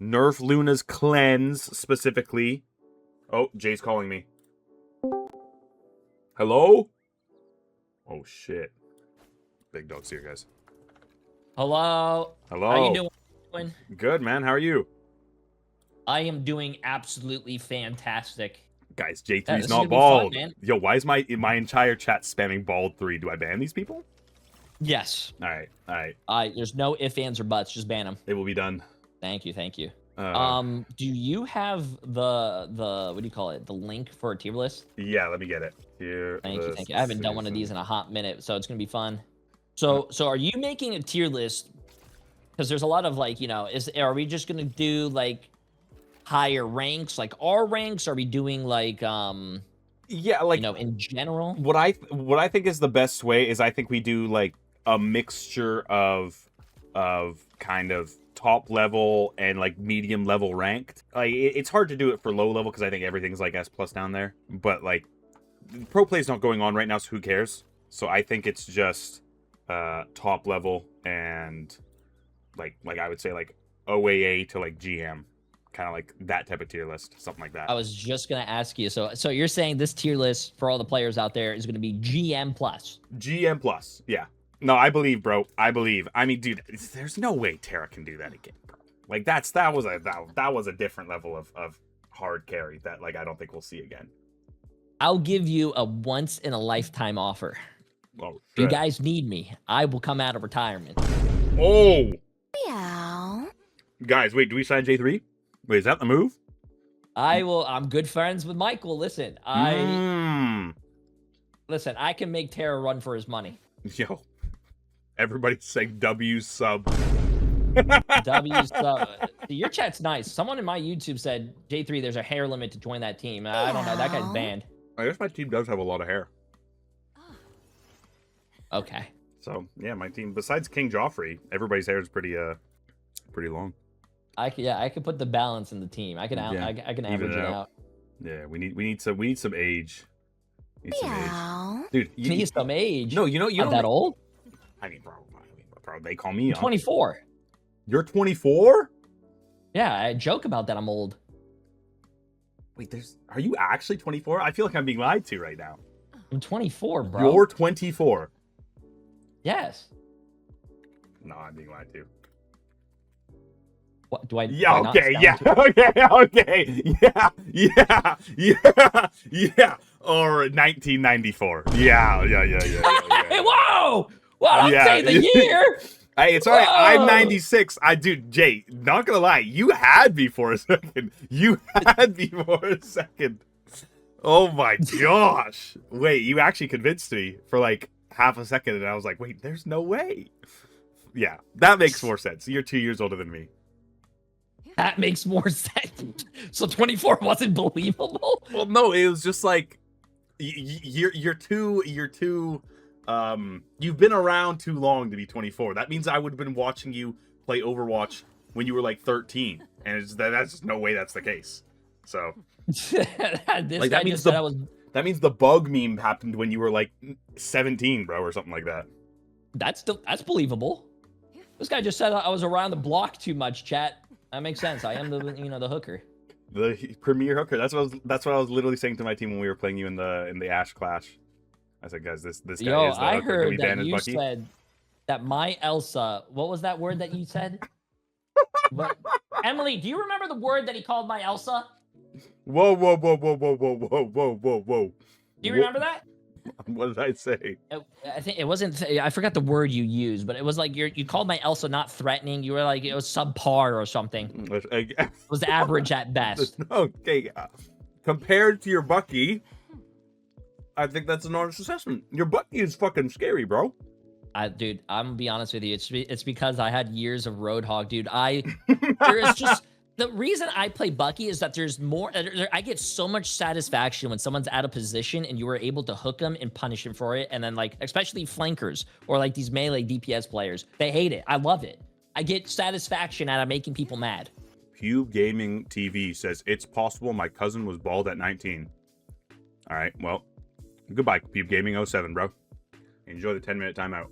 Nerf Luna's cleanse specifically. Oh, Jay's calling me. Hello? Oh shit. Big dog's here, guys. Hello. Hello. How you doing? Good, man. How are you? I am doing absolutely fantastic. Guys, J3's this is not gonna be bald. fun, man. Yo, why is my entire chat spamming bald 3? Do I ban these people? Yes. All right. There's no ifs, ands, or buts. Just ban them. It will be done. Thank you. Do you have the what do you call it? The link for a tier list? Yeah, let me get it. Thank you. I haven't done one of these in a hot minute, so it's gonna be fun. So are you making a tier list? Because there's a lot of like, are we just gonna do like higher ranks, like our ranks? Are we doing like yeah, like in general? What I think is the best way is I think we do like a mixture of kind of top level and like medium level ranked. Like it's hard to do it for low level because I think everything's like S+ down there. But like pro play's not going on right now, so who cares? So I think it's just top level and like I would say like OAA to like GM, kind of like that type of tier list, something like that. I was just gonna ask you. So you're saying this tier list for all the players out there is gonna be GM plus? GM plus, yeah. No, I believe, bro. I believe. I mean, dude, there's no way Terra can do that again, bro. Like that was a different level of hard carry that like I don't think we'll see again. I'll give you a once in a lifetime offer. Oh, if you guys need me, I will come out of retirement. Oh. Yeah. Guys, wait, do we sign J3? Wait, is that the move? I'm good friends with Michael. Listen, I can make Terra run for his money. Yo. Everybody's saying W sub. W sub. Your chat's nice. Someone in my YouTube said, J3, there's a hair limit to join that team. I don't know. That guy's banned. I guess my team does have a lot of hair. Okay. So, yeah, my team, besides King Joffrey, everybody's hair is pretty long. I could put the balance in the team. I can average it out. Yeah, we need some age. Dude, you need some age. No, you're not that old. I mean, bro, they call me 24. You're 24? Yeah, I joke about that. I'm old. Wait, are you actually 24? I feel like I'm being lied to right now. I'm 24, bro. You're 24. Yes. No, I'm being lied to. What do I? Yeah. Okay. Yeah. Okay. Yeah. Or 1994. Yeah. Whoa! Well, don't say the year. Hey, it's all right. I'm 96. Dude, Jay, not gonna lie, you had me for a second. Oh my gosh. Wait, you actually convinced me for like half a second, and I was like, wait, there's no way. Yeah, that makes more sense. You're 2 years older than me. That makes more sense. So 24 wasn't believable? Well, no, it was just like you're too you've been around too long to be 24. That means I would have been watching you play Overwatch when you were like 13, and that's just no way that's the case. So that means the bug meme happened when you were like 17, bro, or something like that. That's believable. This guy just said I was around the block too much, chat. That makes sense. I am the hooker. The premier hooker. That's what I was literally saying to my team when we were playing you in the Ash Clash. I said, guys, this guy is the hooker. I heard that you Bucky? said that my Elsa. What was that word that you said? Emily, do you remember the word that he called my Elsa? Whoa. Do you remember that? What did I say? I think it wasn't. I forgot the word you used, but it was like you called my Elsa not threatening. You were like it was subpar or something. It was average at best. Okay, compared to your Bucky, I think that's an honest assessment. Your Bucky is fucking scary, bro. Dude, I'm gonna be honest with you. It's because I had years of Roadhog, dude. There is just. The reason I play Bucky is that there's more. I get so much satisfaction when someone's out of position and you were able to hook them and punish him for it. And then, like, especially flankers or like these melee DPS players, they hate it. I love it. I get satisfaction out of making people mad. Pube Gaming TV says it's possible my cousin was bald at 19. All right, well, goodbye, Pube Gaming 07, bro. Enjoy the 10-minute timeout.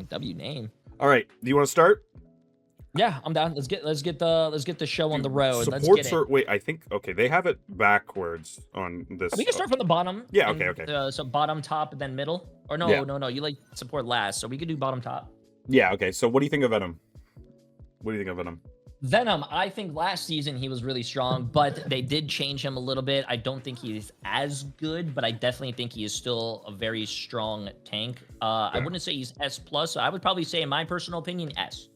W name. All right, do you want to start? Yeah, I'm down. Let's get the show on the road. Let's Support get it. for wait, I think okay, they have it backwards on this. We can start from the bottom. Yeah, okay. So bottom, top, and then middle. Or no, Yeah. no. You like support last, so we could do bottom, top. Yeah, okay. So what do you think of Venom? What do you think of Venom? Venom, I think last season he was really strong, but they did change him a little bit. I don't think he's as good, but I definitely think he is still a very strong tank. I wouldn't say he's S+, so I would probably say, in my personal opinion, S.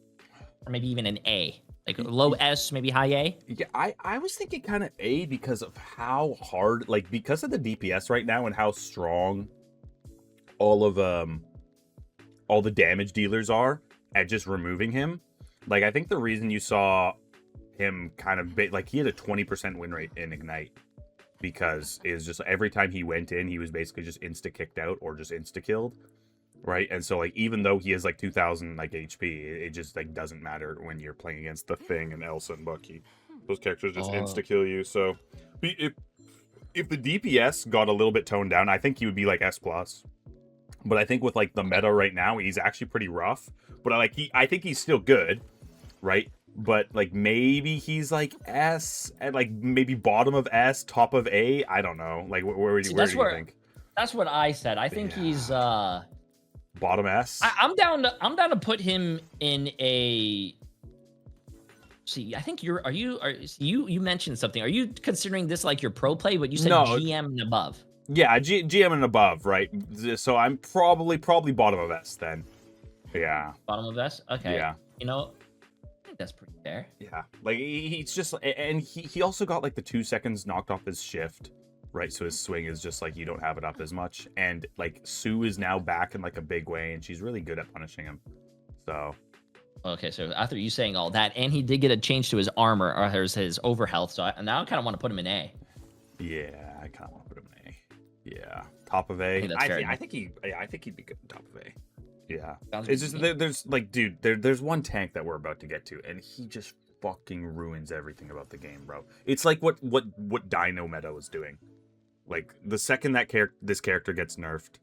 Or maybe even an A. Like low S, maybe high A. Yeah, I was thinking kind of A because of how hard, like, because of the DPS right now and how strong all the damage dealers are at just removing him. Like, I think the reason you saw him kind of like, he had a 20% win rate in Ignite because it was just every time he went in, he was basically just insta kicked out or just insta killed, right? And so, like, even though he has like 2,000 like HP, it just like doesn't matter when you're playing against the Thing and Elsa and Bucky. Those characters just insta kill you. So if the DPS got a little bit toned down, I think he would be like S+. But I think with like the meta right now, he's actually pretty rough. But I think he's still good, right? But like maybe he's like S and like maybe bottom of S, top of A. I don't know. Like where do you think? That's what I said. I think he's bottom S. I'm down to put him in a. See, I think you mentioned something. Are you considering this like your pro play? But you said GM and above. Yeah, GM and above, right? So I'm probably bottom of S then. Yeah. Bottom of S? Okay. Yeah. You know, I think that's pretty fair. Yeah. Like, he's just... And he also got, like, the 2 seconds knocked off his shift, right? So his swing is just, like, you don't have it up as much. And, like, Sue is now back in, like, a big way, and she's really good at punishing him. So... Okay, so after you saying all that, and he did get a change to his armor, or his overhealth, so now I kind of want to put him in A. Yeah, I kind of want to put him in A. Yeah. Top of A. I think he'd be good top of A. Yeah. It's just there's like, dude, there's one tank that we're about to get to, and he just fucking ruins everything about the game, bro. It's like what Dino meta was doing. Like the second that this character gets nerfed,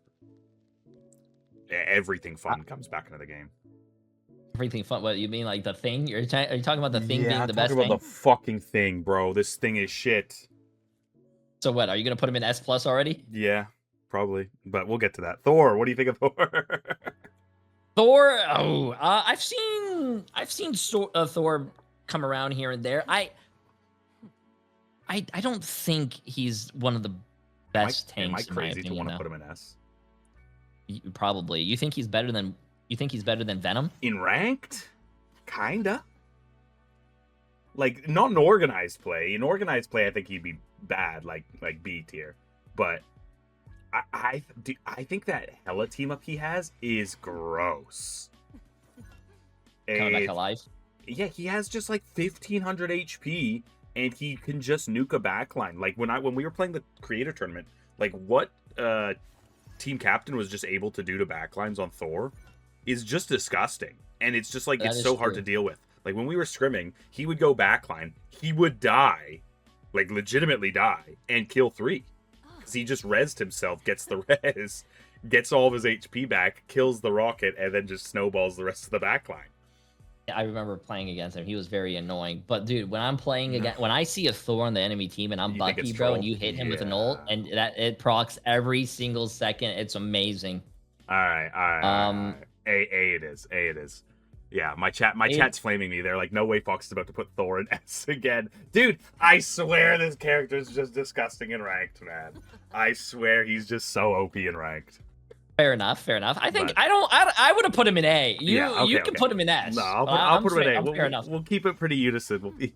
everything fun comes back into the game. Everything fun? What you mean, like the Thing? Are you talking about the Thing being the best thing? Yeah, about the fucking Thing, bro. This Thing is shit. So what? Are you gonna put him in S+ already? Yeah, probably. But we'll get to that. Thor. What do you think of Thor? Thor. Oh, I've seen Thor come around here and there. I don't think he's one of the best tanks. Am I crazy to want to put him in S? Probably. You think he's better than Venom? In ranked? Kinda. Like, not in organized play. In organized play, I think he'd be bad, like B tier. But I think that Hela team up he has is gross. Coming back to life? Yeah, he has just like 1,500 HP, and he can just nuke a backline. Like when we were playing the creator tournament, like what team captain was just able to do to backlines on Thor is just disgusting. And it's just like, it's so hard to deal with. Like when we were scrimming, he would go backline, he would die, like legitimately die, and kill 3. Because he just rezzed himself, gets the res, gets all of his HP back, kills the rocket, and then just snowballs the rest of the backline. I remember playing against him. He was very annoying. But dude, when I'm playing again, when I see a Thor on the enemy team and I'm Bucky, bro, and you hit him with an ult, and that it procs every single second, it's amazing. All right. A it is. Yeah, my chat's flaming me. They're like, no way Fauwkz is about to put Thor in S again. Dude, I swear this character is just disgusting in ranked, man. I swear he's just so OP in ranked. Fair enough. I think I would have put him in A. You can put him in S. No, I'll put him in A. Fair enough. We'll keep it pretty unison.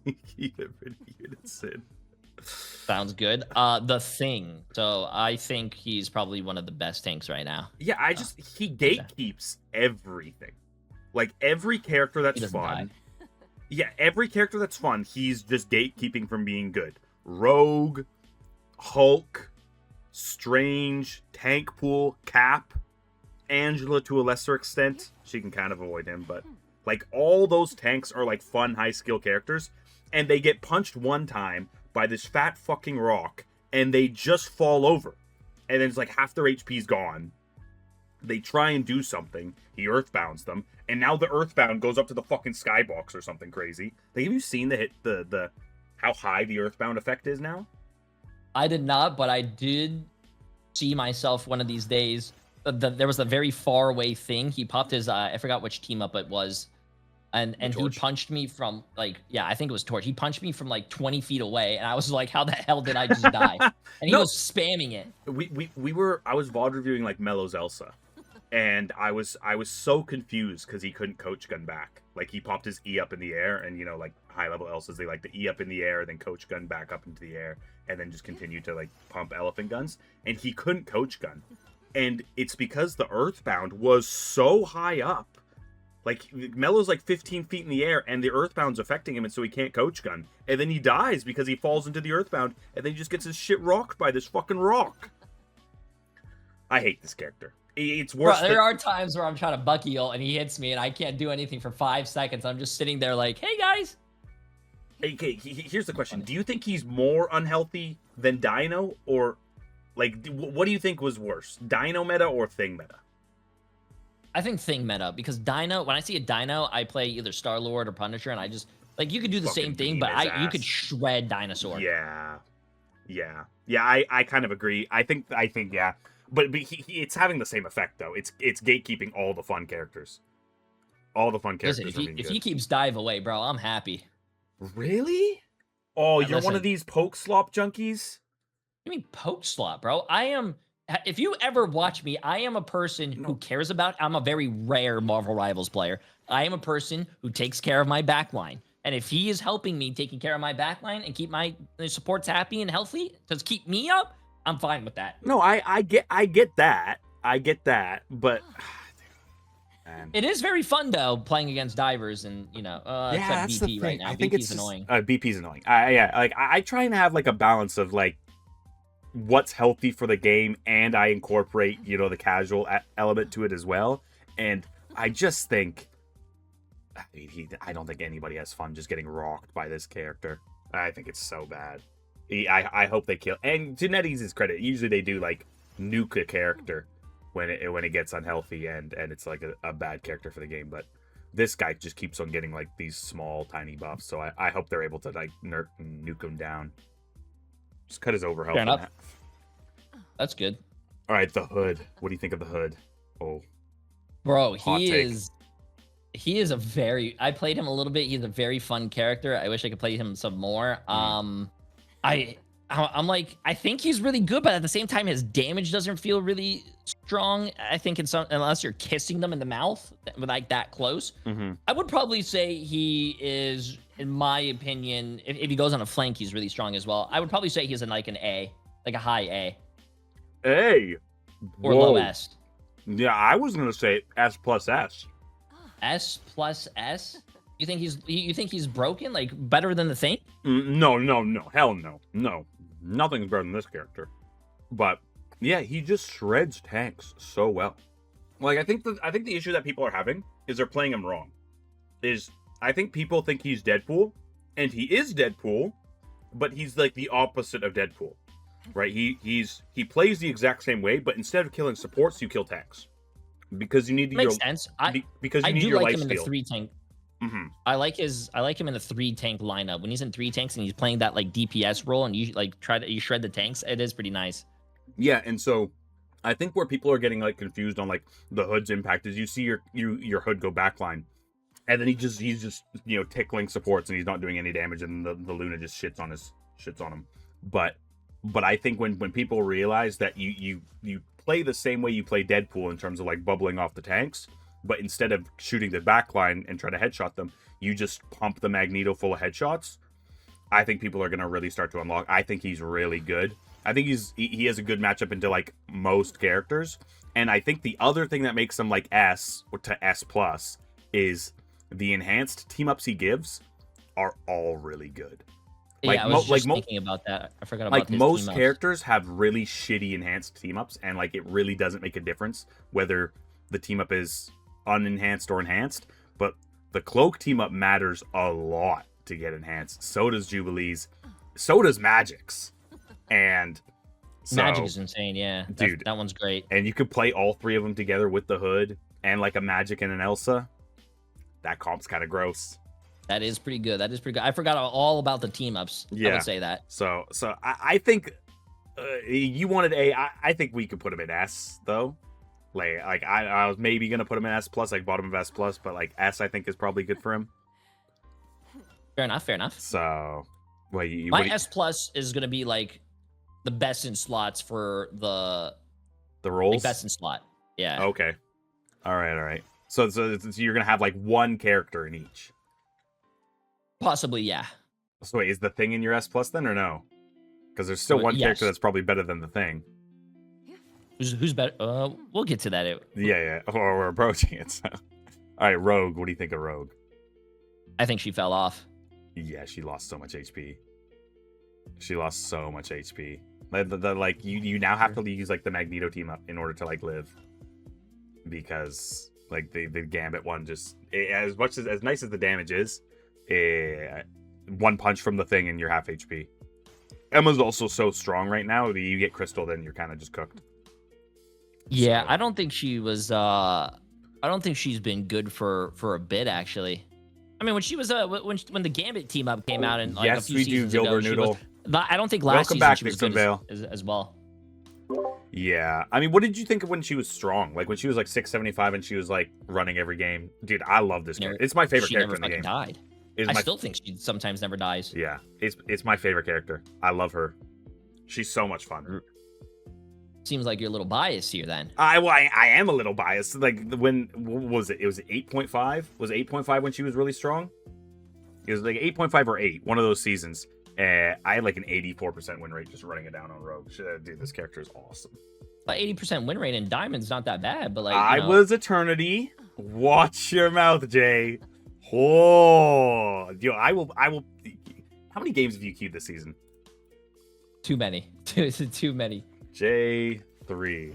Sounds good. The Thing. So I think he's probably one of the best tanks right now. Yeah, he gatekeeps everything. Like every character that's fun. Yeah, every character that's fun, he's just gatekeeping from being good. Rogue, Hulk, Strange, TankPool, Cap, Angela to a lesser extent. She can kind of avoid him, but like all those tanks are like fun, high skill characters, and they get punched one time by this fat fucking rock, and they just fall over, and then it's like half their HP's gone, They try and do something. He earthbounds them, and now the earthbound goes up to the fucking skybox or something crazy. Have you seen the how high the earthbound effect is now? I did not, but I did see myself one of these days. There was a very far away thing. He popped his I forgot which team up it was, and he punched me from like, yeah, I think it was Torch. He punched me from like 20 feet away, and I was like, how the hell did I just die? And he was spamming it. I was VOD reviewing like Mello's Elsa. And I was so confused because he couldn't coach gun back. Like, he popped his E up in the air, and, you know, like, high-level Elsas, they like the E up in the air, then coach gun back up into the air, and then just continue to, like, pump elephant guns. And he couldn't coach gun. And it's because the earthbound was so high up. Like, Mello's, like, 15 feet in the air, and the earthbound's affecting him, and so he can't coach gun. And then he dies because he falls into the earthbound, and then he just gets his shit rocked by this fucking rock. I hate this character. It's worse. Bro, there are times where I'm trying to Bucky ult and he hits me and I can't do anything for 5 seconds. I'm just sitting there like, hey guys. Okay, here's the question. Do you think he's more unhealthy than Dino? Or, like, what do you think was worse? Dino meta or Thing meta? I think Thing meta, because Dino, when I see a Dino, I play either Starlord or Punisher, and I just, like, you could do the same thing, but you could shred Dinosaur. Yeah. I kind of agree. I think, yeah. But it's having the same effect, though. It's gatekeeping all the fun characters. All the fun characters. Listen, if he keeps dive away, bro, I'm happy. Really? Oh, you're one of these poke slop junkies? You mean poke slop, bro? If you ever watch me, I am a person who cares about, I'm a very rare Marvel Rivals player. I am a person who takes care of my backline. And if he is helping me taking care of my backline and keep my supports happy and healthy, to keep me up, I'm fine with that. No, I get that. But man. It is very fun though, playing against divers and, you know, except BP right now. I think BP's annoying. BP's annoying. I try and have like a balance of like what's healthy for the game, and I incorporate, you know, the casual element to it as well. And I just think I don't think anybody has fun just getting rocked by this character. I think it's so bad. I hope they kill. And to NetEase's credit, usually they do like nuke a character when it gets unhealthy and it's like a bad character for the game. But this guy just keeps on getting like these small tiny buffs. So I hope they're able to like nuke him down. Just cut his overhealth in half. That's good. All right, the Hood. What do you think of the Hood? Oh, bro, he is a very. I played him a little bit. He's a very fun character. I wish I could play him some more. I'm like, I think he's really good, but at the same time, his damage doesn't feel really strong. I think unless you're kissing them in the mouth, like that close. Mm-hmm. I would probably say he is, in my opinion, if he goes on a flank, he's really strong as well. I would probably say he's in like an A, like a high A. A. Or low S. Yeah, I was gonna say S plus S. S plus S. You think he's broken? Like better than the Thing? No, hell no. Nothing's better than this character. But yeah, he just shreds tanks so well. Like I think the issue that people are having is they're playing him wrong. I think people think he's Deadpool, and he is Deadpool, but he's like the opposite of Deadpool, right? He plays the exact same way, but instead of killing supports, you kill tanks because you need makes sense. Because you need your life steal. I do like him in the 3 tank. Mm-hmm. I like him in the 3 tank lineup. When he's in 3 tanks and he's playing that like DPS role and you like you shred the tanks, it is pretty nice. Yeah, and so I think where people are getting like confused on like the Hood's impact is you see your Hood go backline, and then he's just you know tickling supports and he's not doing any damage, and the Luna just shits on him. But I think when people realize that you play the same way you play Deadpool in terms of like bubbling off the tanks. But instead of shooting the backline and try to headshot them, you just pump the Magneto full of headshots. I think people are going to really start to unlock. I think he's really good. I think he has a good matchup into like most characters. And I think the other thing that makes him like S or to S plus is the enhanced team ups he gives are all really good. Yeah, I was just thinking about that. I forgot about like most characters have really shitty enhanced team ups, and like it really doesn't make a difference whether the team up is unenhanced or enhanced, but the Cloak team up matters a lot to get enhanced. So does Jubilee's, so does Magik's, and So, Magik is insane, yeah. dude, that one's great. And you could play all 3 of them together with the hood and like a Magik and an Elsa. That comp's kind of gross. That is pretty good. That is pretty good. I forgot all about the team ups. Yeah. I would say that. So I think you wanted A. I think we could put him in S though. Like I was maybe gonna put him in S plus, like bottom of S plus, but like S I think is probably good for him. Fair enough. Fair enough. So, well, my S plus is gonna be like the best in slots for the roles. Like best in slot. Yeah. Okay. All right. So you're gonna have like one character in each. Possibly, yeah. So wait, is the Thing in your S plus then, or no? Because there's still one character that's probably better than the Thing. Who's better? We'll get to that. Yeah. Or we're approaching it. So. All right, Rogue. What do you think of Rogue? I think she fell off. Yeah, she lost so much HP. She lost so much HP. Like you now have to use like the Magneto team up in order to like live, because like the Gambit one just as nice as the damage is, one punch from the Thing and you're half HP. Emma's also so strong right now that you get Crystal, then you're kind of just cooked. Yeah, so. I don't think she was. I don't think she's been good for a bit actually. I mean, when she was when the Gambit team up came out and like a few seasons ago, Noodle. I don't think last season she was good as well. Yeah, I mean, what did you think of when she was strong? Like when she was like 675 and she was like running every game. Dude, I love this character. It's my favorite character in the game. Died. I still think she sometimes never dies. Yeah, it's my favorite character. I love her. She's so much fun. Seems like you're a little biased here then. I am a little biased. Like when what was it? It was 8.5. Was it 8.5 when she was really strong? It was like 8.5 or 8. One of those seasons. I had like an 84% win rate just running it down on Rogue. Dude, this character is awesome. But 80% win rate in Diamond's not that bad. But like I was Eternity. Watch your mouth, Jay. Oh, yo, I will. How many games have you queued this season? Too many. Too many. J3.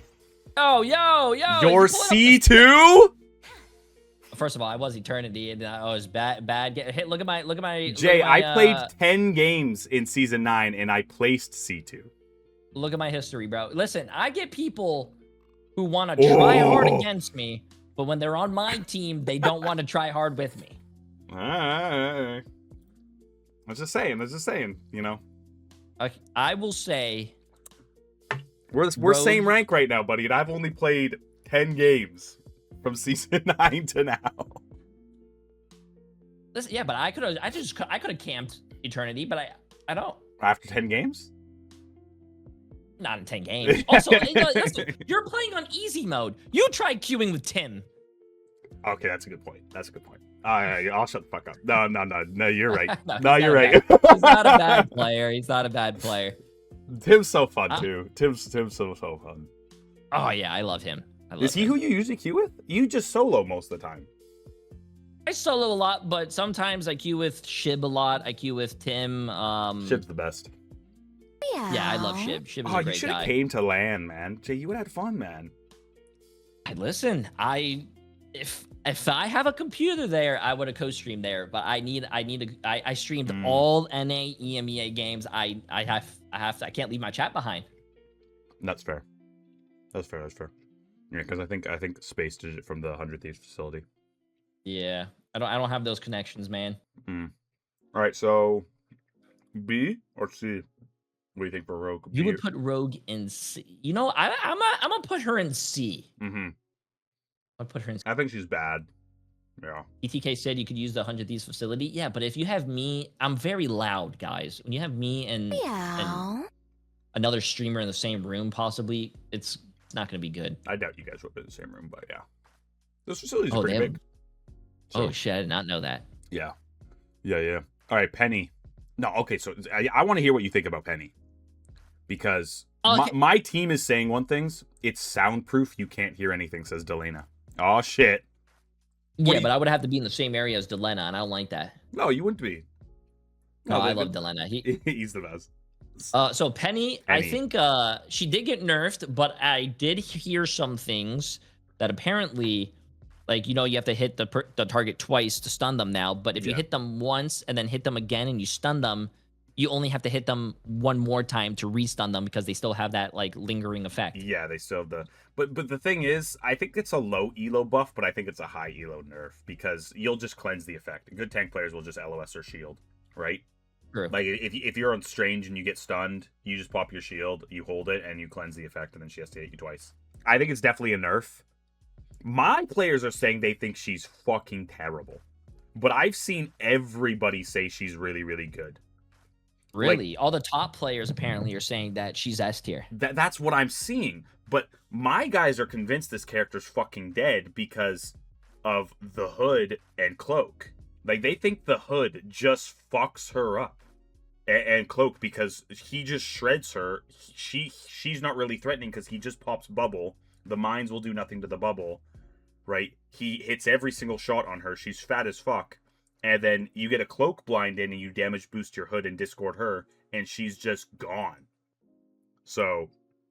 Oh, yo. Your C2? First of all, I was Eternity, and I was bad. Hey, look at my. Jay, I played 10 games in season 9, and I placed C2. Look at my history, bro. Listen, I get people who want to try hard against me, but when they're on my team, they don't want to try hard with me. I was just saying, you know. I will say we're same rank right now, buddy, and I've only played 10 games from season 9 to now. Listen, yeah, but I could have camped Eternity, but I don't. After 10 games? Not in 10 games. Also, you're playing on easy mode. You tried queuing with Tim. Okay, that's a good point. I'll shut the fuck up. No, you're right. no, you're right. He's not a bad player. He's not a bad player. Tim's so fun too. Tim's so fun. Oh yeah, I love him. Is he who you usually queue with? You just solo most of the time. I solo a lot, but sometimes I queue with Shib a lot. I queue with Tim. Shib's the best. Yeah, I love Shib. Shib's a great guy. You should have came to LAN, man. Jay, you would have had fun, man. Listen, if I have a computer there, I would have co-streamed there. But I streamed all NA EMEA games. I can't leave my chat behind. That's fair. That's fair. Yeah, because I think Space did it from the 100 Thieves facility. Yeah, I don't have those connections, man. All right, so B or C? What do you think for Rogue? You would put Rogue in C. You know, I'm gonna put her in C. I'll put her in C. I think she's bad. Yeah. ETK said you could use the 100 Thieves facility. Yeah, but if you have me, I'm very loud, guys. When you have me and another streamer in the same room, possibly, it's not going to be good. I doubt you guys would be in the same room, but yeah. This facility's pretty big. So, shit, I did not know that. Yeah. All right, Peni. No, okay, so I want to hear what you think about Peni. Because my team is saying one thing. It's soundproof. You can't hear anything, says Delena. Oh, shit. Yeah, but I would have to be in the same area as Delena, and I don't like that. No, you wouldn't be. No, I love Delena. He's the best. So Peni, I think she did get nerfed, but I did hear some things that apparently, like, you know, you have to hit the target twice to stun them now. But if you hit them once and then hit them again and you stun them, you only have to hit them one more time to restun them because they still have that like lingering effect. Yeah, they still have the. But the thing is, I think it's a low elo buff, but I think it's a high elo nerf because you'll just cleanse the effect. Good tank players will just LOS or shield, right? True. Like if you're on Strange and you get stunned, you just pop your shield, you hold it, and you cleanse the effect, and then she has to hit you twice. I think it's definitely a nerf. My players are saying they think she's fucking terrible, but I've seen everybody say she's really, really good. Really, all the top players apparently are saying that she's S tier. That's what I'm seeing. But my guys are convinced this character's fucking dead because of the hood and Cloak. Like, they think the hood just fucks her up. And Cloak, because he just shreds her. She's not really threatening because he just pops bubble. The mines will do nothing to the bubble, right? He hits every single shot on her. She's fat as fuck. And then you get a Cloak blind in and you damage boost your hood and discord her, and she's just gone. So,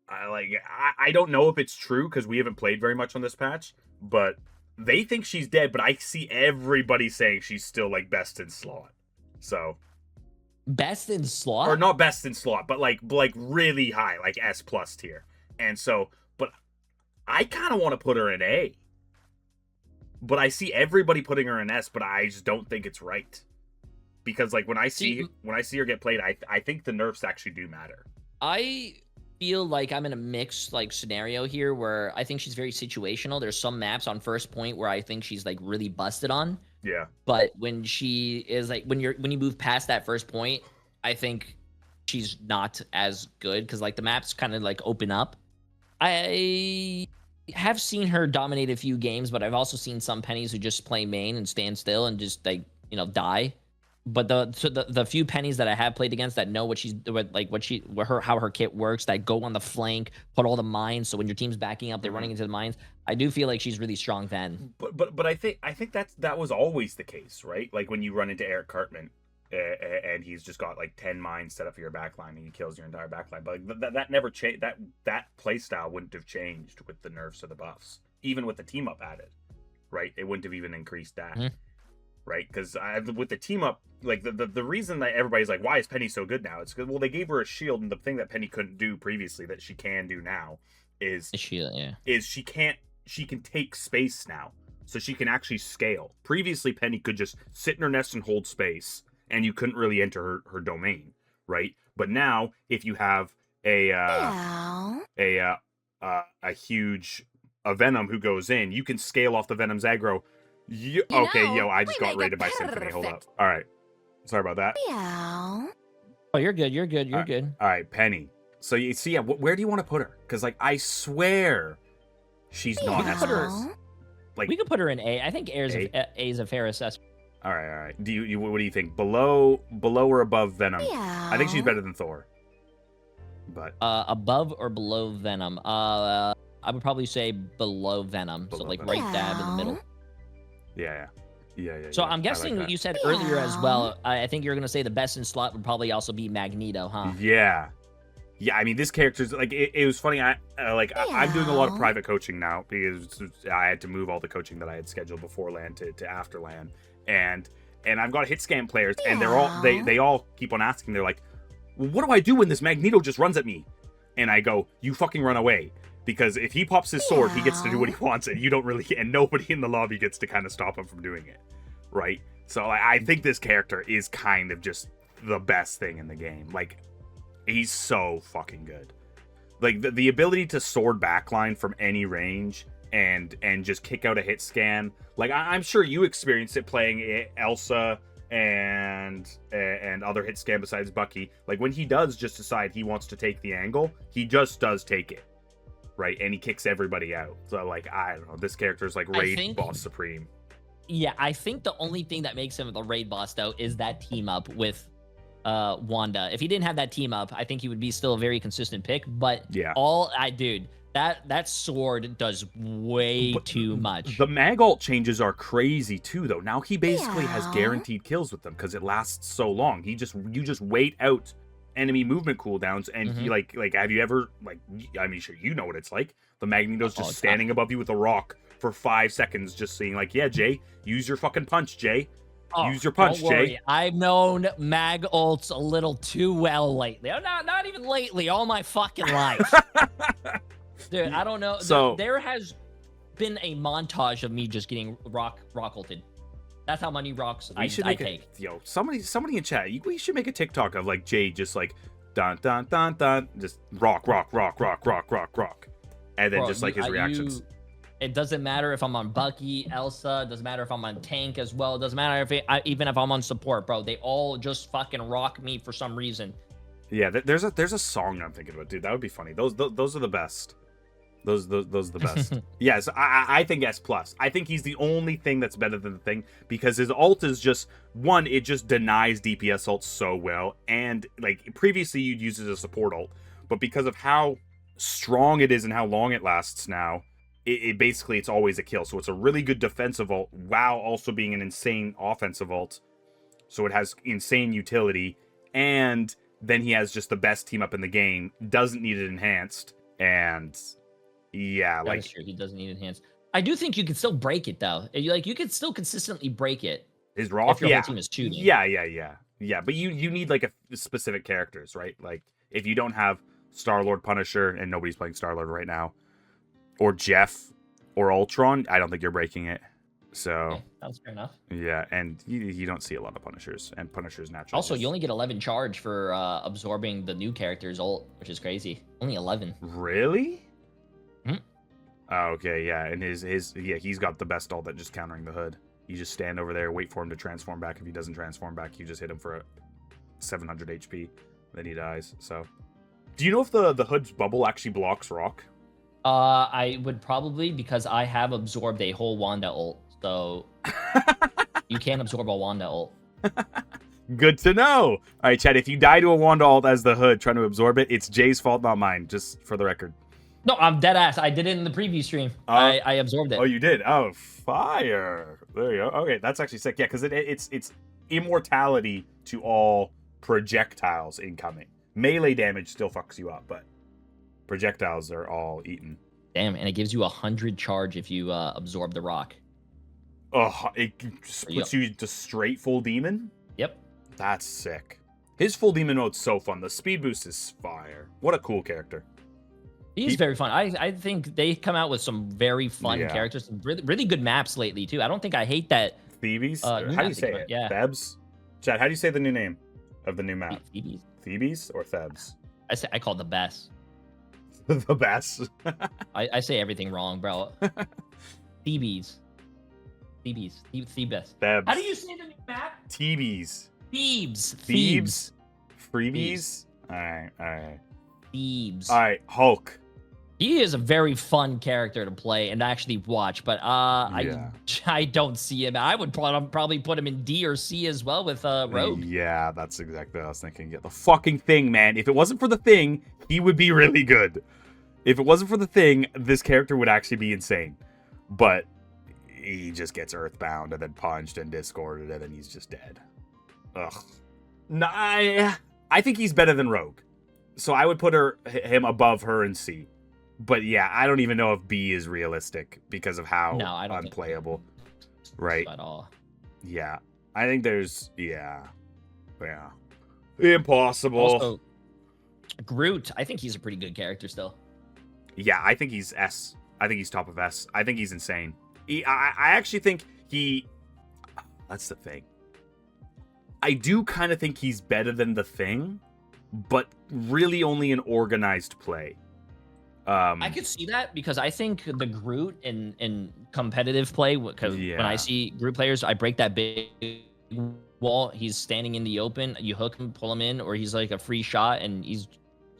I don't know if it's true because we haven't played very much on this patch, but they think she's dead, but I see everybody saying she's still like best in slot. So best in slot? Or not best in slot, but like really high, like S plus tier. And so, but I kind of want to put her in A. But I see everybody putting her in S, but I just don't think it's right. Because like when I see her get played, I think the nerfs actually do matter. I feel like I'm in a mixed like scenario here where I think she's very situational. There's some maps on first point where I think she's like really busted on. Yeah. But when she is like when you move past that first point, I think she's not as good because like the maps kind of like open up. I have seen her dominate a few games, but I've also seen some pennies who just play main and stand still and just like, you know, die. But the few pennies that I have played against that know how her kit works, that go on the flank, put all the mines, so when your team's backing up, they're running into the mines. I do feel like she's really strong then. But I think that was always the case, right? Like when you run into Eric Cartman, and he's just got like 10 mines set up for your backline and he kills your entire backline. But like, that never changed. That play style wouldn't have changed with the nerfs or the buffs, even with the team up added, right? It wouldn't have even increased that. Mm-hmm. Right, because with the team up, like the reason that everybody's like, why is Peni so good now? It's because, well, they gave her a shield, and the thing that Peni couldn't do previously that she can do now is she can take space now, so she can actually scale. Previously, Peni could just sit in her nest and hold space, and you couldn't really enter her domain, right? But now, if you have a huge Venom who goes in, you can scale off the Venom's aggro. I just got raided by Symphony. Hold up. All right. Sorry about that. Meow. Oh, you're good. You're good. You're good. All right, Peni. So you see, where do you want to put her? Because like I swear, she's not S plus. Like we could put her in A. I think A is a fair assessment. All right. Do you what do you think? Below or above Venom? Meow. I think she's better than Thor. But above or below Venom? I would probably say below Venom. So like Venom. Right dab in the middle. Yeah. So I'm guessing what you said earlier as well. I think you're going to say the best in slot would probably also be Magneto, huh? Yeah. I mean, this character's like it was funny. I'm doing a lot of private coaching now because I had to move all the coaching that I had scheduled before LAN to after LAN, and I've got hit scan players, and they all keep on asking. They're like, well, "What do I do when this Magneto just runs at me?" And I go, "You fucking run away." Because if he pops his sword, he gets to do what he wants, and you don't really, and nobody in the lobby gets to kind of stop him from doing it, right? So I think this character is kind of just the best thing in the game. Like, he's so fucking good. Like the ability to sword backline from any range and just kick out a hit scan. Like I'm sure you experienced it playing Elsa and other hit scan besides Bucky. Like when he does just decide he wants to take the angle, he just does take it. Right, and he kicks everybody out. So, like, I don't know. This character is like raid boss supreme. Yeah, I think the only thing that makes him the raid boss though is that team up with Wanda. If he didn't have that team up, I think he would be still a very consistent pick. But yeah, that sword does way too much. The mag ult changes are crazy too, though. Now he basically has guaranteed kills with them because it lasts so long. You just wait out enemy movement cooldowns, and he like have you ever I mean, sure you know what it's like. The Magneto's just standing above you with a rock for 5 seconds, just saying like, yeah, Jay, use your fucking punch, Jay. Oh, Use your punch, don't worry. Jay. I've known mag ults a little too well lately. Oh, not even lately, all my fucking life. Dude, I don't know. So there has been a montage of me just getting rock ulted. That's how many rocks I take. Somebody in chat, we should make a TikTok of like Jay just like dun dun dun dun, just rock, and then Bro, just like his reactions. It doesn't matter if I'm on Bucky, Elsa. It doesn't matter if I'm on tank as well. It doesn't matter even if I'm on support, bro. They all just fucking rock me for some reason. Yeah, there's a song I'm thinking about, dude. That would be funny. Those are the best. Those are the best. Yes, I think S+. I think he's the only thing that's better than the thing because his ult is just one. It just denies DPS ults so well, and like previously you'd use it as a support ult, but because of how strong it is and how long it lasts now, it basically it's always a kill. So it's a really good defensive ult while also being an insane offensive ult. So it has insane utility, and then he has just the best team up in the game. Doesn't need it enhanced, and yeah, That like is true. He doesn't need enhanced. I do think you can still break it though. Like you could still consistently break it. his raw. If your Yeah, whole team is shooting. yeah. But you need like a specific characters, right? Like if you don't have Starlord, Punisher, and nobody's playing Starlord right now, or Jeff or Ultron, I don't think you're breaking it. So Okay, that's fair enough. yeah, and you don't see a lot of Punishers, and Punishers naturally. Also, you only get 11 charge for absorbing the new character's ult, which is crazy. Only 11. Really? Hmm? Oh, okay, yeah, and he's got the best ult at just countering the hood. You just stand over there, wait for him to transform back. If he doesn't transform back, you just hit him for a 700 HP, then he dies. So, do you know if the hood's bubble actually blocks rock? I would probably, because I have absorbed a whole Wanda ult, so you can't absorb a Wanda ult. Good to know. All right, Chad, if you die to a Wanda ult as the hood trying to absorb it, it's Jay's fault, not mine, just for the record. No, I'm dead ass. I did it in the preview stream. I absorbed it. Oh, you did? Oh, fire. There you go. Okay, that's actually sick. Yeah, because it's immortality to all projectiles incoming. Melee damage still fucks you up, but projectiles are all eaten. Damn, and it gives you 100 charge if you absorb the rock. Oh, it just puts you to straight full demon? Yep. That's sick. His full demon mode's so fun. The speed boost is fire. What a cool character. He's very fun. I think they come out with some very fun characters, some really good maps lately too. I don't think I hate that. Thebes? How do you say it? Yeah. Thebes? Chad, how do you say the new name of the new map? Thebes. Thebes or Thebes? I call it the best. The best. I say everything wrong, bro. Thebes. Thebes. Thebes. How do you say the new map? Thebes. Thebes. Thebes. Freebies. All right. Thebes. All right, Hulk. He is a very fun character to play and actually watch, but I don't see him. I would probably put him in D or C as well with Rogue. Yeah, that's exactly what I was thinking. Yeah, the fucking Thing, man. If it wasn't for the Thing, he would be really good. If it wasn't for the Thing, this character would actually be insane. But he just gets earthbound and then punched and discorded and then he's just dead. Ugh. No, I think he's better than Rogue. So I would put him above her in C. But yeah, I don't even know if B is realistic because of how unplayable. Right. At all. Yeah. I think there's impossible. Also, Groot, I think he's a pretty good character still. Yeah, I think he's S. I think he's top of S. I think he's insane. I actually think that's the thing. I do kind of think he's better than the Thing, but really only in organized play. I could see that because I think the Groot in competitive play, because when I see Groot players, I break that big wall. He's standing in the open. You hook him, pull him in, or he's like a free shot, and he's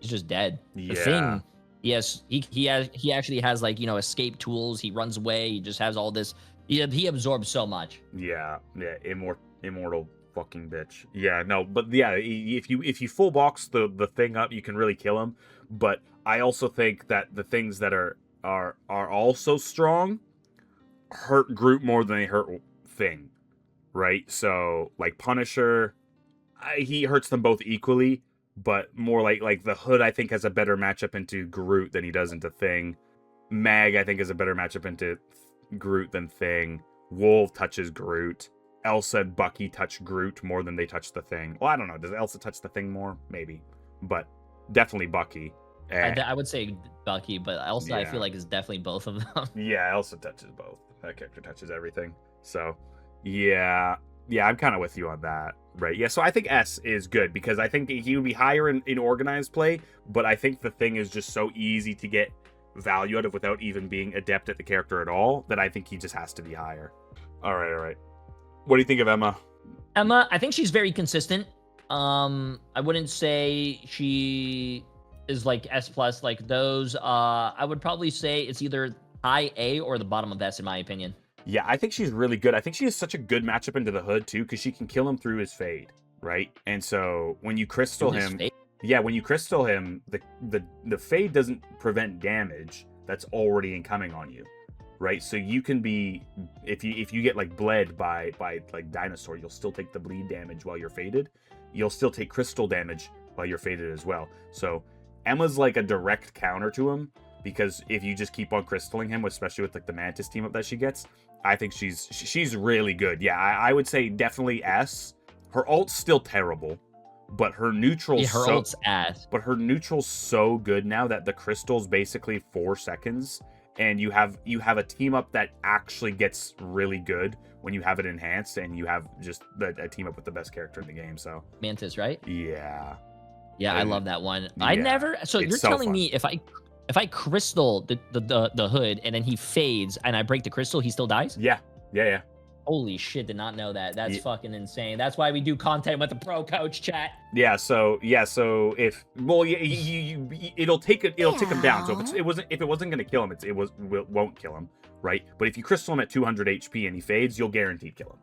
just dead. The Thing, yes, he actually has like escape tools. He runs away. He just has all this. He absorbs so much. Yeah, immortal fucking bitch. Yeah, no, but yeah, if you full box the Thing up, you can really kill him. But I also think that the things that are also strong hurt Groot more than they hurt Thing, right? So like Punisher, he hurts them both equally, but more like the Hood I think has a better matchup into Groot than he does into Thing. Mag I think is a better matchup into Groot than Thing. Wolv touches Groot. Elsa and Bucky touch Groot more than they touch the Thing. Well, I don't know. Does Elsa touch the Thing more? Maybe. But definitely Bucky. I would say Bucky, but Elsa, I Yeah. feel like, is definitely both of them. Yeah, Elsa touches both. That character touches everything. So, yeah, I'm kind of with you on that, right? Yeah, so I think S is good because I think he would be higher in organized play, but I think the Thing is just so easy to get value out of without even being adept at the character at all that I think he just has to be higher. All right. What do you think of Emma? Emma, I think she's very consistent. I wouldn't say she is like S plus like those. I would probably say it's either high A or the bottom of S in my opinion. Yeah, I think she's really good. I think she has such a good matchup into the Hood too, because she can kill him through his fade, right? And so when you crystal Through his him, fade? yeah, when you crystal him, the fade doesn't prevent damage that's already incoming on you, right? So you can be if you get like bled by like Dinosaur, you'll still take the bleed damage while you're faded. You'll still take crystal damage while you're faded as well. So Emma's like a direct counter to him, because if you just keep on crystalling him, especially with like the Mantis team up that she gets, I think she's really good. Yeah, I would say definitely S. Her ult's still terrible, but her neutral's ult's ass. But her neutral's so good now that the crystal's basically 4 seconds, and you have a team up that actually gets really good when you have it enhanced, and you have just a team up with the best character in the game. So Mantis, right? Yeah, I love that one. Yeah, I never. So it's you're so telling fun. me if I crystal the Hood and then he fades and I break the crystal, he still dies? Yeah. Holy shit! Did not know that. That's Yeah. fucking insane. That's why we do content with the pro coach chat. Yeah, so if it'll take him down. So if it wasn't gonna kill him, it won't kill him, right? But if you crystal him at 200 HP and he fades, you'll guaranteed kill him,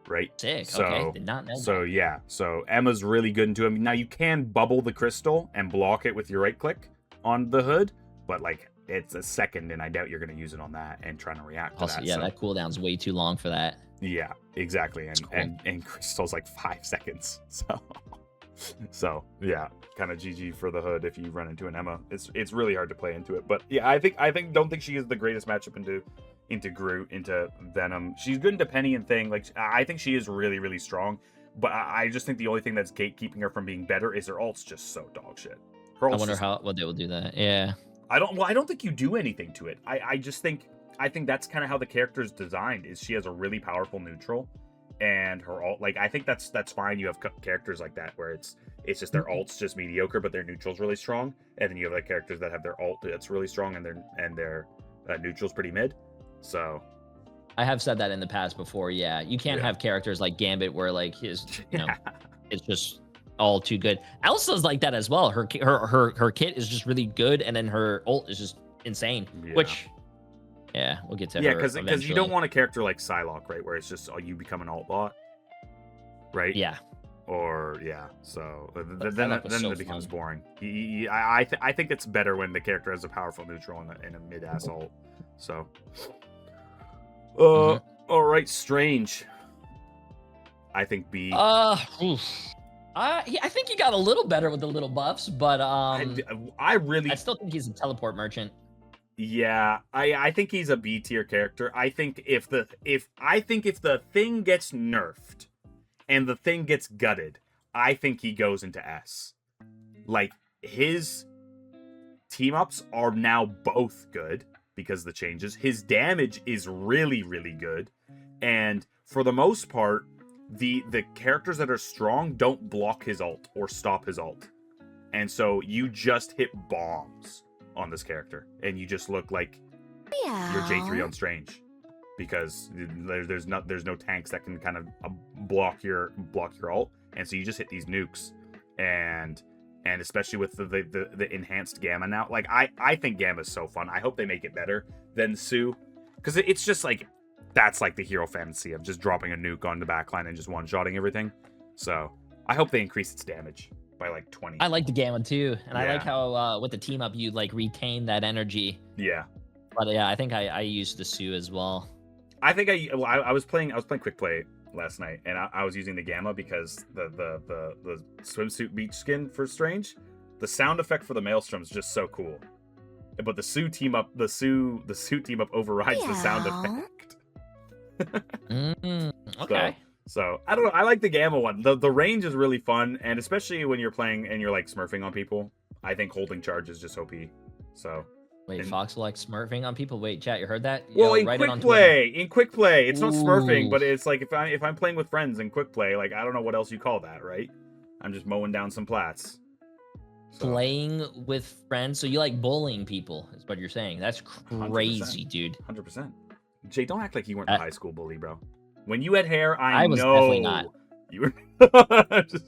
right? Sick. So, Okay. Did not know. So yeah, so Emma's really good into him. Now you can bubble the crystal and block it with your right click on the Hood, but like it's a second, and I doubt you're gonna use it on that and trying to react to Also, that. yeah, So, that cooldown's way too long for that. yeah, exactly. Cool. And crystal's like 5 seconds. So yeah, kind of GG for the Hood if you run into an Emma. It's really hard to play into it. But yeah, I don't think she is the greatest matchup into Groot, into Venom. She's good into Peni and Thing. Like, I think she is really, really strong. But I just think the only thing that's gatekeeping her from being better is her ult's just so dog shit. I wonder what they will do that. Yeah. I don't think you do anything to it. I think that's kind of how the character is designed. Is she has a really powerful neutral, and her ult, like, I think that's fine. You have characters like that where it's just their ult's just mediocre, but their neutral's really strong, and then you have like characters that have their ult that's really strong and their neutral's pretty mid. So I have said that in the past before. Yeah, you can't have characters like Gambit where like his, it's just all too good. Elsa's like that as well. Her kit is just really good, and then her ult is just insane. Yeah. Which, we'll get to her. Yeah, because you eventually. don't want a character like Psylocke, right, where it's just you become an alt bot, right? Yeah. Or so then Psylocke was so it becomes fun. boring. I think it's better when the character has a powerful neutral and a mid ass ult. So, all right, Strange. I think B. I think he got a little better with the little buffs, but I still think he's a teleport merchant. Yeah, I think he's a B tier character. I think if the Thing gets nerfed and the Thing gets gutted, I think he goes into S. Like, his team ups are now both good because of the changes. His damage is really, really good, and for the most part, the characters that are strong don't block his ult or stop his ult, and so you just hit bombs on this character, and you just look like you're J3 on Strange, because there's no tanks that can kind of block your ult, and so you just hit these nukes, and especially with the enhanced Gamma now. Like, I think Gamma is so fun. I hope they make it better than Sue, because it's just like, that's like the hero fantasy of just dropping a nuke on the backline and just one-shotting everything. So I hope they increase its damage by like 20. I like the Gamma too, and I like how with the team up you like retain that energy. Yeah. But yeah, I think I used the Sue as well. I think I was playing quick play last night, and I was using the Gamma because the swimsuit beach skin for Strange, the sound effect for the Maelstrom is just so cool. But the Sue team up overrides the sound effect. Okay. So I don't know. I like the Gamma one. The range is really fun, and especially when you're playing and you're like smurfing on people. I think holding charge is just OP. So Wait, Fauwkz like smurfing on people? Wait, chat, you heard that? well, Yo, in write quick it on play, it's not smurfing, Ooh. but it's like if I'm playing with friends in quick play, like I don't know what else you call that, right? I'm just mowing down some plats. So. Playing with friends, so you like bullying people, is what you're saying. That's crazy, 100%. dude. 100%. Jay, don't act like you weren't the high school bully, bro. When you had hair, I was know definitely not. You were.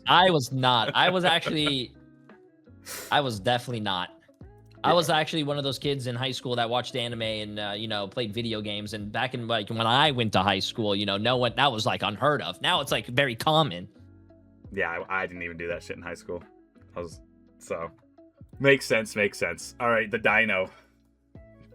I was not. I was definitely not. Yeah. I was actually one of those kids in high school that watched anime and played video games. And back in like when I went to high school, no one, that was like unheard of. Now it's like very common. Yeah, I didn't even do that shit in high school. So makes sense. All right, the Dino.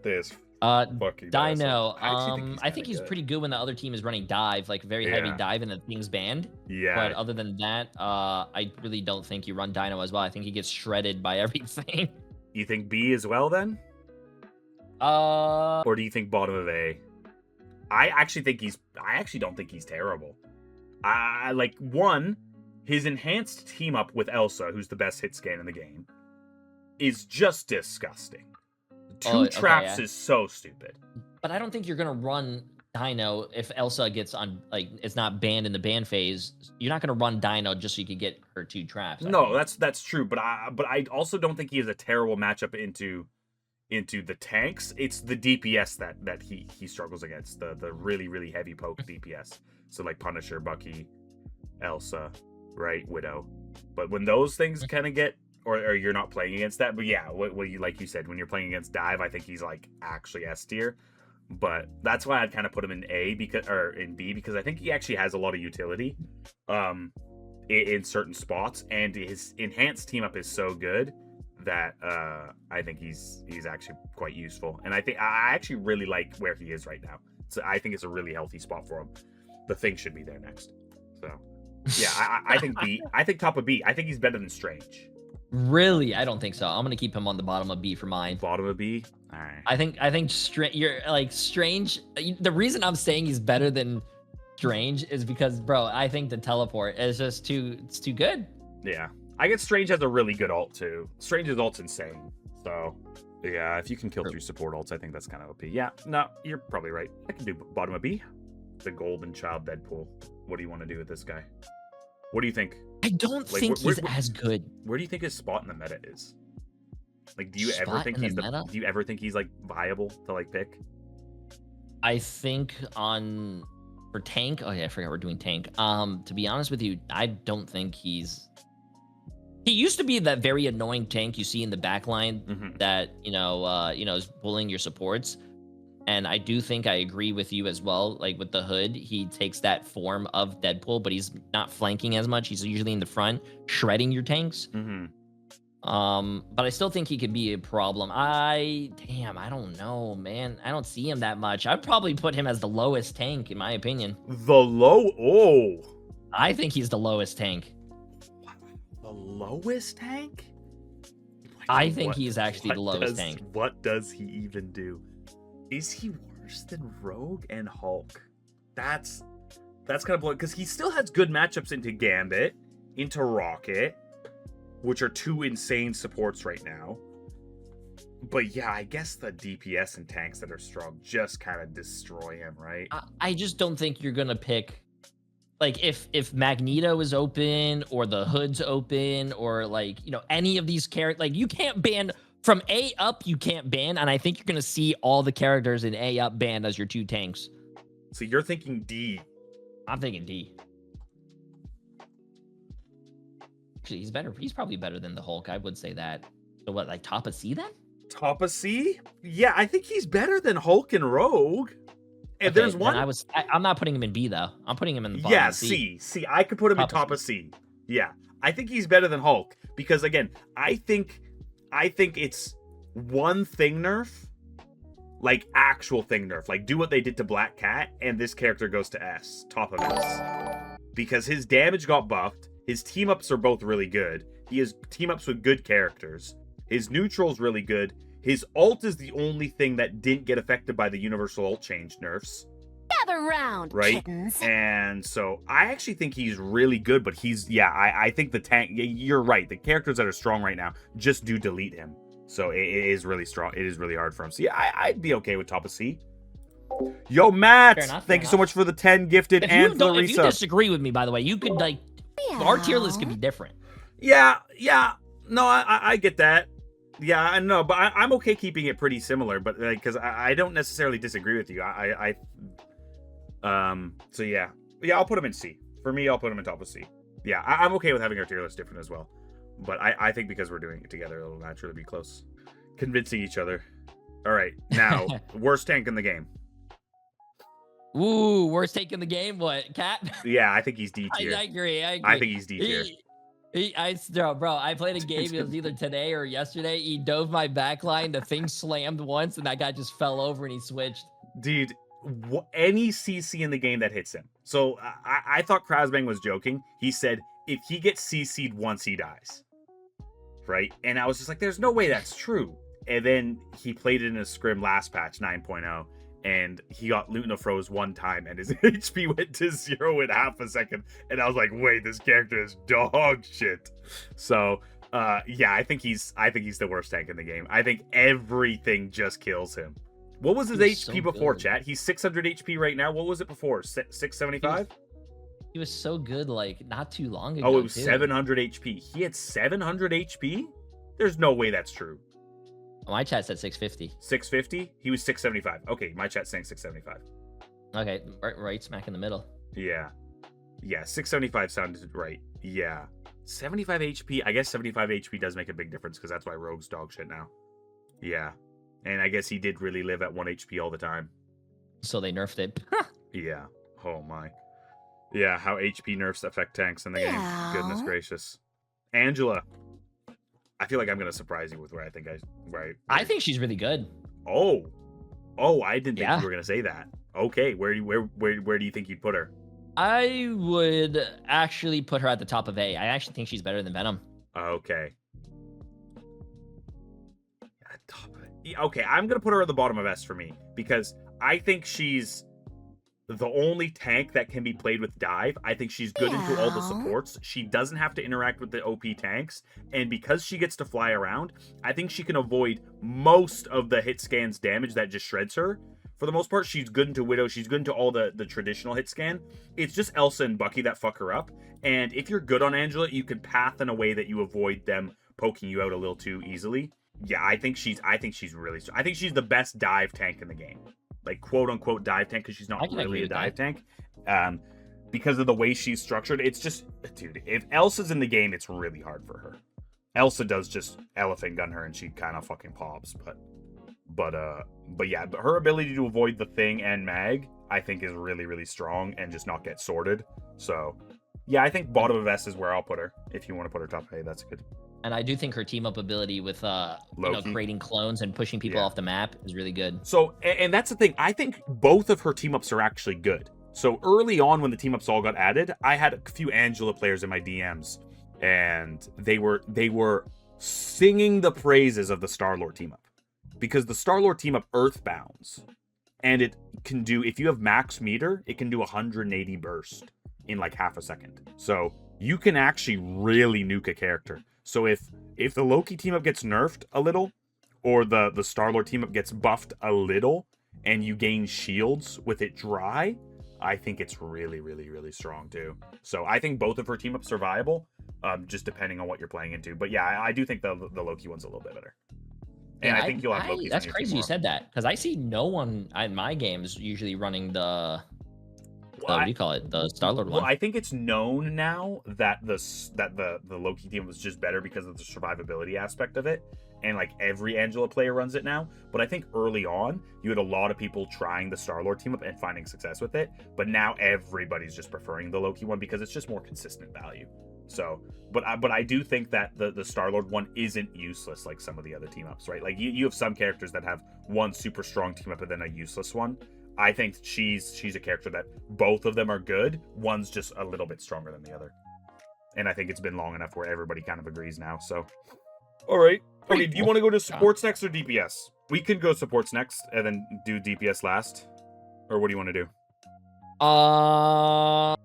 This fucking Dino. I think he's pretty good when the other team is running dive, like very heavy dive, and the thing's banned. Yeah. But other than that, I really don't think you run Dino as well. I think he gets shredded by everything. You think B as well then? Or do you think bottom of A? I actually don't think he's terrible. I like one. His enhanced team up with Elsa, who's the best hit scan in the game, is just disgusting. Two traps is so stupid. But I don't think you're gonna run Dino if Elsa gets on, like, it's not banned in the ban phase. You're not gonna run Dino just so you could get her 2 traps. No, that's true. But I also don't think he is a terrible matchup into the tanks. It's the DPS that he struggles against. The really, really heavy poke DPS. So like Punisher, Bucky, Elsa, right, Widow. But when those things kind of get, or you're not playing against that, but yeah, what you like you said, when you're playing against dive, I think he's like actually S tier. But that's why I'd kind of put him in in B because I think he actually has a lot of utility, in certain spots, and his enhanced team up is so good that I think he's actually quite useful, and I actually really like where he is right now. So I think it's a really healthy spot for him. The thing should be there next. So yeah, I think B. I think top of B. I think he's better than Strange. Really? I don't think so. I'm gonna keep him on the bottom of B for mine. Bottom of B? All right. I think you're like Strange. The reason I'm saying he's better than Strange is because, bro, I think the teleport is just too good. Yeah. I get Strange has a really good ult too. Strange's ult's insane. So yeah, if you can kill 3 support ults, I think that's kind of OP. Yeah, no, you're probably right. I can do bottom of B. The golden child Deadpool. What do you want to do with this guy? What do you think? I don't think he's as good. Where do you think his spot in the meta is? Like, do you ever think he's like viable to like pick? I think for tank. Oh yeah, I forgot we're doing tank. To be honest with you, I don't think he used to be that very annoying tank you see in the backline that is bullying your supports. And I do think I agree with you as well. Like with the hood, he takes that form of Deadpool, but he's not flanking as much. He's usually in the front, shredding your tanks. But I still think he could be a problem. I don't know, man. I don't see him that much. I'd probably put him as the lowest tank, in my opinion. I think he's the lowest tank. The lowest tank? I think he's actually the lowest tank. What does he even do? Is he worse than Rogue and Hulk? That's kind of blood because he still has good matchups into Gambit, into Rocket, which are 2 insane supports right now. But yeah, I guess the DPS and tanks that are strong just kind of destroy him, right? I just don't think you're gonna pick, like, if Magneto is open or the Hood's open or like any of these characters, like you can't ban. From A up, you can't ban, and I think you're going to see all the characters in A up banned as your 2 tanks. So you're thinking D. I'm thinking D. Actually, he's better. He's probably better than the Hulk. I would say that. So what, like top of C then? Top of C? Yeah, I think he's better than Hulk and Rogue. And okay, there's one. I'm not putting him in B though. I'm putting him in the bottom. Yeah, C. C. I could put him in top of C. Yeah, I think he's better than Hulk because again, I think it's one thing nerf, like actual thing nerf, like do what they did to Black Cat, and this character goes to S, top of S, because his damage got buffed. His team ups are both really good. He has team ups with good characters. His neutral's really good. His ult is the only thing that didn't get affected by the universal ult change nerfs. Gather round, right? kittens. And so I actually think he's really good, but I think the tank, you're right. The characters that are strong right now just do delete him. So it is really strong. It is really hard for him. So yeah, I'd be okay with top of C. Yo, Matt, thank you so much for the 10 gifted and for the resub. If you disagree with me, by the way, you could like, our tier list could be different. Yeah. No, I get that. Yeah, I know, but I'm okay keeping it pretty similar, but like, because I don't necessarily disagree with you. So yeah, I'll put him in C. For me, I'll put him in top of C. Yeah, I'm okay with having our tier list different as well. But I think because we're doing it together, it'll naturally be close. Convincing each other. All right, now, worst tank in the game. Ooh, worst tank in the game? What, Cat? Yeah, I think he's D tier. I agree. I think he's D tier. Bro, I played a game, it was either today or yesterday. He dove my backline, the thing slammed once, and that guy just fell over and he switched. Dude, any CC in the game that hits him. So I thought Krasbang was joking. He said, if he gets CC'd once, he dies. Right? And I was just like, there's no way that's true. And then he played it in a scrim last patch, 9.0. And he got Luna froze one time, and his HP went to 0 in half a second. And I was like, "Wait, this character is dog shit." So, yeah, I think he's the worst tank in the game. I think everything just kills him. What was his HP before, chat? He's 600 HP right now. What was it before? 675? He was so good, like not too long ago. Oh, it was 700 HP. He had 700 HP? There's no way that's true. My chat said 650. 650? He was 675. Okay, my chat's saying 675. Okay, right smack in the middle. Yeah. Yeah, 675 sounded right. Yeah. 75 HP. I guess 75 HP does make a big difference because that's why Rogue's dog shit now. Yeah. And I guess he did really live at 1 HP all the time. So they nerfed it. Yeah. Oh my. Yeah, how HP nerfs affect tanks in the game. Goodness gracious. Angela. I feel like I'm gonna surprise you with where I think I think she's really good. Oh, I didn't think you were gonna say that. Okay, where do you think you'd put her? I would actually put her at the top of A. I actually think she's better than Venom. Okay. Okay, I'm gonna put her at the bottom of S for me because I think she's the only tank that can be played with dive. I think she's good into all the supports. She doesn't have to interact with the OP tanks. And because she gets to fly around, I think she can avoid most of the hit scan's damage that just shreds her. For the most part, she's good into Widow. She's good into all the traditional hit scan. It's just Elsa and Bucky that fuck her up. And if you're good on Angela, you can path in a way that you avoid them poking you out a little too easily. Yeah, I think she's really strong. I think she's the best dive tank in the game. Like quote unquote dive tank, because she's not really a dive tank. Because of the way she's structured, it's just, dude, if Elsa's in the game, it's really hard for her. Elsa does just elephant gun her and she kind of fucking pops, but yeah, but her ability to avoid the thing and mag, I think is really, really strong and just not get sorted. So yeah, I think bottom of S is where I'll put her. If you want to put her top A, that's good. And I do think her team up ability with creating clones and pushing people off the map is really good. So, and that's the thing. I think both of her team ups are actually good. So early on when the team ups all got added, I had a few Angela players in my DMs, and they were singing the praises of the Starlord team up, because the Starlord team up earthbounds, and it can do, if you have max meter, it can do 180 burst in like half a second. So you can actually really nuke a character. So if the Loki team up gets nerfed a little, or the Starlord team up gets buffed a little, and you gain shields with it dry, I think it's really, really, really strong too. So I think both of her team ups are viable, just depending on what you're playing into. But yeah, I do think the Loki one's a little bit better. And I think you'll have Loki. That's crazy you said that, because I see no one in my games usually running the what do you call it? The Starlord one. Well, I think it's known now that the Loki team was just better because of the survivability aspect of it, and like every Angela player runs it now. But I think early on you had a lot of people trying the Starlord team up and finding success with it. But now everybody's just preferring the Loki one because it's just more consistent value. So, but I do think that the Starlord one isn't useless like some of the other team ups, right? Like you have some characters that have one super strong team up and then a useless one. I think she's a character that both of them are good. One's just a little bit stronger than the other. And I think it's been long enough where everybody kind of agrees now. So, all right. Okay, do you want to go to supports next or DPS? We could go supports next and then do DPS last. Or what do you want to do? You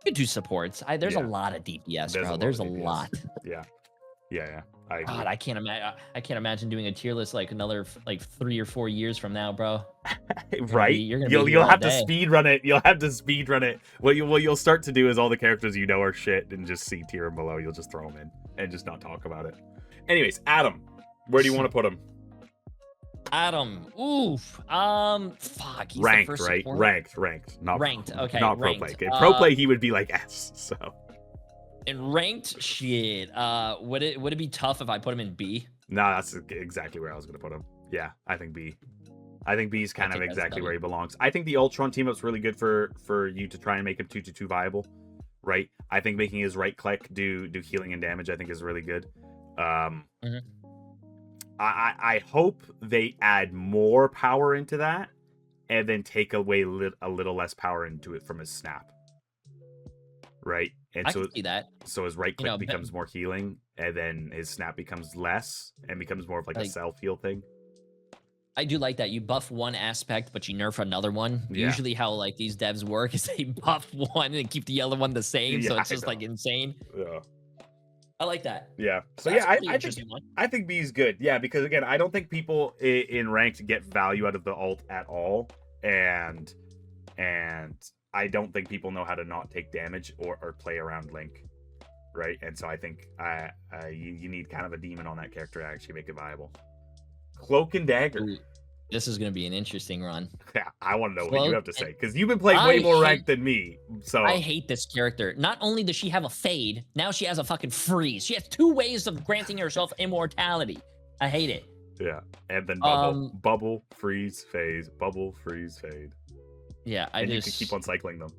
could do supports. There's a Yeah. lot of DPS, There's bro. a There's a DPS. lot. Yeah. Yeah. I agree. God, I can't imagine. I can't imagine doing a tier list like another 3 or 4 years from now, bro. Right? You're gonna be here You'll all have to day. speed run it. You'll have to speed run it. What you'll start to do is all the characters you know are shit and just C tier them below. You'll just throw them in and just not talk about it. Anyways, Adam, where do you want to put him? Adam, oof. Fuck. He's Ranked, the first right? support. Ranked, not Ranked. Okay, not pro ranked. play. In pro play, he would be like S. So In ranked, shit. Would it be tough if I put him in B? no, that's exactly where I was gonna put him. Yeah, I think B. I think B is kind of exactly where he belongs. I think the Ultron team up's really good for you to try and make him 2-2 viable, right? I think making his right click do healing and damage, I think is really good. I hope they add more power into that, and then take away a little less power into it from his snap, right? And I can see that. So his right click becomes more healing, and then his snap becomes less and becomes more of like a self heal thing. I do like that. You buff one aspect, but you nerf another one. Yeah. Usually how like these devs work is they buff one and keep the other one the same. Yeah, so it's just like insane. Yeah. I like that. Yeah. So I think B is good. Yeah, because again, I don't think people in ranked get value out of the ult at all. And I don't think people know how to not take damage or play around Link. Right? And so I think you need kind of a demon on that character to actually make it viable. Cloak and Dagger. Ooh, this is going to be an interesting run. Yeah, I want to know what you have to say because you've been playing way more ranked than me. So I hate this character. Not only does she have a fade, now she has a fucking freeze. She has 2 ways of granting herself immortality. I hate it. Yeah, and then bubble, freeze, phase, bubble, freeze, fade. Yeah, you can keep on cycling them.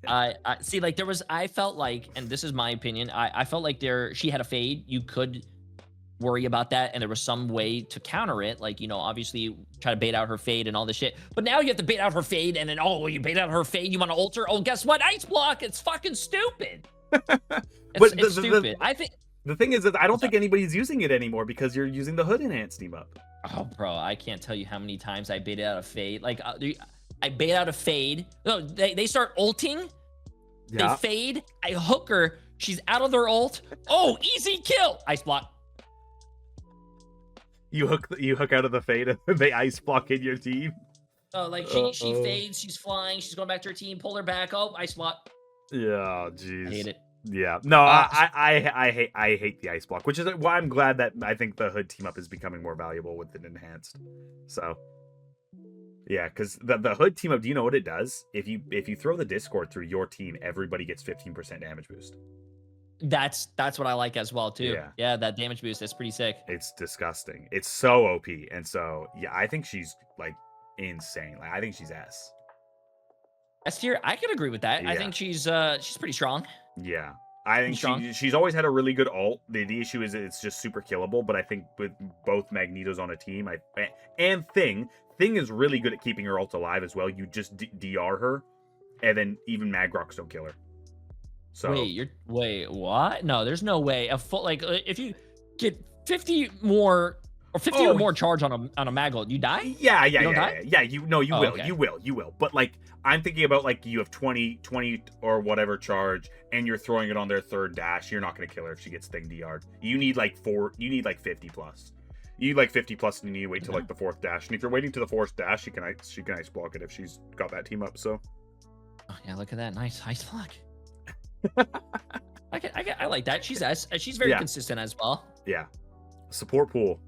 I see. Like I felt like, and this is my opinion. I felt like she had a fade. You could worry about that, and there was some way to counter it, like, you know, obviously try to bait out her fade and all this shit, but now you have to bait out her fade, and then you bait out her fade, you want to alter, guess what, ice block. It's fucking stupid. It's stupid. I think the thing is that I don't think anybody's using it anymore because you're using the hood enhanced team up. Oh bro, I can't tell you how many times I baited out a fade. Like I bait out a fade. No, they start ulting, they fade, I hook her, she's out of their ult, easy kill, ice block. You hook out of the fade and they ice block in your team. Oh, like she fades, she's flying, she's going back to her team, pull her back. Ice block. Yeah, jeez. I hate it. Yeah, no, I hate the ice block, which is why I'm glad that I think the hood team up is becoming more valuable with it enhanced. So, yeah, because the hood team up, do you know what it does? If you throw the Discord through your team, everybody gets 15% damage boost. That's what I like as well too. Yeah, that damage boost is pretty sick. It's disgusting. It's so OP, and so yeah, I think she's like insane. Like I think she's S. S tier, I can agree with that. Yeah. I think she's pretty strong. Yeah, I think she's always had a really good ult. The issue is it's just super killable. But I think with both Magnetos on a team, and Thing is really good at keeping her ult alive as well. You just DR her, and then even Magrox don't kill her. So wait, what? No, there's no way. If you get 50 more or 50 or more charge on a Magol, you die? Yeah. You will. Okay. You will. But like I'm thinking about like you have 20 or whatever charge and you're throwing it on their third dash, you're not gonna kill her if she gets Thing DR'd. You need like 50 plus. You need like 50 plus and you need to wait till like the 4th dash. And if you're waiting to the 4th dash, she can ice block it if she's got that team up, so. Oh yeah, look at that. Nice ice block. I like that. She's very consistent as well. Yeah. Support pool.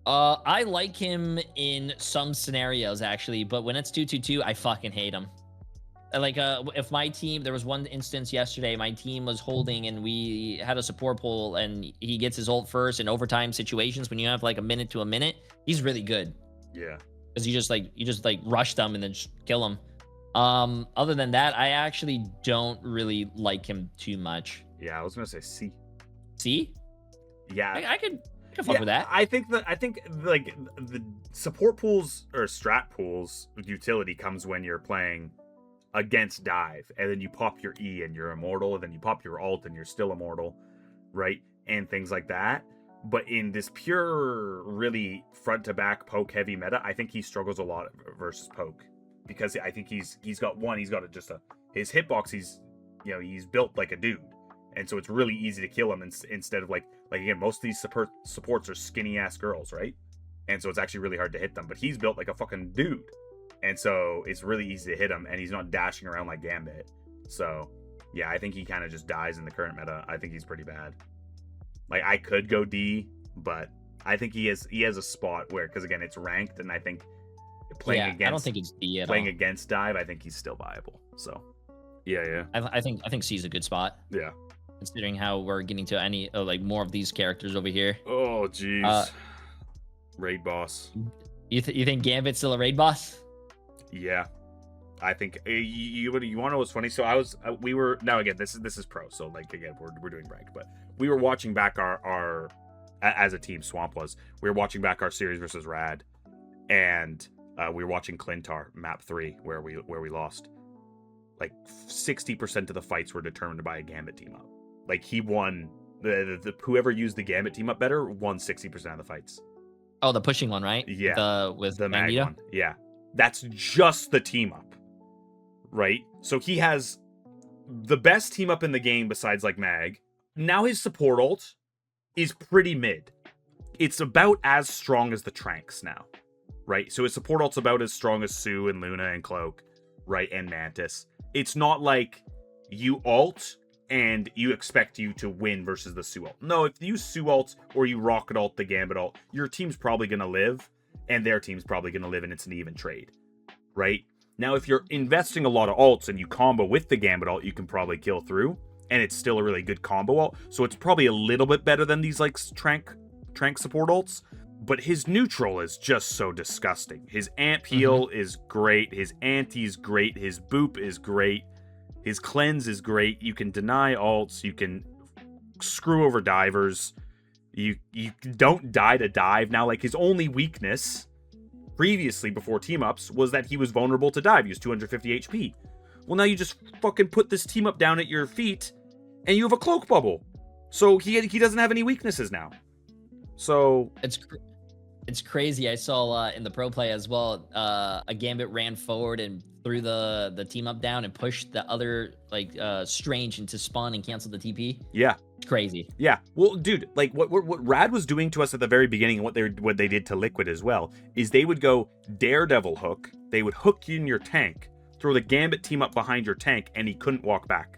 I like him in some scenarios actually, but when it's 2-2-2, I fucking hate him. Like if my team, there was one instance yesterday, my team was holding and we had a support pool and he gets his ult first in overtime situations when you have like a minute to a minute, he's really good. Yeah. Because you just rush them and then just kill them. Other than that, I actually don't really like him too much. Yeah, I was gonna say C. C? Yeah, I could fuck with that. I think like the support pools or strat pools utility comes when you're playing against dive, and then you pop your E and you're immortal, and then you pop your ult and you're still immortal, right? And things like that. But in this pure, really front to back poke heavy meta, I think he struggles a lot versus poke. because I think he's got his hitbox. He's built like a dude, and so it's really easy to kill him instead of like again, most of these supports are skinny ass girls, right? And so it's actually really hard to hit them. But he's built like a fucking dude, and so it's really easy to hit him, and he's not dashing around like Gambit. So yeah, I think he kind of just dies in the current meta. I think he's pretty bad. Like, I could go D, but I think he has a spot where, because again, it's ranked, and I think I don't think it's D at all. Against dive, I think he's still viable. So yeah. I think C's a good spot. Yeah. Considering how we're getting to any like more of these characters over here. Oh jeez. Raid boss. You think Gambit's still a raid boss? Yeah. I think you want to know what's funny? So we were now again. This is pro. So like again, we're doing ranked, but we were watching back our as a team. Swamp was. We were watching back our series versus Rad, and we were watching Clintar map 3 where we lost. Like 60% of the fights were determined by a Gambit team up. Like he won the whoever used the Gambit team up better won 60% of the fights. Oh, the pushing one, right? Yeah. With the Magneto? Mag one. Yeah. That's just the team up. Right? So he has the best team up in the game besides like Mag. Now his support ult is pretty mid. It's about as strong as the Tranks now. Right? So his support ult's about as strong as Sue and Luna and Cloak, right? And Mantis. It's not like you ult and you expect you to win versus the Sue ult. No, if you Sue ult or you rocket ult the Gambit ult, your team's probably going to live and their team's probably going to live, and it's an even trade. Right? Now, if you're investing a lot of ults and you combo with the Gambit ult, you can probably kill through, and it's still a really good combo ult. So it's probably a little bit better than these like Trank support ults. But his neutral is just so disgusting. His amp heal is great. His anti is great. His boop is great. His cleanse is great. You can deny ults. You can screw over divers. You don't die to dive. Now, like, his only weakness previously before team-ups was that he was vulnerable to dive. He was 250 HP. Well, now you just fucking put this team-up down at your feet, and you have a cloak bubble. So he doesn't have any weaknesses now. So it's crazy. I saw in the pro play as well, a Gambit ran forward and threw the team up down and pushed the other like Strange into spawn and canceled the TP. Yeah, it's crazy. Yeah, well, dude, like what Rad was doing to us at the very beginning, and what they did to Liquid as well, is they would go Daredevil hook. They would hook you in your tank, throw the Gambit team up behind your tank, and he couldn't walk back.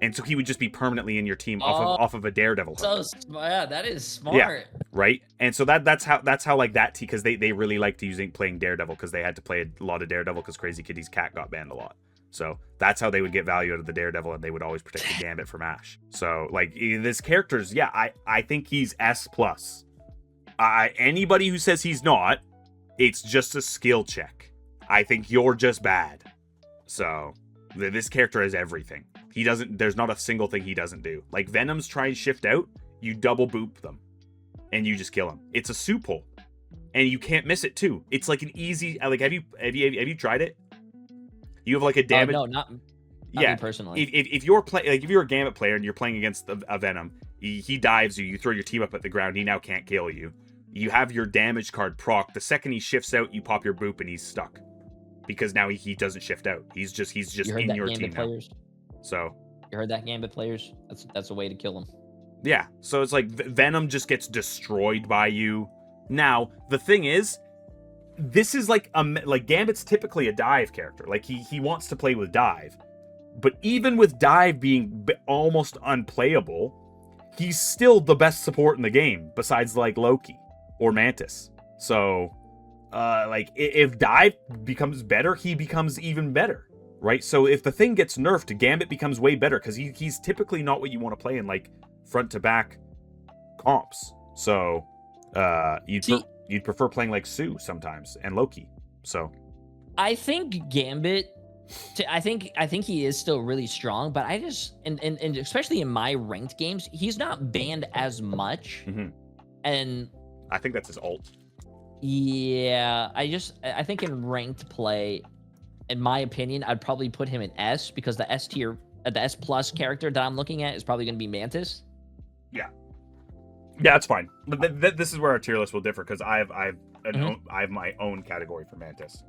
And so he would just be permanently in your team off of a Daredevil hook. So yeah, that is smart. Yeah, right. And so that's how like that team, because they really liked playing Daredevil, because they had to play a lot of Daredevil because Crazy Kitty's cat got banned a lot. So that's how they would get value out of the Daredevil, and they would always protect the Gambit from Ash. So like this character's, yeah, I think he's S+. Anybody who says he's not, it's just a skill check. I think you're just bad. So this character has everything. There's not a single thing he doesn't do. Like Venom's trying to shift out, you double boop them, and you just kill him. It's a soup hole, and you can't miss it too. It's like an easy. Like, have you tried it? You have like a damage. No, not me personally. If you're if you're a Gambit player and you're playing against a Venom, he dives you. You throw your team up at the ground. He now can't kill you. You have your damage card proc. The second he shifts out, you pop your boop, and he's stuck, because now he doesn't shift out. He's just in your team players? Now. So you heard that, Gambit players? That's a way to kill him. Yeah. So it's like Venom just gets destroyed by you. Now the thing is, this is like Gambit's typically a dive character. Like he wants to play with dive, but even with dive being almost unplayable, he's still the best support in the game besides like Loki or Mantis. So like if dive becomes better, he becomes even better. Right, so if the thing gets nerfed, Gambit becomes way better, because he's typically not what you want to play in like front to back comps. So you'd prefer playing like Sue sometimes and Loki. So I think Gambit, I think he is still really strong, but I just and especially in my ranked games, he's not banned as much. And I think that's his ult. Yeah, I think in ranked play, in my opinion, I'd probably put him in S, because the S tier, the S plus character that I'm looking at is probably going to be Mantis. Yeah, that's fine. But this is where our tier list will differ, because I have my own category for Mantis.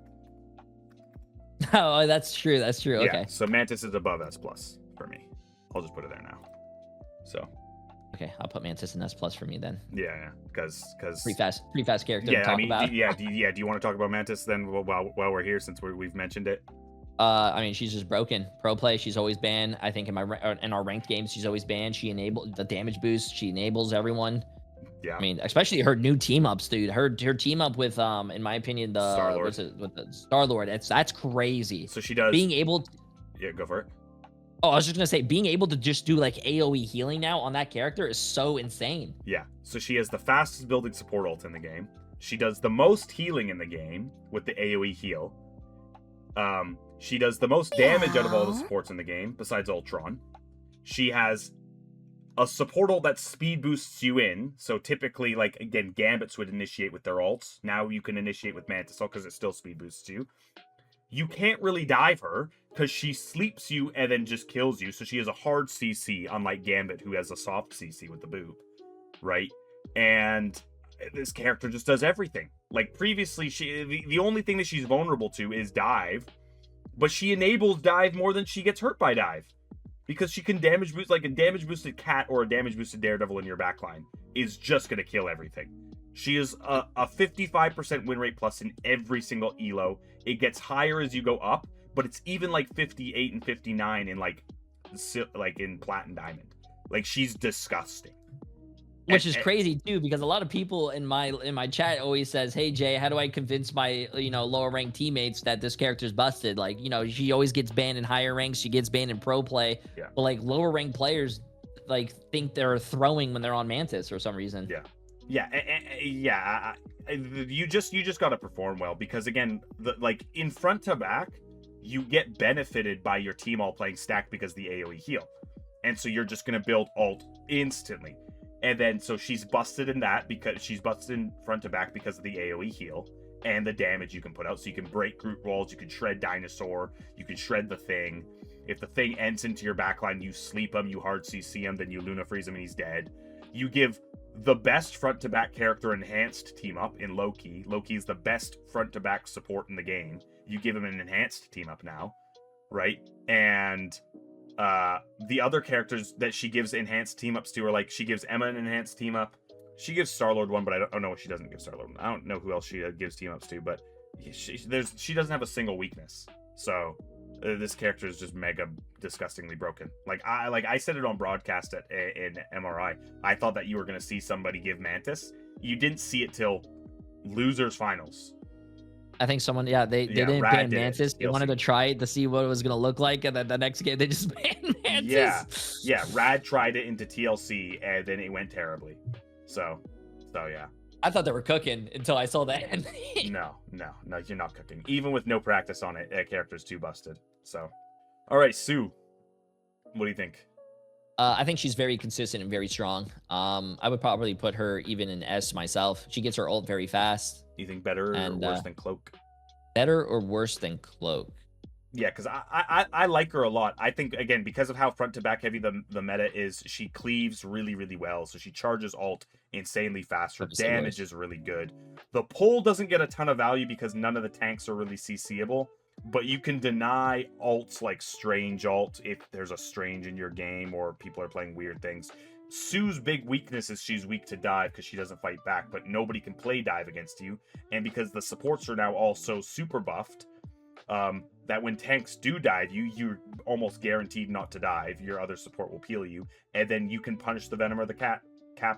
Oh, that's true. That's true. Yeah, Okay. so Mantis is above S plus for me. I'll just put it there now. So. Okay, I'll put Mantis in S plus for me then. Yeah, because Pretty fast character to I talk mean, about. do you want to talk about Mantis then while we're here, since we've mentioned it? I mean, she's just broken. Pro play, she's always banned. I think in our ranked games, she's always banned. She enabled the damage boost. She enables everyone. Yeah. I mean, especially her new team ups, dude. Her team up with in my opinion, the Starlord. with the Starlord. That's crazy. So she does being able to, yeah, go for it. Oh, I was just gonna say, being able to just do like AoE healing now on that character is so insane. Yeah. So she has the fastest building support ult in the game. She does the most healing in the game with the AoE heal. She does the most damage out of all the supports in the game, besides Ultron. She has a support ult that speed boosts you in. So typically, like, again, Gambits would initiate with their ults. Now you can initiate with Mantis because it still speed boosts you. You can't really dive her because she sleeps you and then just kills you. So she has a hard CC, unlike Gambit, who has a soft CC with the boob, right? And this character just does everything. Like previously, the only thing that she's vulnerable to is dive, but she enables dive more than she gets hurt by dive because she can damage boost. Like a damage boosted cat or a damage boosted Daredevil in your backline is just gonna kill everything. She is a 55% win rate plus in every single elo. It gets higher as you go up, but it's even like 58 and 59 in like in Plat and Diamond. Like she's disgusting. Which is crazy too, because a lot of people in my chat always says, "Hey Jay, how do I convince my lower ranked teammates that this character's busted?" Like, she always gets banned in higher ranks, she gets banned in pro play, but like lower ranked players like think they're throwing when they're on Mantis for some reason. You just got to perform well, because again, like in front to back, you get benefited by your team all playing stack because the AoE heal, and so you're just gonna build ult instantly. And then, so she's busted in that because she's busted in front to back because of the AoE heal and the damage you can put out. So you can break Groot walls, you can shred Dinosaur, you can shred the Thing. If the Thing ends into your backline, you sleep him, you hard CC him, then you Luna freeze him and he's dead. You give the best front to back character enhanced team up in Loki. Loki is the best front to back support in the game. You give him an enhanced team up now, right? And the other characters that she gives enhanced team ups to are like, she gives Emma an enhanced team up. She gives Starlord one, but I don't know what she doesn't give Starlord. I don't know who else she gives team ups to, but she doesn't have a single weakness. So this character is just mega disgustingly broken. Like I said it on broadcast in MRI. I thought that you were gonna see somebody give Mantis. You didn't see it till losers finals. I think someone, they didn't ban Mantis. They wanted to try it to see what it was going to look like, and then the next game they just banned Mantis. Yeah. Rad tried it into TLC, and then it went terribly. So yeah. I thought they were cooking until I saw that. No, you're not cooking. Even with no practice on it, that character's too busted. So, all right, Sue, what do you think? I think she's very consistent and very strong. I would probably put her even in S myself. She gets her ult very fast. You think better or worse than Cloak? Better or worse than Cloak? Yeah, because I like her a lot. I think, again, because of how front to back heavy the meta is, she cleaves really, really well. So she charges ult insanely fast. Her damage is really good. The pull doesn't get a ton of value because none of the tanks are really CCable. But you can deny ults like Strange ult if there's a Strange in your game or people are playing weird things. Sue's big weakness is she's weak to dive because she doesn't fight back, but nobody can play dive against you. And because the supports are now also super buffed, that when tanks do dive you, you're almost guaranteed not to dive. Your other support will peel you, and then you can punish the Venom or the Cap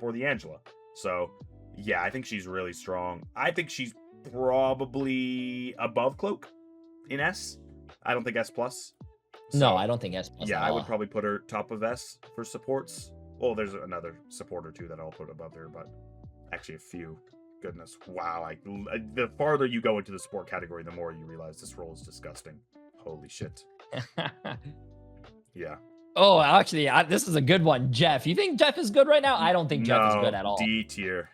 or the Angela. So, yeah, I think she's really strong. I think she's probably above Cloak in S. I don't think S+. So, no, I don't think S+. Yeah, I would probably put her top of S for supports. Well, there's another support or two that I'll put above her, but actually a few. Goodness, wow. The farther you go into the support category, the more you realize this role is disgusting. Holy shit. Yeah. Oh, actually, this is a good one. Jeff. You think Jeff is good right now? I don't think Jeff is good at all. D tier.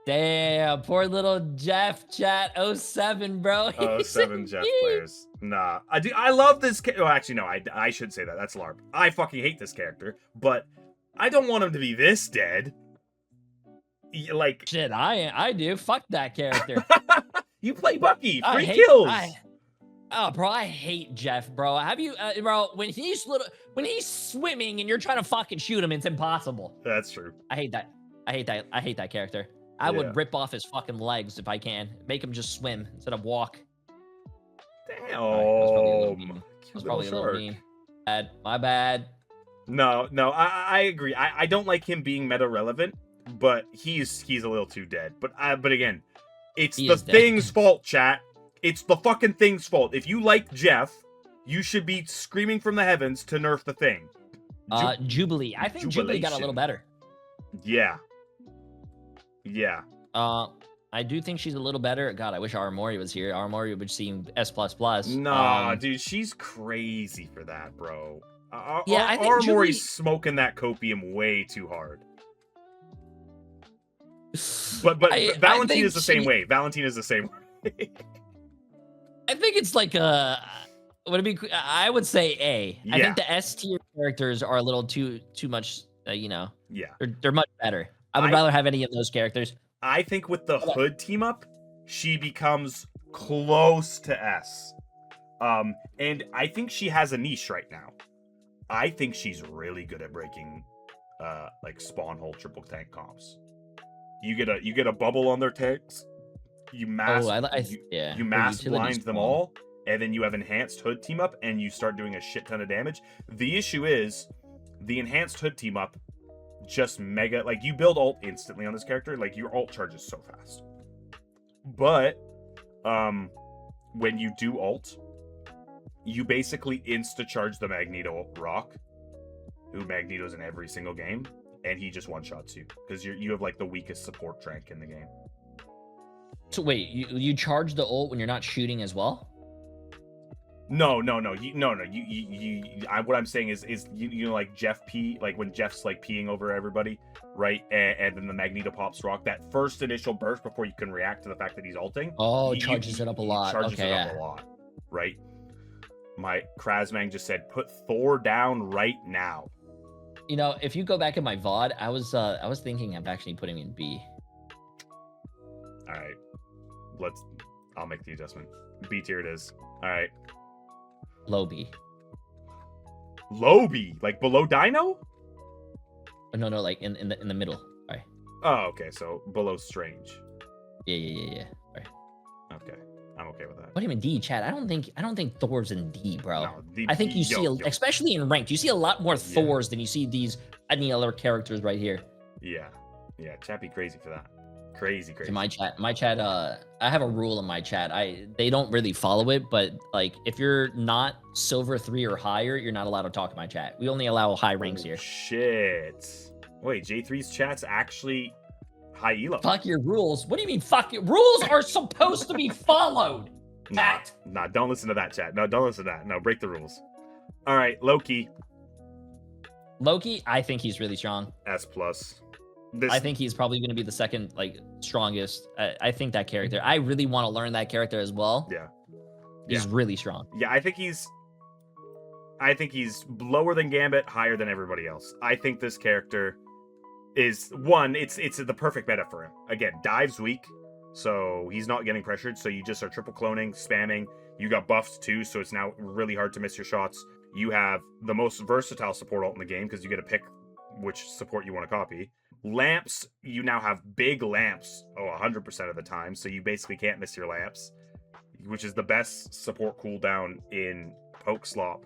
Damn, poor little Jeff chat 07, bro. 07 Jeff players. Nah. I love this character. Well, actually, no, I should say that. That's LARP. I fucking hate this character, but I don't want him to be this dead. Like, shit, I do. Fuck that character. You play Bucky. 3 kills. Oh, bro, I hate Jeff, bro. Have you, bro? When he's swimming and you're trying to fucking shoot him, it's impossible. That's true. I hate that. I hate that character. I would rip off his fucking legs if I can. Make him just swim instead of walk. Damn. That's probably a little mean. My bad. No, I agree. I don't like him being meta relevant, but he's a little too dead. But again, it's the Thing's fault, chat. It's the fucking Thing's fault. If you like Jeff, you should be screaming from the heavens to nerf the Thing. Jubilee. I think Jubilee got a little better. Yeah. I do think she's a little better. God, I wish Aramori was here. Aramori would seem S++. Nah, dude, she's crazy for that, bro. Yeah, I think Aramori's smoking that copium way too hard. But Valentine is the same way. Valentine is the same way. I think it's like would it be? I would say A. Yeah. I think the S tier characters are a little too much. Yeah. They're much better. I would rather have any of those characters. I think with the Hood team up, she becomes close to S. And I think she has a niche right now. I think she's really good at breaking like spawn hole triple tank comps. You get a bubble on their tanks. You mass you mass blind them all, and then you have enhanced Hood team up, and you start doing a shit ton of damage. The issue is the enhanced Hood team up just mega, like, you build ult instantly on this character, like your ult charges so fast. But when you do ult, you basically insta charge the Magneto rock, who Magneto's in every single game, and he just one shots you because you have like the weakest support rank in the game. So wait, you charge the ult when you're not shooting as well? No. What I'm saying is you know, like Jeff P, like when Jeff's like peeing over everybody, right? And then the Magneto pops rock, that first initial burst before you can react to the fact that he's ulting. Oh, charges it up a lot. Charges it up a lot, right? My Krasmang just said, put Thor down right now. You know, if you go back in my VOD, I was thinking of actually putting him in B. All right. I'll make the adjustment. B tier it is. All right. Low B. Low B? Like below Dino? No, like in the middle. All right. Oh, okay. So below Strange. Yeah. All right. Okay. I'm okay with that. What do you mean D, Chad? I don't think Thor's in D, bro. No, I think you see, especially in ranked, you see a lot more Thors than you see any other characters right here. Yeah. Chat be crazy for that. Crazy. In my chat, I have a rule in my chat. They don't really follow it, but like if you're not silver 3 or higher, you're not allowed to talk in my chat. We only allow high ranks here. Shit. Wait, J3's chat's actually high elo. Fuck your rules. What do you mean fuck your rules are supposed to be followed? Nah, don't listen to that, chat. No, don't listen to that. No, break the rules. All right, Loki, I think he's really strong. S+. I think he's probably going to be the second, like, strongest. I think that character. I really want to learn that character as well. Yeah. He's really strong. Yeah, I think he's lower than Gambit, higher than everybody else. I think this character is it's the perfect meta for him. Again, dive's weak, so he's not getting pressured. So you just are triple cloning, spamming. You got buffs too, so it's now really hard to miss your shots. You have the most versatile support ult in the game because you get to pick which support you want to copy. Lamps, you now have big lamps 100% of the time, so you basically can't miss your lamps, which is the best support cooldown in poke slop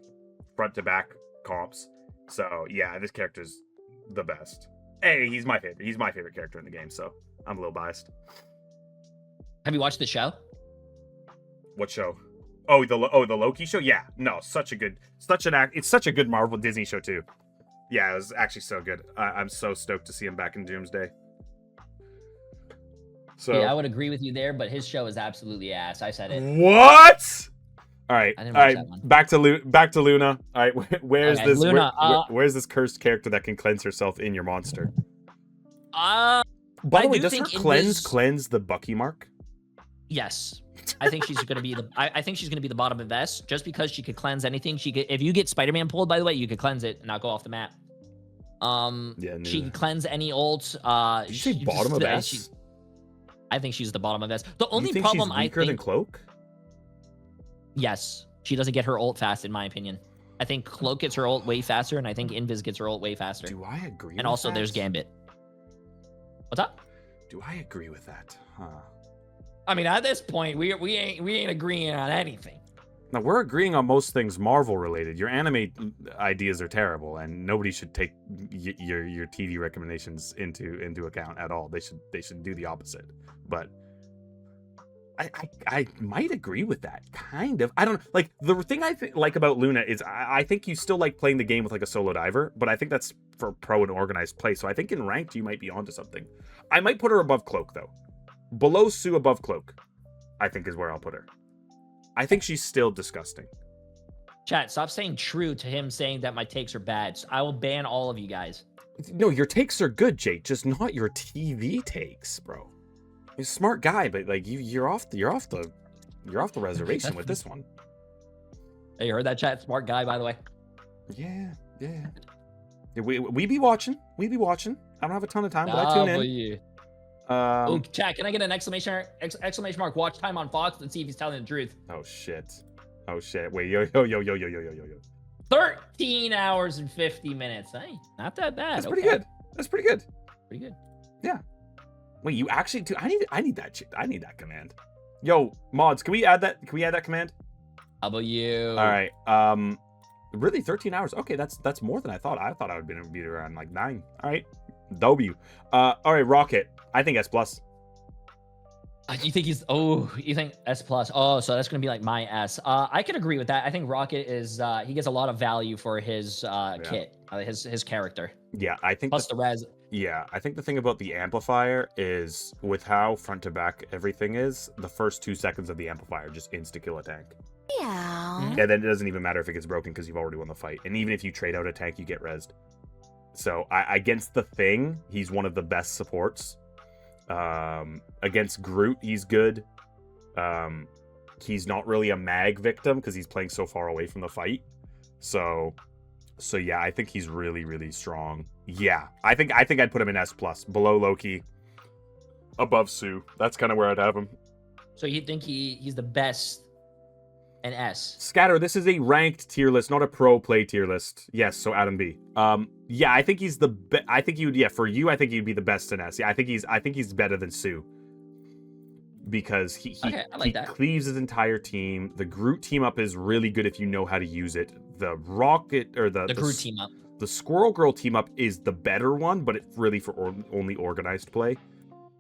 front to back comps. So yeah, this character's the best. Hey, he's my favorite. He's my favorite character in the game, so I'm a little biased. Have you watched the show? What show? Oh, the Loki show? Yeah. No, it's such a good Marvel Disney show too. Yeah, it was actually so good. I'm so stoked to see him back in Doomsday. So yeah, I would agree with you there, but his show is absolutely ass. I said it. What? All right. That one. Back to Luna. All right, where's this Luna, where's this cursed character that can cleanse herself in your monster? By the way, does her cleanse the Bucky mark? Yes. I think she's gonna be the bottom of S just because she could cleanse anything. If you get Spiderman pulled, by the way, you could cleanse it and not go off the map. She can cleanse any ult. Did you say bottom of S? I think she's the bottom of S. The only you think problem she's weaker than Cloak? Yes, she doesn't get her ult fast, in my opinion. I think Cloak gets her ult way faster, and I think Invis gets her ult way faster. Do I agree with And also, that? there's Gambit. What's up? Do I agree with that? Huh. I mean, at this point, we ain't agreeing on anything. Now, we're agreeing on most things Marvel related. Your anime ideas are terrible, and nobody should take your TV recommendations into account at all. They should do the opposite. But I might agree with that, kind of. I don't like the thing I like about Luna is I think you still like playing the game with like a solo diver, but I think that's for pro and organized play. So I think in ranked you might be onto something. I might put her above Cloak though, below Sue, above Cloak. I think is where I'll put her. I think she's still disgusting. Chat, stop saying true to him saying that my takes are bad. I will ban all of you guys. No, your takes are good, Jake. Just not your TV takes, bro. You're a smart guy, but like you're off the reservation with this one. Hey, you heard that, chat? Smart guy, by the way. Yeah. We be watching. I don't have a ton of time, but I tune in. Yeah. Oh, chat, can I get an exclamation mark watch time on Fauwkz and see if he's telling the truth? Oh shit. Wait, yo. 13 hours and 50 minutes. Hey, not that bad. That's pretty good. Pretty good. Yeah. Wait, you actually do? I need that shit. I need that command. Yo, mods, can we add that command? How about you? All right. Really 13 hours. Okay, that's more than I thought. I thought I would be around like 9. All right. W. All right, Rocket. I think S+. You think you think S+. Oh, so that's going to be like my S. I can agree with that. I think Rocket is, he gets a lot of value for his kit, his character. Yeah, I think plus the res. Yeah, I think the thing about the amplifier is with how front to back everything is, the first 2 seconds of the amplifier just insta-kill a tank. Yeah. And then it doesn't even matter if it gets broken because you've already won the fight. And even if you trade out a tank, you get rezzed. So against the Thing, he's one of the best supports. Against Groot, he's good. He's not really a mag victim because he's playing so far away from the fight. So yeah, I think he's really, really strong. Yeah, I think I'd put him in S+, below Loki, above Sue. That's kind of where I'd have him. So you think he's the best in S? Scatter, this is a ranked tier list, not a pro play tier list. Yes, so Adam B. Yeah, I think he's the I think you would, yeah, for you, I think you'd be the best in S. Yeah, I think he's better than Sue. Because he cleaves his entire team. The Groot team up is really good if you know how to use it. The Rocket or the Groot team up. The Squirrel Girl team up is the better one, but it's really for only organized play.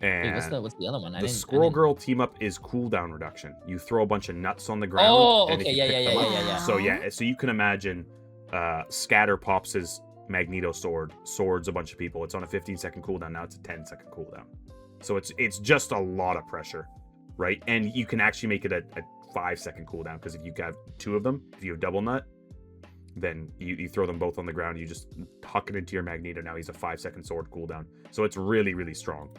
And wait, what's the other one? The Squirrel Girl team up is cooldown reduction. You throw a bunch of nuts on the ground. Oh, and okay, yeah. So yeah, so you can imagine Scatter pops his Magneto swords a bunch of people. It's on a 15-second cooldown. Now it's a 10-second cooldown. So it's just a lot of pressure, right? And you can actually make it a 5-second cooldown because if you have 2 of them, if you have double nut, then you throw them both on the ground. You just huck it into your Magneto. Now he's a 5-second sword cooldown. So it's really, really strong.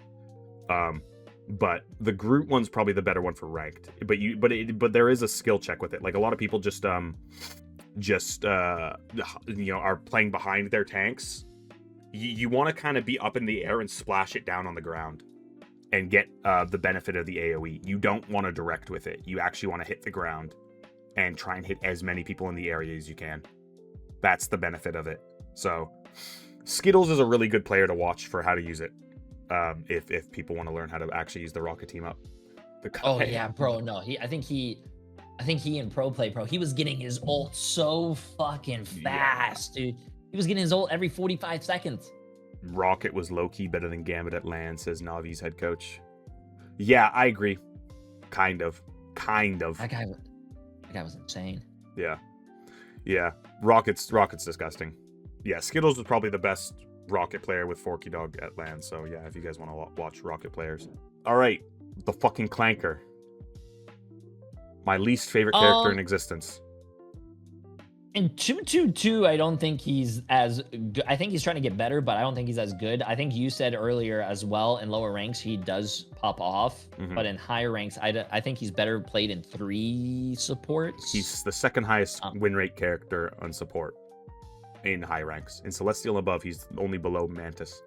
But the Groot one's probably the better one for ranked. But there is a skill check with it. Like a lot of people just are playing behind their tanks. You want to kind of be up in the air and splash it down on the ground and get the benefit of the AoE. You don't want to direct with it. You actually want to hit the ground and try and hit as many people in the area as you can. That's the benefit of it. So Skittles is a really good player to watch for how to use it. If people want to learn how to actually use the Rocket team up. Oh yeah, bro. No, I think he in pro play, bro. He was getting his ult so fucking fast, dude. He was getting his ult every 45 seconds. Rocket was low-key better than Gambit at LAN, says Navi's head coach. Yeah, I agree. Kind of. That guy was insane. Yeah. Rocket's disgusting. Yeah, Skittles was probably the best Rocket player with Forky Dog at LAN. So yeah, if you guys want to watch Rocket players. All right, the fucking Clanker. My least favorite character in existence. In 222, I don't think he's as good. I think he's trying to get better, but I don't think he's as good. I think you said earlier as well, in lower ranks, he does pop off. Mm-hmm. But in higher ranks, I think he's better played in 3 supports. He's the second highest win rate character on support in high ranks. In Celestial and above, he's only below Mantis.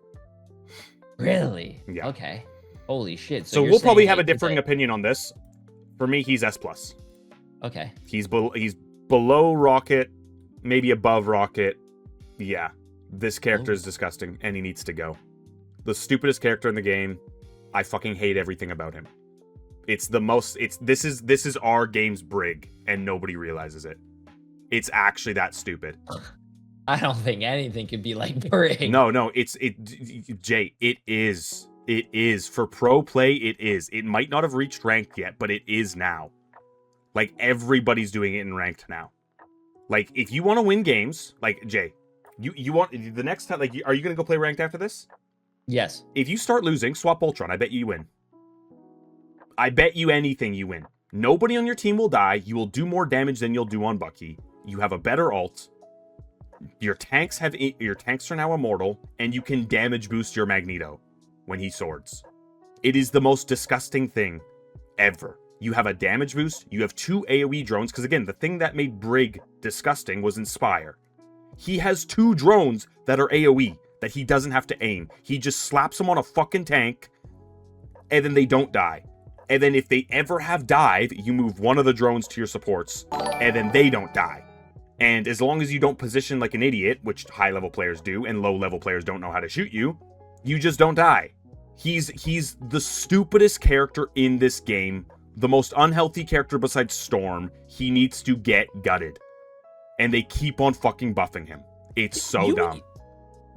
Really? Yeah. Okay. Holy shit. So we'll probably have a differing opinion on this. For me, he's S+. Okay. He's below Rocket, maybe above Rocket. Yeah, this character is disgusting, and he needs to go. The stupidest character in the game. I fucking hate everything about him. This is our game's Brig, and nobody realizes it. It's actually that stupid. I don't think anything could be like Brig. No, Jay, it is. It is. For pro play, it is. It might not have reached ranked yet, but it is now. Like, everybody's doing it in ranked now. Like, if you want to win games, like, Jay, you want, the next time, like, are you going to go play ranked after this? Yes. If you start losing, swap Ultron. I bet you win. I bet you anything you win. Nobody on your team will die. You will do more damage than you'll do on Bucky. You have a better ult. Your tanks are now immortal, and you can damage boost your Magneto when he swords. It is the most disgusting thing ever. You have a damage boost. You have 2 AoE drones, because again, the thing that made Brig disgusting was Inspire. He has 2 drones that are AoE that he doesn't have to aim. He just slaps them on a fucking tank, and then they don't die. And then if they ever have dive, you move one of the drones to your supports, and then they don't die. And as long as you don't position like an idiot, which high-level players do, and low-level players don't know how to shoot you, you just don't die. He's the stupidest character in this game, the most unhealthy character besides Storm. He needs to get gutted. And they keep on fucking buffing him. It's so dumb.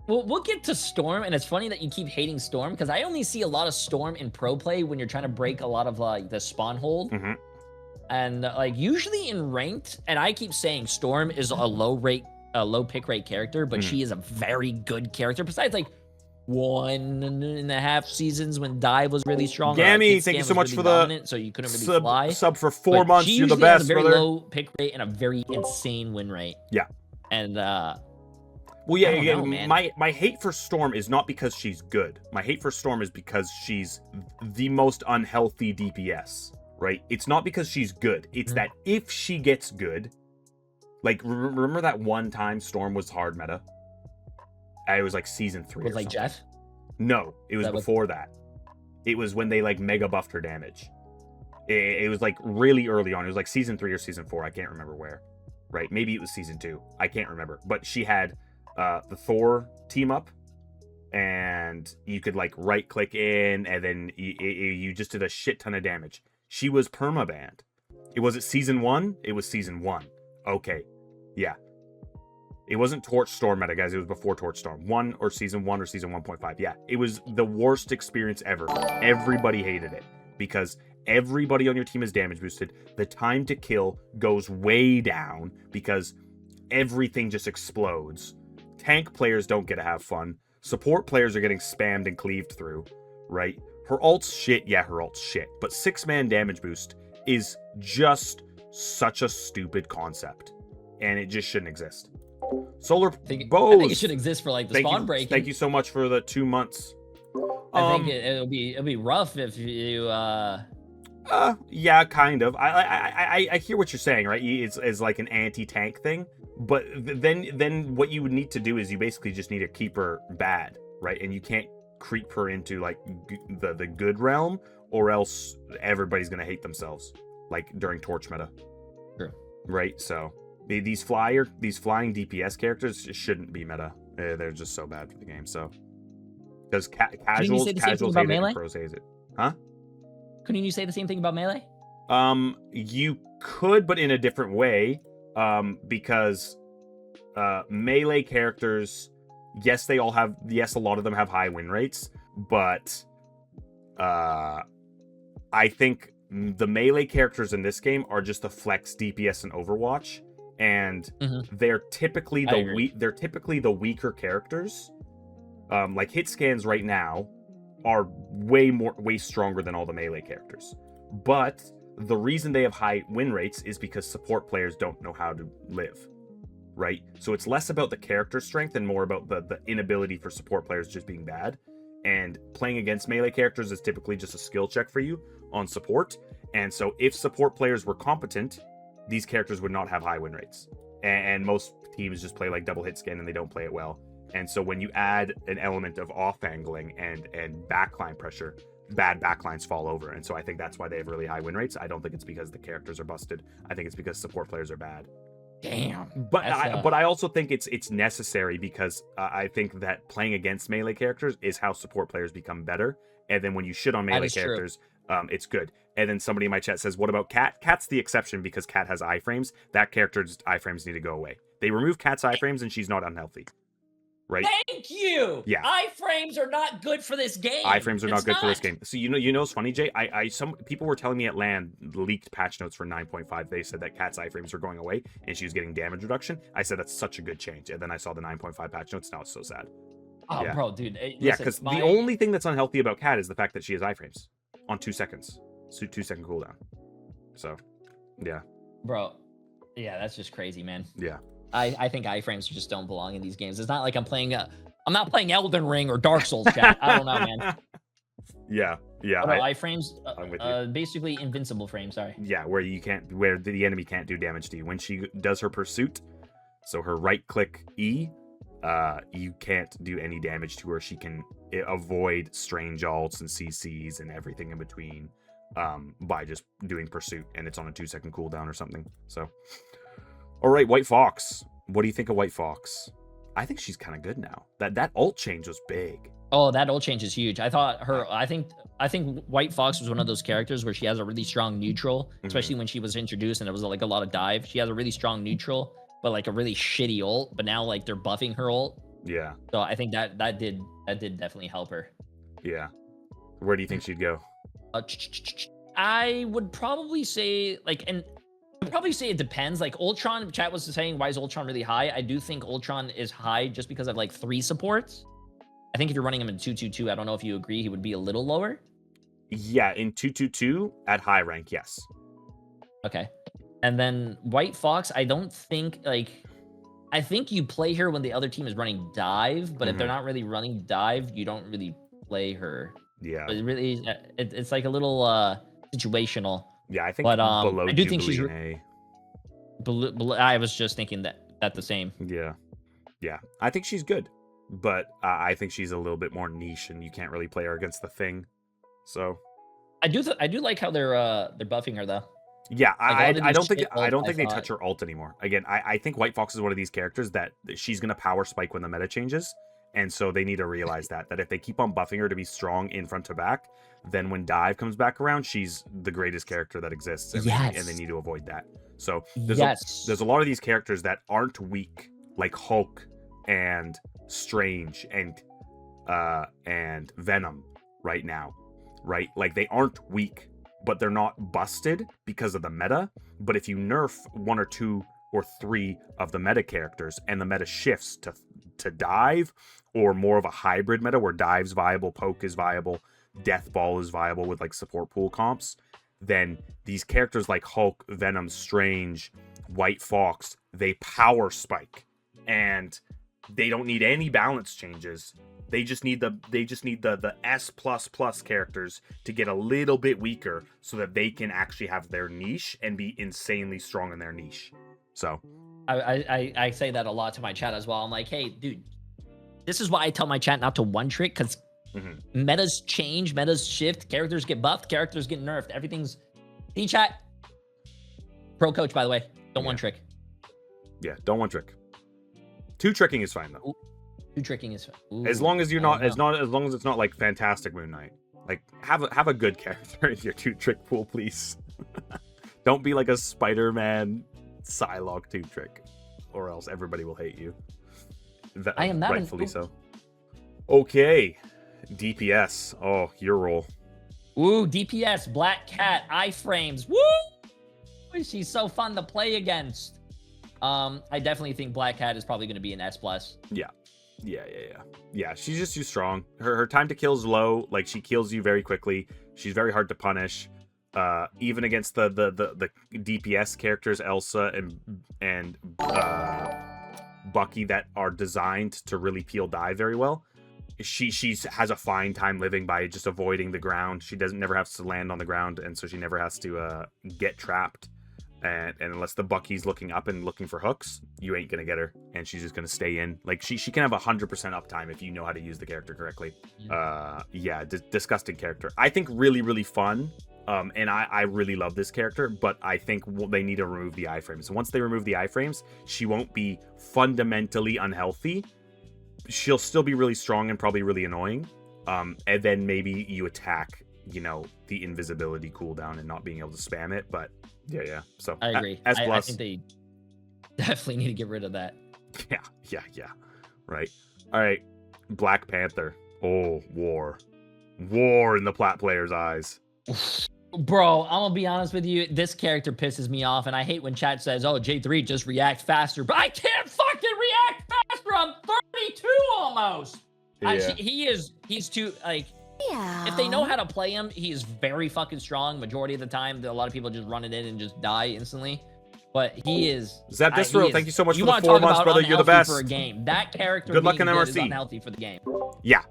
Well, we'll get to Storm, and it's funny that you keep hating Storm, because I only see a lot of Storm in pro play when you're trying to break a lot of like the spawn hold. Mm-hmm. And like usually in ranked, and I keep saying Storm is a low pick rate character, but she is a very good character. Besides like 1.5 seasons when dive was really strong. Gammy, thank you so much for the so you couldn't really fly. Sub for 4 months. She You're the usually has best, a very brother. low pick rate and a very insane win rate. Yeah. And well, yeah, I don't know, man. My hate for Storm is not because she's good. My hate for Storm is because she's the most unhealthy DPS, right? It's not because she's good. It's that if she gets good, like, remember that one time Storm was hard meta? It was like season 3 was or like something. Jeff? No, it was before that. It was when they like mega buffed her damage. It was like really early on. It was like season 3 or season 4. I can't remember where. Right? Maybe it was season 2. I can't remember. But she had the Thor team up, and you could like right click in, and then you just did a shit ton of damage. She was permabanned. Was it season 1? It was season 1. Okay. Yeah. It wasn't Torch Storm meta, guys. It was before Torch Storm. Season 1 or season 1.5. Yeah. It was the worst experience ever. Everybody hated it because everybody on your team is damage boosted. The time to kill goes way down because everything just explodes. Tank players don't get to have fun. Support players are getting spammed and cleaved through, right? Her ult's shit. Yeah, her ult's shit. But 6-man damage boost is just such a stupid concept. And it just shouldn't exist. Solar Bows. I think it should exist for like the spawn break. Thank you so much for the 2 months. I think it'll be rough if you yeah, kind of. I hear what you're saying, right? It's like an anti-tank thing, but then what you would need to do is you basically just need to keep her bad, right? And you can't creep her into like the good realm, or else everybody's gonna hate themselves, like during Torch meta. True. Right. So these flying DPS characters just shouldn't be meta. They're just so bad for the game. So because casuals hate it and pros hate it, huh? Couldn't you say the same thing about Melee? You could, but in a different way. Because Melee characters, yes, a lot of them have high win rates, but I think the Melee characters in this game are just the flex DPS in Overwatch, and they're typically the weaker characters. Like hit scans right now are way stronger than all the Melee characters. But the reason they have high win rates is because support players don't know how to live, right? So it's less about the character strength and more about the inability for support players just being bad. And playing against Melee characters is typically just a skill check for you on support. And so if support players were competent, these characters would not have high win rates. And most teams just play like double hit scan and they don't play it well. And so when you add an element of off angling and backline pressure, bad backlines fall over. And so I think that's why they have really high win rates. I don't think it's because the characters are busted. I think it's because support players are bad. Damn. But I also think it's necessary because I think that playing against melee characters is how support players become better. And then when you shit on melee characters, it's good. And then somebody in my chat says, what about Cat? Cat's the exception because Cat has iframes. That character's iframes need to go away. They remove Cat's iframes and she's not unhealthy. Right? Thank you. Yeah. Iframes are not good for this game. Iframes are not good for this game. So you know what's funny, Jay? Some people were telling me at LAN leaked patch notes for 9.5. They said that Cat's iframes were going away and she was getting damage reduction. I said that's such a good change. And then I saw the 9.5 patch notes. Now it's so sad. Oh, yeah. bro, dude. Yeah, because the only thing that's unhealthy about Cat is the fact that she has iframes on 2 seconds. So 2-second cooldown. So, yeah. Bro, yeah, that's just crazy, man. Yeah. I think iframes just don't belong in these games. It's not like I'm not playing Elden Ring or Dark Souls, chat. I don't know, man. Yeah. Oh, no, iframes, I'm with you. basically invincible frames, sorry. Yeah, where the enemy can't do damage to you. When she does her pursuit, so her right click E, you can't do any damage to her. She can avoid strange ults and CCs and everything in between by just doing pursuit, and it's on a 2-second cooldown or something. So, all right, White Fauwkz. What do you think of White Fauwkz? I think she's kind of good now. That ult change was big. Oh, that ult change is huge. I think White Fauwkz was one of those characters where she has a really strong neutral, especially when she was introduced and it was like a lot of dive. She has a really strong neutral, but like a really shitty ult. But now like they're buffing her ult. Yeah. So I think that did definitely help her. Yeah. Where do you think she'd go? I would probably say it depends. Like Ultron, chat was saying, why is Ultron really high? I do think Ultron is high just because of like 3 supports. I think if you're running him in 2-2-2, I don't know if you agree, he would be a little lower. Yeah, in 2-2-2 at high rank, yes. Okay. And then White Fauwkz, I think you play her when the other team is running dive, but if they're not really running dive, you don't really play her. Yeah. But it really, it's like a little situational. Yeah, I think but below I do Jubilee think she's. A. I was just thinking that the same. Yeah. Yeah, I think she's good, but I think she's a little bit more niche, and you can't really play her against the Thing. So. I do like how they're buffing her though. Yeah, like I don't think they touch her ult anymore. Again, I think White Fauwkz is one of these characters that she's gonna power spike when the meta changes, and so they need to realize that if they keep on buffing her to be strong in front to back, then when dive comes back around, she's the greatest character that exists, and they need to avoid that. So there's a lot of these characters that aren't weak, like Hulk and Strange and Venom right now, right? Like they aren't weak, but they're not busted because of the meta. But if you nerf 1 or 2 or 3 of the meta characters and the meta shifts to dive or more of a hybrid meta where dive's viable, poke is viable, death ball is viable with like support pool comps, then these characters like Hulk, Venom, Strange, White Fauwkz, they power spike, and they don't need any balance changes. They just need the S++ characters to get a little bit weaker so that they can actually have their niche and be insanely strong in their niche. So I say that a lot to my chat as well. I'm like, hey, dude, this is why I tell my chat not to one trick, because metas change, metas shift, characters get buffed, characters get nerfed. Everything's chat. Pro coach, by the way. Don't one trick. Yeah, don't one trick. 2 tricking is fine though. 2 tricking is fine. As long as you're not as long as it's not like Fantastic Moon Knight. Like have a good character in your 2 trick pool, please. Don't be like a Spiderman Psylocke 2 trick, or else everybody will hate you. I am not rightfully so. Okay, DPS. Oh, your role. Ooh, DPS, Black Cat, iframes. Woo! She's so fun to play against. I definitely think Black Cat is probably going to be an S+. Yeah, she's just too strong. Her time to kill is low. Like, she kills you very quickly. She's very hard to punish. Even against the DPS characters, Elsa and Bucky, that are designed to really peel dive very well. She has a fine time living by just avoiding the ground. She never has to land on the ground, and so she never has to get trapped. And unless the Bucky's looking up and looking for hooks, you ain't gonna get her. and she's just gonna stay in. Like she can have 100% uptime if you know how to use the character correctly. Yeah, disgusting character. I think really fun. And I really love this character, but I think they need to remove the iframes. Once they remove the iframes, she won't be fundamentally unhealthy. She'll still be really strong and probably really annoying. And then maybe you attack, you know, the invisibility cooldown and not being able to spam it. But yeah. So I agree. I think they definitely need to get rid of that. Yeah. Right. All right. Black Panther. Oh, war in the plat player's eyes. Bro, I'm gonna be honest with you. This character pisses me off, and I hate when chat says, "Oh, J3 just react faster," but I can't fucking react faster. I'm 32 almost. Yeah. He's too like. Yeah. If they know how to play him, he is very fucking strong. Majority of the time, a lot of people just run it in and just die instantly. But he is. Zap Distro, thank you so much for the 4 4 months, brother. You're the best. For a game, that character. Good luck in MRC. Is unhealthy for the game. Yeah.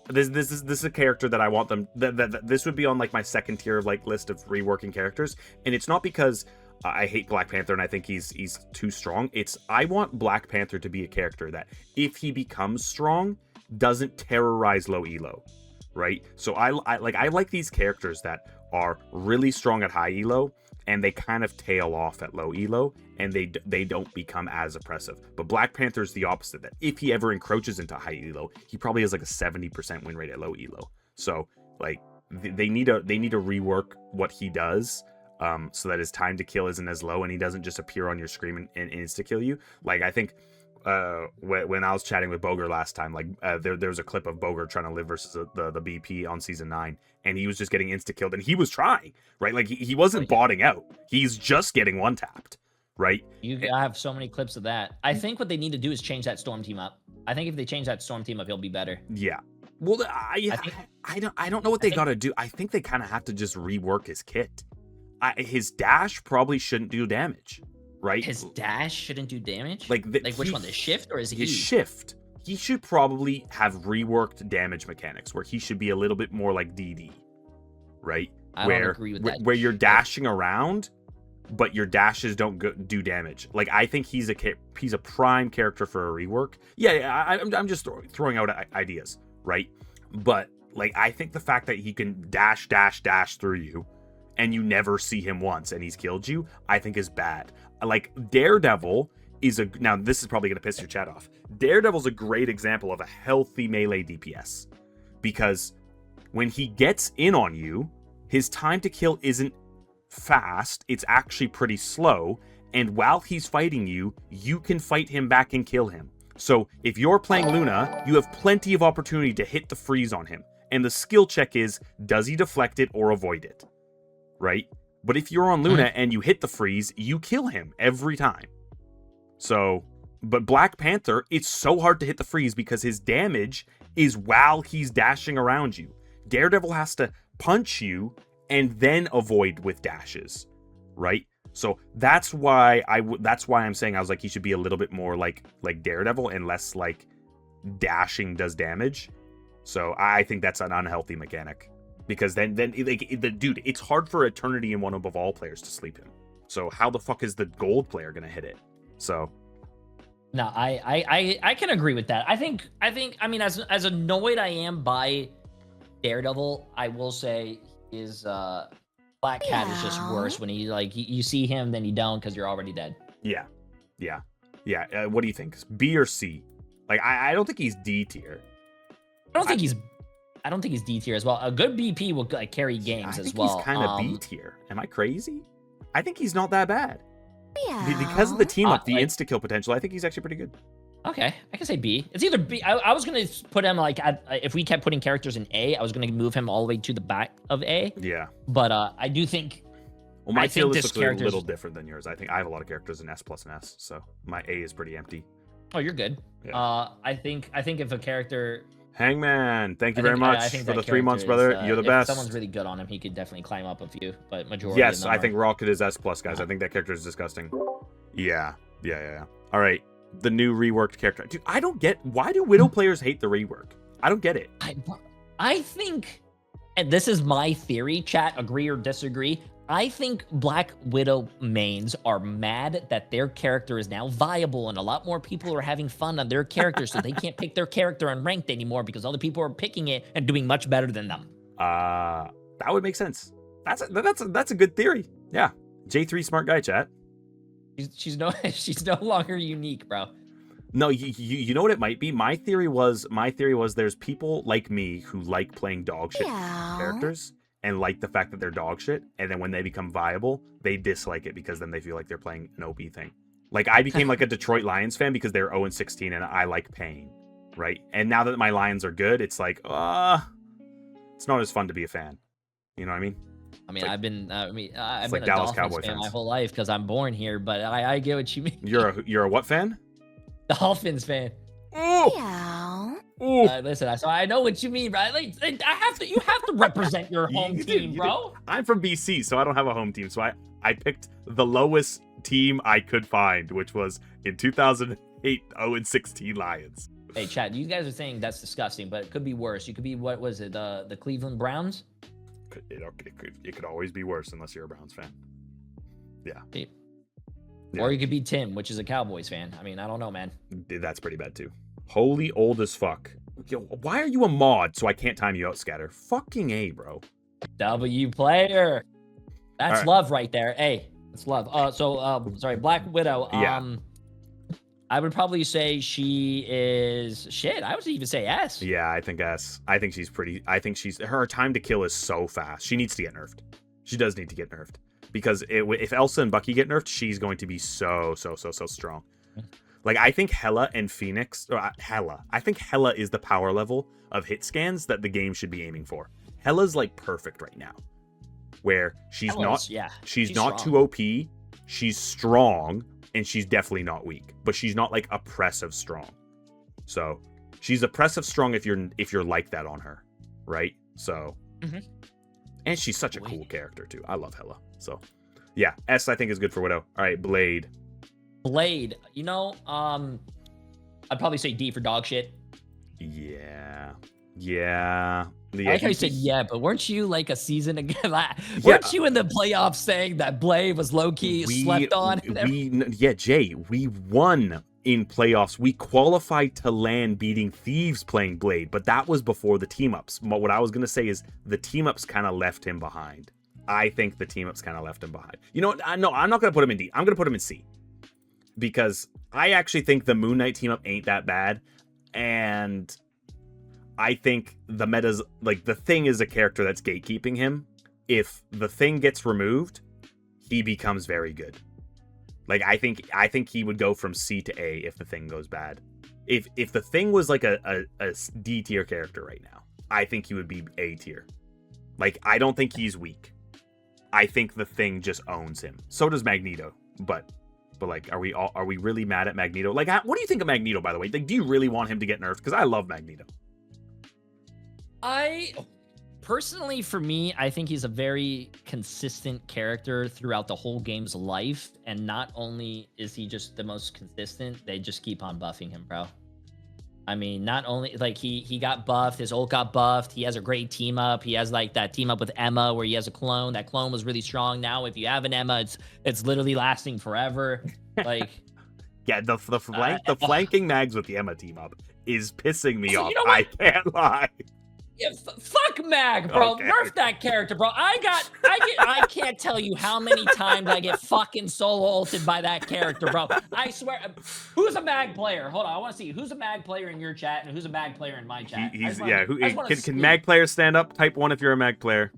This is a character that I want them. This would be on like my second tier of like list of reworking characters, and it's not because I hate Black Panther and I think he's too strong. It's I want Black Panther to be a character that if he becomes strong, doesn't terrorize low elo, right? So I like these characters that are really strong at high elo, and they kind of tail off at low elo, and they don't become as oppressive. But Black Panther is the opposite. That if he ever encroaches into high elo, he probably has like a 70% win rate at low elo. So like they need to rework what he does, so that his time to kill isn't as low, and he doesn't just appear on your screen and insta kill you. Like I think when I was chatting with Boger last time, like there was a clip of Boger trying to live versus the BP on season 9, and he was just getting insta killed, and he was trying, right? Like he wasn't botting out. He's just getting one tapped, right? I have so many clips of that. I think what they need to do is change that Storm team up. I think if they change that Storm team up, he'll be better. Yeah. Well, I don't know what they got to do. I think they kind of have to just rework his kit. His dash probably shouldn't do damage. Right? His dash shouldn't do damage? Like which one? The shift or is he? His shift. He should probably have reworked damage mechanics where he should be a little bit more like DD. Right? I don't agree with that. Where you're dashing around, but your dashes don't do damage. Like I think he's a prime character for a rework. Yeah, I'm just throwing out ideas, right? But like I think the fact that he can dash through you and you never see him once and he's killed you, I think is bad. Like Daredevil is now this is probably going to piss your chat off. Daredevil's a great example of a healthy melee DPS, because when he gets in on you, his time to kill isn't fast, it's actually pretty slow, and while he's fighting you, you can fight him back and kill him. So if you're playing Luna, you have plenty of opportunity to hit the freeze on him, and the skill check is, does he deflect it or avoid it, right? But if you're on Luna and you hit the freeze, you kill him every time. So, but Black Panther, it's so hard to hit the freeze because his damage is while he's dashing around you. Daredevil has to punch you and then avoid with dashes, right? So that's why I'm saying I was like he should be a little bit more like Daredevil and less like dashing does damage. So I think that's an unhealthy mechanic. Because then dude, it's hard for Eternity and One Above All players to sleep him. So how the fuck is the gold player gonna hit it? So no, I can agree with that. I think I mean as annoyed I am by Daredevil, I will say his Black Cat is just worse when he like you see him then you don't because you're already dead. Yeah. What do you think? B or C? Like I don't think he's D tier. I don't think he's D tier as well. A good BP will like carry games as well. He's kind of B tier. Am I crazy? I think he's not that bad. Yeah. Because of the team up, the insta kill potential, I think he's actually pretty good. Okay, I can say B. It's either B. I was gonna put him like if we kept putting characters in A, I was gonna move him all the way to the back of A. Yeah. But I do think. Well, my tier list looks a little different than yours. I think I have a lot of characters in S plus and S, so my A is pretty empty. Oh, you're good. Yeah. I think if a character. Hangman, thank you very much for the 3 months, brother. You're the best. If someone's really good on him, he could definitely climb up a few, but majority. Yes, I think Rocket is S plus, guys. I think that character is disgusting. Yeah. All right, the new reworked character. Dude, I don't get why do Widow players hate the rework. I don't get it. I think, and this is my theory. Chat, agree or disagree? I think Black Widow mains are mad that their character is now viable and a lot more people are having fun on their character, so they can't pick their character on ranked anymore because other people are picking it and doing much better than them. That would make sense. That's a good theory. Yeah. J3 smart guy, chat. She's no longer unique, bro. No, you know what it might be? My theory was there's people like me who like playing dog shit characters and like the fact that they're dog shit, and then when they become viable, they dislike it because then they feel like they're playing an OP thing. Like I became like a Detroit Lions fan because they're 0-16 and I like pain, right? And now that my Lions are good, it's like, it's not as fun to be a fan. You know what I mean? I've been a Dallas Dolphins Cowboy fan fans. my whole life because I'm born here, but I get what you mean. You're a what fan? Dolphins fan. Oh. Ooh. Listen, so I know what you mean, right? Like, you have to represent your home team, bro. I'm from BC, so I don't have a home team. So I picked the lowest team I could find, which was in 2008 0-16 Lions. Hey, Chad, you guys are saying that's disgusting, but it could be worse. You could be, what was it, the Cleveland Browns? It could always be worse unless you're a Browns fan. Yeah. Or you could be Tim, which is a Cowboys fan. I mean, I don't know, man. That's pretty bad too. Holy old as fuck. Yo, why are you a mod so I can't time you out, Scatter? Fucking A, bro. W player. That's right. Love right there. Hey, that's love. Sorry, Black Widow. Yeah. I would probably say she is shit. I would even say S. Yeah, I think S. I think her time to kill is so fast. She needs to get nerfed. She does need to get nerfed because if Elsa and Bucky get nerfed, she's going to be so strong. Like I think Hela and Pheonix, I think Hela is the power level of hit scans that the game should be aiming for. Hela's like perfect right now, where she's not strong. Too OP, she's strong. And she's definitely not weak, but she's not like oppressive strong. So she's oppressive strong if you're like that on her, right? So, and she's such a cool character too. I love Hela. So, yeah, S I think is good for Widow. All right, Blade. You know, I'd probably say D for dog shit. Yeah. I like how you said yeah, but weren't you like a season ago? Weren't you in the playoffs saying that Blade was low-key slept on? Jay, we won in playoffs. We qualified to land beating Thieves playing Blade, but that was before the team-ups. But what I was going to say is the team-ups kind of left him behind. I think the team-ups kind of left him behind. You know what? No, I'm not going to put him in D. I'm going to put him in C. Because I actually think the Moon Knight team-up ain't that bad. And I think the meta's like the Thing is a character that's gatekeeping him. If the Thing gets removed, he becomes very good. Like I think he would go from C to A if the Thing goes bad. If the Thing was like a D tier character right now, I think he would be A tier. Like I don't think he's weak. I think the Thing just owns him. So does Magneto. But like, are we really mad at Magneto? Like, what do you think of Magneto, by the way? Like, do you really want him to get nerfed? Because I love Magneto. Personally, for me, I think he's a very consistent character throughout the whole game's life. And not only is he just the most consistent, they just keep on buffing him, bro. I mean, not only like he got buffed, his ult got buffed. He has a great team up. He has like that team up with Emma where he has a clone. That clone was really strong. Now, if you have an Emma, it's literally lasting forever. Like, yeah, the flanking mags with the Emma team up is pissing me off. You know I can't lie. Yeah, fuck Mag, bro. Okay. Nerf that character, bro. I can't tell you how many times I get fucking solo ulted by that character, bro. I swear. Who's a Mag player? Hold on, I want to see who's a Mag player in your chat and who's a Mag player in my chat. Can Mag players stand up? Type 1 if you're a Mag player.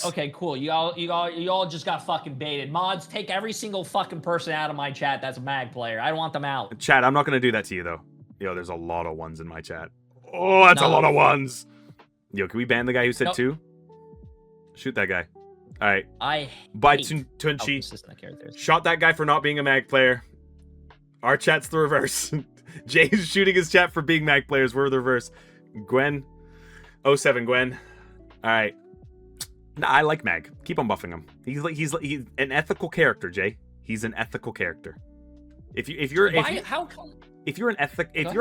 Okay, cool. You all just got fucking baited. Mods, take every single fucking person out of my chat that's a Mag player. I don't want them out. Chat, I'm not gonna do that to you though. Yo, there's a lot of ones in my chat. Oh, that's a lot of ones. Yo, can we ban the guy who said 2? Shoot that guy. All right. Bye, Tunchi. Shot that guy for not being a Mag player. Our chat's the reverse. Jay's shooting his chat for being Mag players. We're the reverse. Gwen. 07 Gwen. All right. Nah, I like Mag. Keep on buffing him. He's an ethical character, Jay. He's an ethical character. If you're a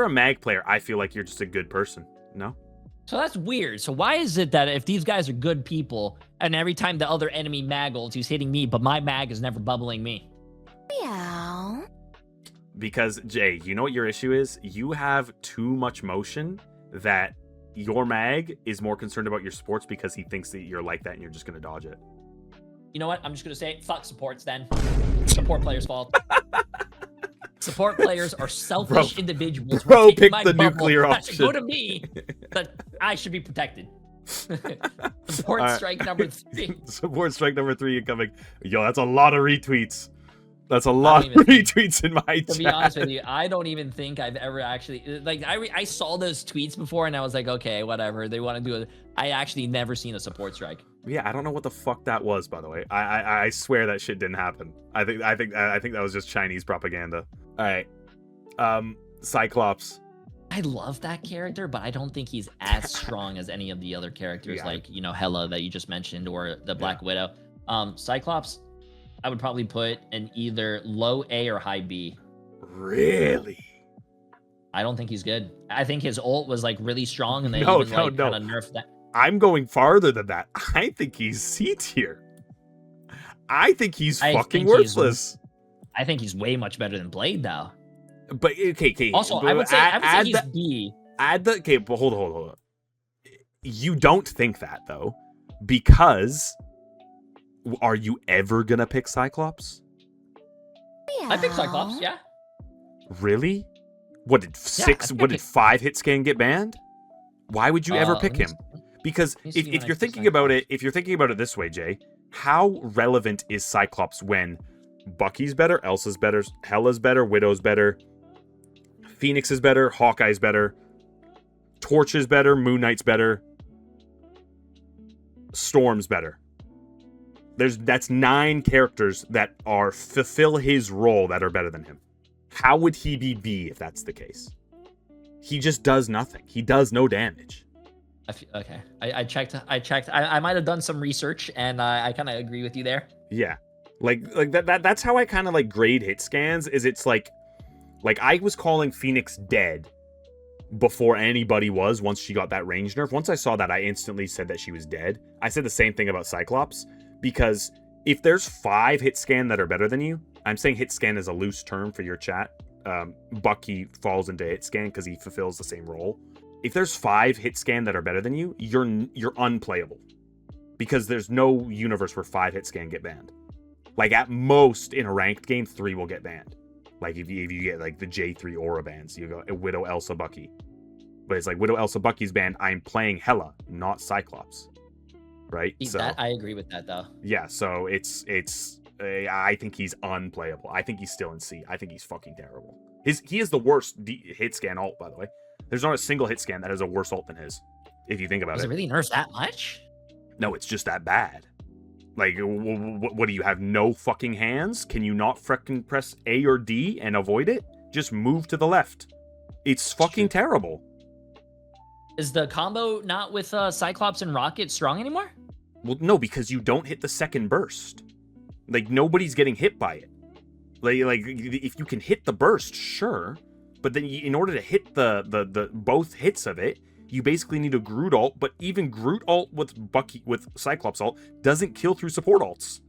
Mag player, I feel like you're just a good person. No? So that's weird. So why is it that if these guys are good people, and every time the other enemy mag ults, he's hitting me, but my mag is never bubbling me? Yeah. Because, Jay, you know what your issue is? You have too much motion that your mag is more concerned about your supports because he thinks that you're like that and you're just going to dodge it. You know what? I'm just going to say, fuck supports then. Support players' fault. Support players are selfish individuals. Bro, Taking pick my the bubble. nuclear That should option. go to me. That I should be protected. Support All right. strike number 3. Support strike number 3 incoming. Yo, that's a lot of retweets. That's a lot of retweets in my chat. To be honest with you, I don't even think I've ever actually like I saw those tweets before and I was like, okay, whatever. They want to do it. I actually never seen a support strike. Yeah, I don't know what the fuck that was, by the way. I swear that shit didn't happen. I think that was just Chinese propaganda. All right. Cyclops. I love that character, but I don't think he's as strong as any of the other characters, like, you know, Hela that you just mentioned, or the Black Widow. Cyclops, I would probably put in either low A or high B. Really? I don't think he's good. I think his ult was like really strong, and they No, even kind of nerfed that. I'm going farther than that. I think he's C tier. I think he's fucking worthless. I think he's way much better than Blade, though. But okay. Also, I would say he's B. But hold on. You don't think that though, because are you ever gonna pick Cyclops? Yeah. I picked Cyclops, yeah. Really? What did 5 hit scan get banned? Why would you ever pick him? Because if you're thinking about it, this way, Jay, how relevant is Cyclops when Bucky's better, Elsa's better, Hela's better, Widow's better, Pheonix is better, Hawkeye's better, Torch is better, Moon Knight's better, Storm's better. That's 9 characters that fulfill his role that are better than him. How would he be B if that's the case? He just does nothing. He does no damage. Okay, I checked. I might have done some research, and I kind of agree with you there. Yeah, like that's how I kind of like grade hit scans. Is it's like I was calling Pheonix dead before anybody was. Once she got that range nerf, once I saw that, I instantly said that she was dead. I said the same thing about Cyclops, because if there's 5 hit scan that are better than you, I'm saying hit scan is a loose term for your chat. Bucky falls into hit scan because he fulfills the same role. If there's 5 hit scan that are better than you, you're unplayable, because there's no universe where 5 hit scan get banned. Like at most in a ranked game, 3 will get banned. Like if you get like the J3 aura bans, you go Widow, Elsa, Bucky. But it's like Widow, Elsa, Bucky's banned. I'm playing Hela, not Cyclops. Right? So that, I agree with that though. Yeah, so it's I think he's unplayable. I think he's still in C. I think he's fucking terrible. He is the worst hit scan ult, by the way. There's not a single hit scan that has a worse ult than his, if you think about it. Is it really nerfed that much? No, it's just that bad. Like, what do you have? No fucking hands? Can you not freaking press A or D and avoid it? Just move to the left. It's fucking terrible. Is the combo not with Cyclops and Rocket strong anymore? Well, no, because you don't hit the second burst. Like, nobody's getting hit by it. Like if you can hit the burst, sure. But then in order to hit the both hits of it, you basically need a Groot ult. But even Groot ult with Cyclops ult doesn't kill through support ults.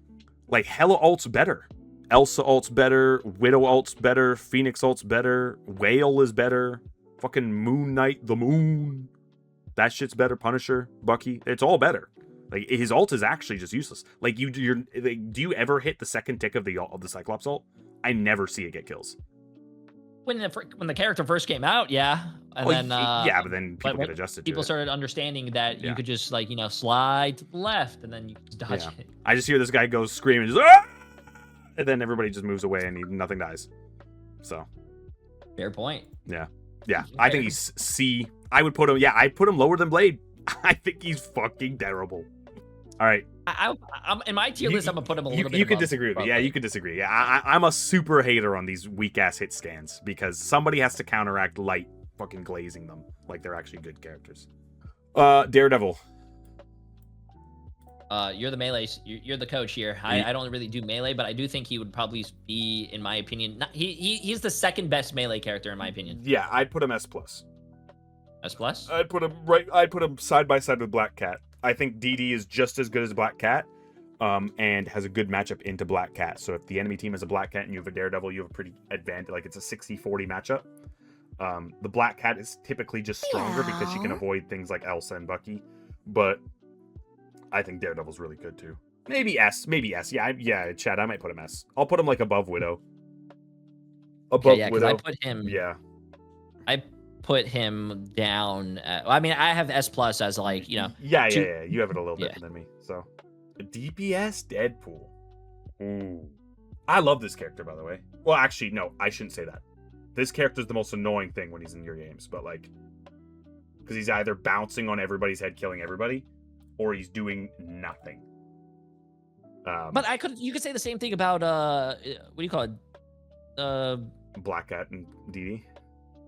Like, Hela ult's better. Elsa ult's better. Widow ult's better. Pheonix ult's better. Whale is better. Fucking Moon Knight, the Moon. That shit's better. Punisher, Bucky. It's all better. Like, his ult is actually just useless. Like, do you ever hit the second tick of the Cyclops ult? I never see it get kills. When the character first came out, yeah, and then but then people get adjusted to it. People started understanding that you could just slide to the left and then you dodge it. I just hear this guy go screaming, just, ah! And then everybody just moves away and nothing dies. So, fair point. Yeah. I think he's C. I would put him. Yeah, I'd put him lower than Blade. I think he's fucking terrible. All right. I'm in my tier list. I'm gonna put him a little bit. You could disagree with me. Yeah, you could disagree. Yeah, I'm a super hater on these weak ass hit scans because somebody has to counteract light fucking glazing them like they're actually good characters. Daredevil. You're the melee. You're the coach here. I don't really do melee, but I do think he would probably be, in my opinion, he's the second best melee character in my opinion. Yeah, I'd put him S+. S plus. I'd put him side by side with Black Cat. I think DD is just as good as Black Cat, and has a good matchup into Black Cat. So if the enemy team has a Black Cat and you have a Daredevil, you have a pretty advantage. Like it's a 60-40 matchup. The Black Cat is typically just stronger because she can avoid things like Elsa and Bucky, but I think Daredevil's really good too. Maybe S. Yeah, Chad, I might put him S. I'll put him like above Widow. Above Widow. I put him. Yeah. I put him down. I mean, I have S plus as like, you know. Yeah. You have it a little bit than me. So, DPS Deadpool. Ooh. I love this character, by the way. Well, actually, no, I shouldn't say that. This character's the most annoying thing when he's in your games, but like, because he's either bouncing on everybody's head, killing everybody, or he's doing nothing. But you could say the same thing about what do you call it? Black Cat and DD.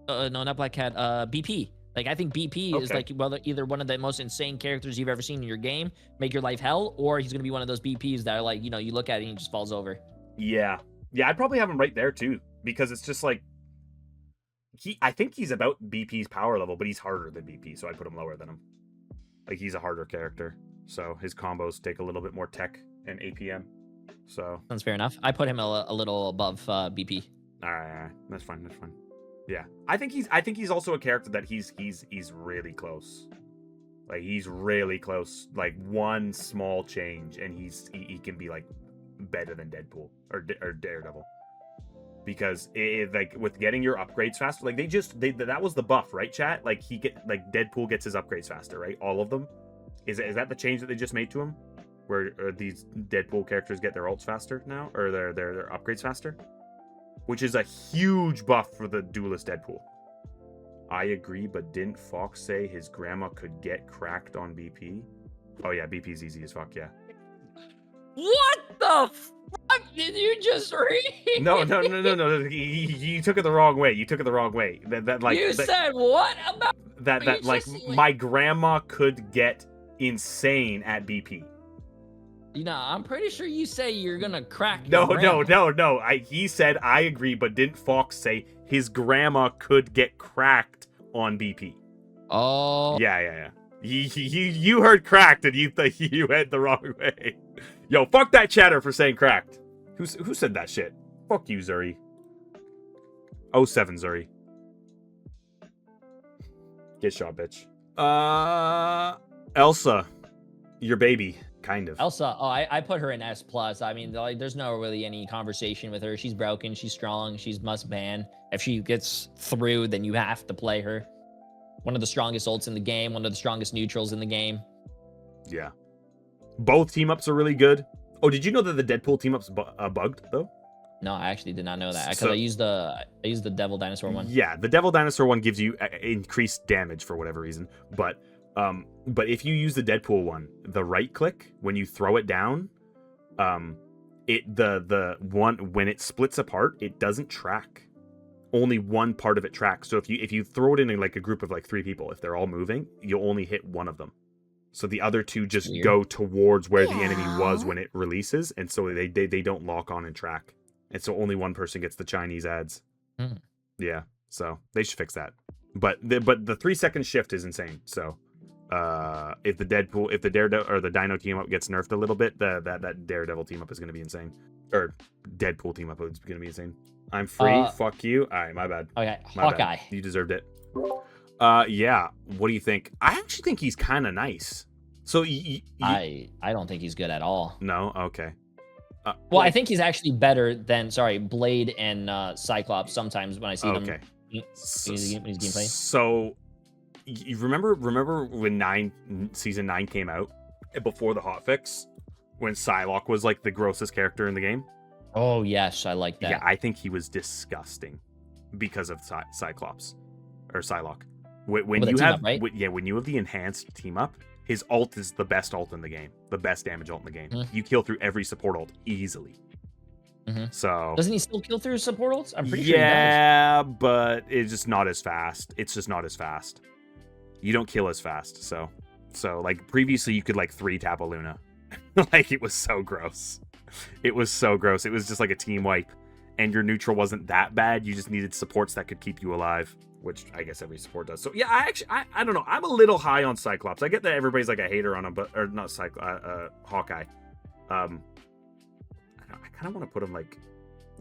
No, not Black Cat. BP. Like I think BP is like either one of the most insane characters you've ever seen in your game, make your life hell, or he's gonna be one of those BPs that are like, you know, you look at it and he just falls over. Yeah, I'd probably have him right there too, because it's just like I think he's about BP's power level, but he's harder than BP, so I'd put him lower than him. Like he's a harder character, so his combos take a little bit more tech and APM. So sounds fair enough. I put him a little above BP. All right, that's fine. Yeah, I think he's also a character that he's really close. Like he's really close. Like one small change, and he can be like better than Deadpool or Daredevil. Because like with getting your upgrades faster, like that was the buff, right, chat? Like Deadpool gets his upgrades faster, right? All of them. Is that the change that they just made to him, where these Deadpool characters get their ults faster now, or their upgrades faster, which is a huge buff for the duelist Deadpool. I agree, but didn't Fauwkz say his grandma could get cracked on BP? Oh yeah, BP's easy as fuck. Yeah. What the fuck did you just read? No. You took it the wrong way. You said what about that? Like my grandma could get insane at BP. You know, I'm pretty sure you say you're gonna crack. No. He said I agree, but didn't Fauwkz say his grandma could get cracked on BP? Oh. Yeah. You heard cracked and you think you went the wrong way. Yo, fuck that chatter for saying cracked. Who said that shit? Fuck you, Zuri. 07 Zuri. Get shot, bitch. Elsa, your baby, kind of. Elsa, I put her in S plus. I mean, like, there's no really any conversation with her. She's broken. She's strong. She's must ban. If she gets through, then you have to play her. One of the strongest ults in the game. One of the strongest neutrals in the game. Yeah. Both team ups are really good. Oh, did you know that the Deadpool team ups bugged though? No, I actually did not know that because I used the Devil Dinosaur one. Yeah, the Devil Dinosaur one gives you increased damage for whatever reason. But if you use the Deadpool one, the right click when you throw it down, the one when it splits apart, it doesn't track. Only one part of it tracks. So if you throw it in like a group of like 3 people, if they're all moving, you'll only hit one of them. So the other 2 just go towards where the enemy was when it releases, and so they don't lock on and track. And so only one person gets the Chinese ads. Yeah, so they should fix that. But the 3-second shift is insane. So if the Daredevil or the Dino team up gets nerfed a little bit, that Daredevil team up is going to be insane. Or Deadpool team up is going to be insane. I'm free. Fuck you. All right, my bad. Okay, my Hawkeye. Bad. You deserved it. Yeah. What do you think? I actually think he's kind of nice. So I don't think he's good at all. No. Okay. Well, I think he's actually better than Blade and Cyclops. Sometimes when I see them, when he's gameplay. So you remember when season 9 came out before the hotfix, when Psylocke was like the grossest character in the game? Oh yes, I like that. Yeah, I think he was disgusting because of Cyclops or Psylocke. When you have when you have the enhanced team up, his ult is the best ult in the game, the best damage ult in the game. You kill through every support ult easily. So doesn't he still kill through support ults? I'm pretty sure. Yeah, but it's just not as fast. It's just not as fast. You don't kill as fast. So like previously, you could like 3-tap a Luna. Like it was so gross. It was so gross. It was just like a team wipe. and your neutral wasn't that bad. You just needed supports that could keep you alive, which I guess every support does. So yeah, I don't know. I'm a little high on Cyclops. I get that everybody's like a hater on him, but or not Hawkeye. I kind of want to put him like,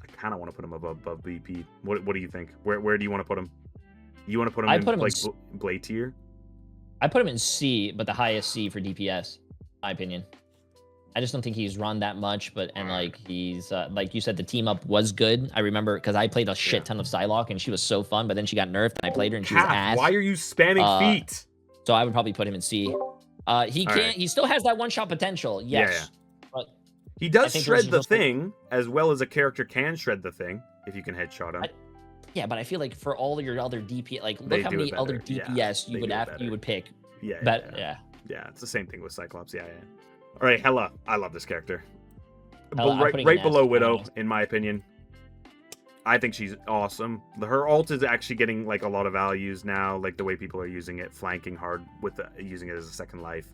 I kind of want to put him above BP. What do you think? Where do you want to put him? You want to put him in like Blade tier? I put him in C, but the highest C for DPS, my opinion. I just don't think he's run that much, and like he's like you said, the team up was good. I remember because I played a shit ton of Psylocke and she was so fun, but then she got nerfed and I played her and she was ass. Why are you spamming feet? So I would probably put him in C. He still has that one shot potential, yes. Yeah. But he does shred the thing as well as a character can shred the thing if you can headshot him. Yeah, but I feel like for all your other DPS, like look how many other DPS you would pick. Yeah, it's the same thing with Cyclops. Yeah. All right, Hela. I love this character. Hela, right below Widow, in my opinion. I think she's awesome. Her ult is actually getting like a lot of values now, like the way people are using it, flanking hard with using it as a second life.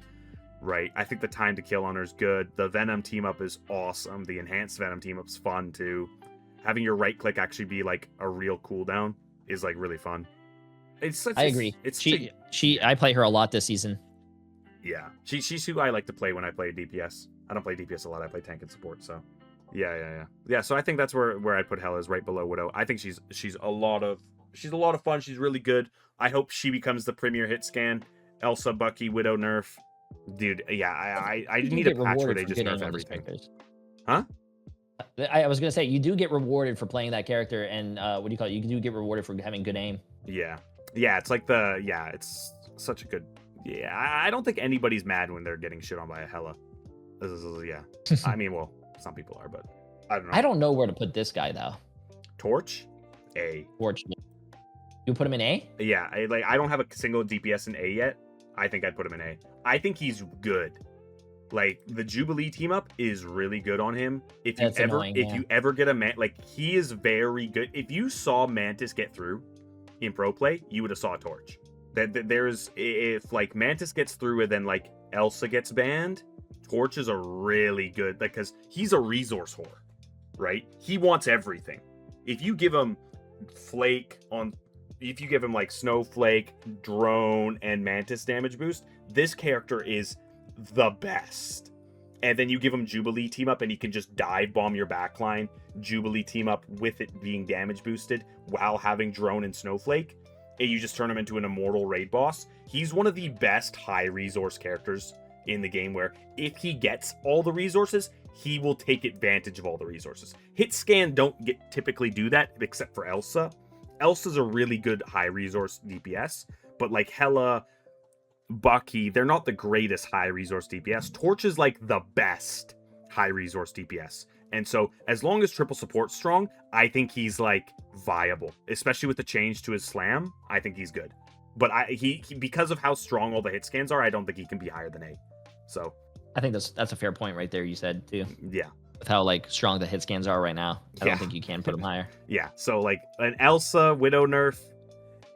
Right. I think the time to kill on her is good. The Venom team up is awesome. The enhanced Venom team up's fun too. Having your right click actually be like a real cooldown is like really fun. I agree. I play her a lot this season. Yeah, she's who I like to play when I play DPS. I don't play DPS a lot. I play tank and support. So, yeah. So I think that's where I'd put Hela, is right below Widow. I think she's a lot of fun. She's really good. I hope she becomes the premier hit scan. Elsa, Bucky, Widow nerf, dude. Yeah, I need a patch where they just nerf everything. Huh? I was gonna say you do get rewarded for playing that character, and what do you call it? You do get rewarded for having good aim. Yeah. It's like it's such a good. Yeah, I don't think anybody's mad when they're getting shit on by a Hela. Yeah. I mean, well, some people are, but I don't know. I don't know where to put this guy, though. Torch? A. Torch. You put him in A? Yeah, I don't have a single DPS in A yet. I think I'd put him in A. I think he's good. Like, the Jubilee team up is really good on him. If you ever get he is very good. If you saw Mantis get through in pro play, you would have saw Torch. If like Mantis gets through and then like Elsa gets banned, Torch is a really good, because he's a resource whore, right? He wants everything. If you give him like Snowflake, Drone, and Mantis damage boost, this character is the best. And then you give him Jubilee team up and he can just dive bomb your backline, Jubilee team up with it being damage boosted while having Drone and Snowflake. And you just turn him into an immortal raid boss. He's one of the best high resource characters in the game, where if he gets all the resources, he will take advantage of all the resources. Hit scan don't typically do that, except for Elsa. Elsa's a really good high resource DPS, but like Hela, Bucky, they're not the greatest high resource DPS. Torch is like the best high resource DPS. And so as long as triple support's strong, I think he's like viable, especially with the change to his slam. I think he's good. But he because of how strong all the hit scans are, I don't think he can be higher than A. So I think that's a fair point right there. You said too. Yeah. With how like strong the hit scans are right now, I don't think you can put him higher. Yeah. So like an Elsa, Widow nerf,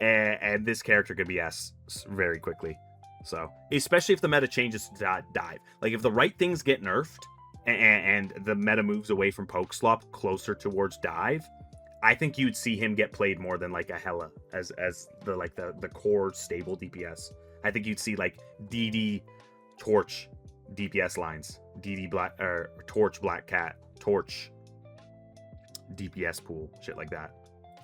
and this character could be S very quickly. So especially if the meta changes to dive, like if the right things get nerfed and the meta moves away from poke slop closer towards dive, I think you'd see him get played more than like a Hela as the core stable DPS. I think you'd see like DD Torch DPS lines, DD Black or Torch Black Cat, Torch DPSPool, shit like that.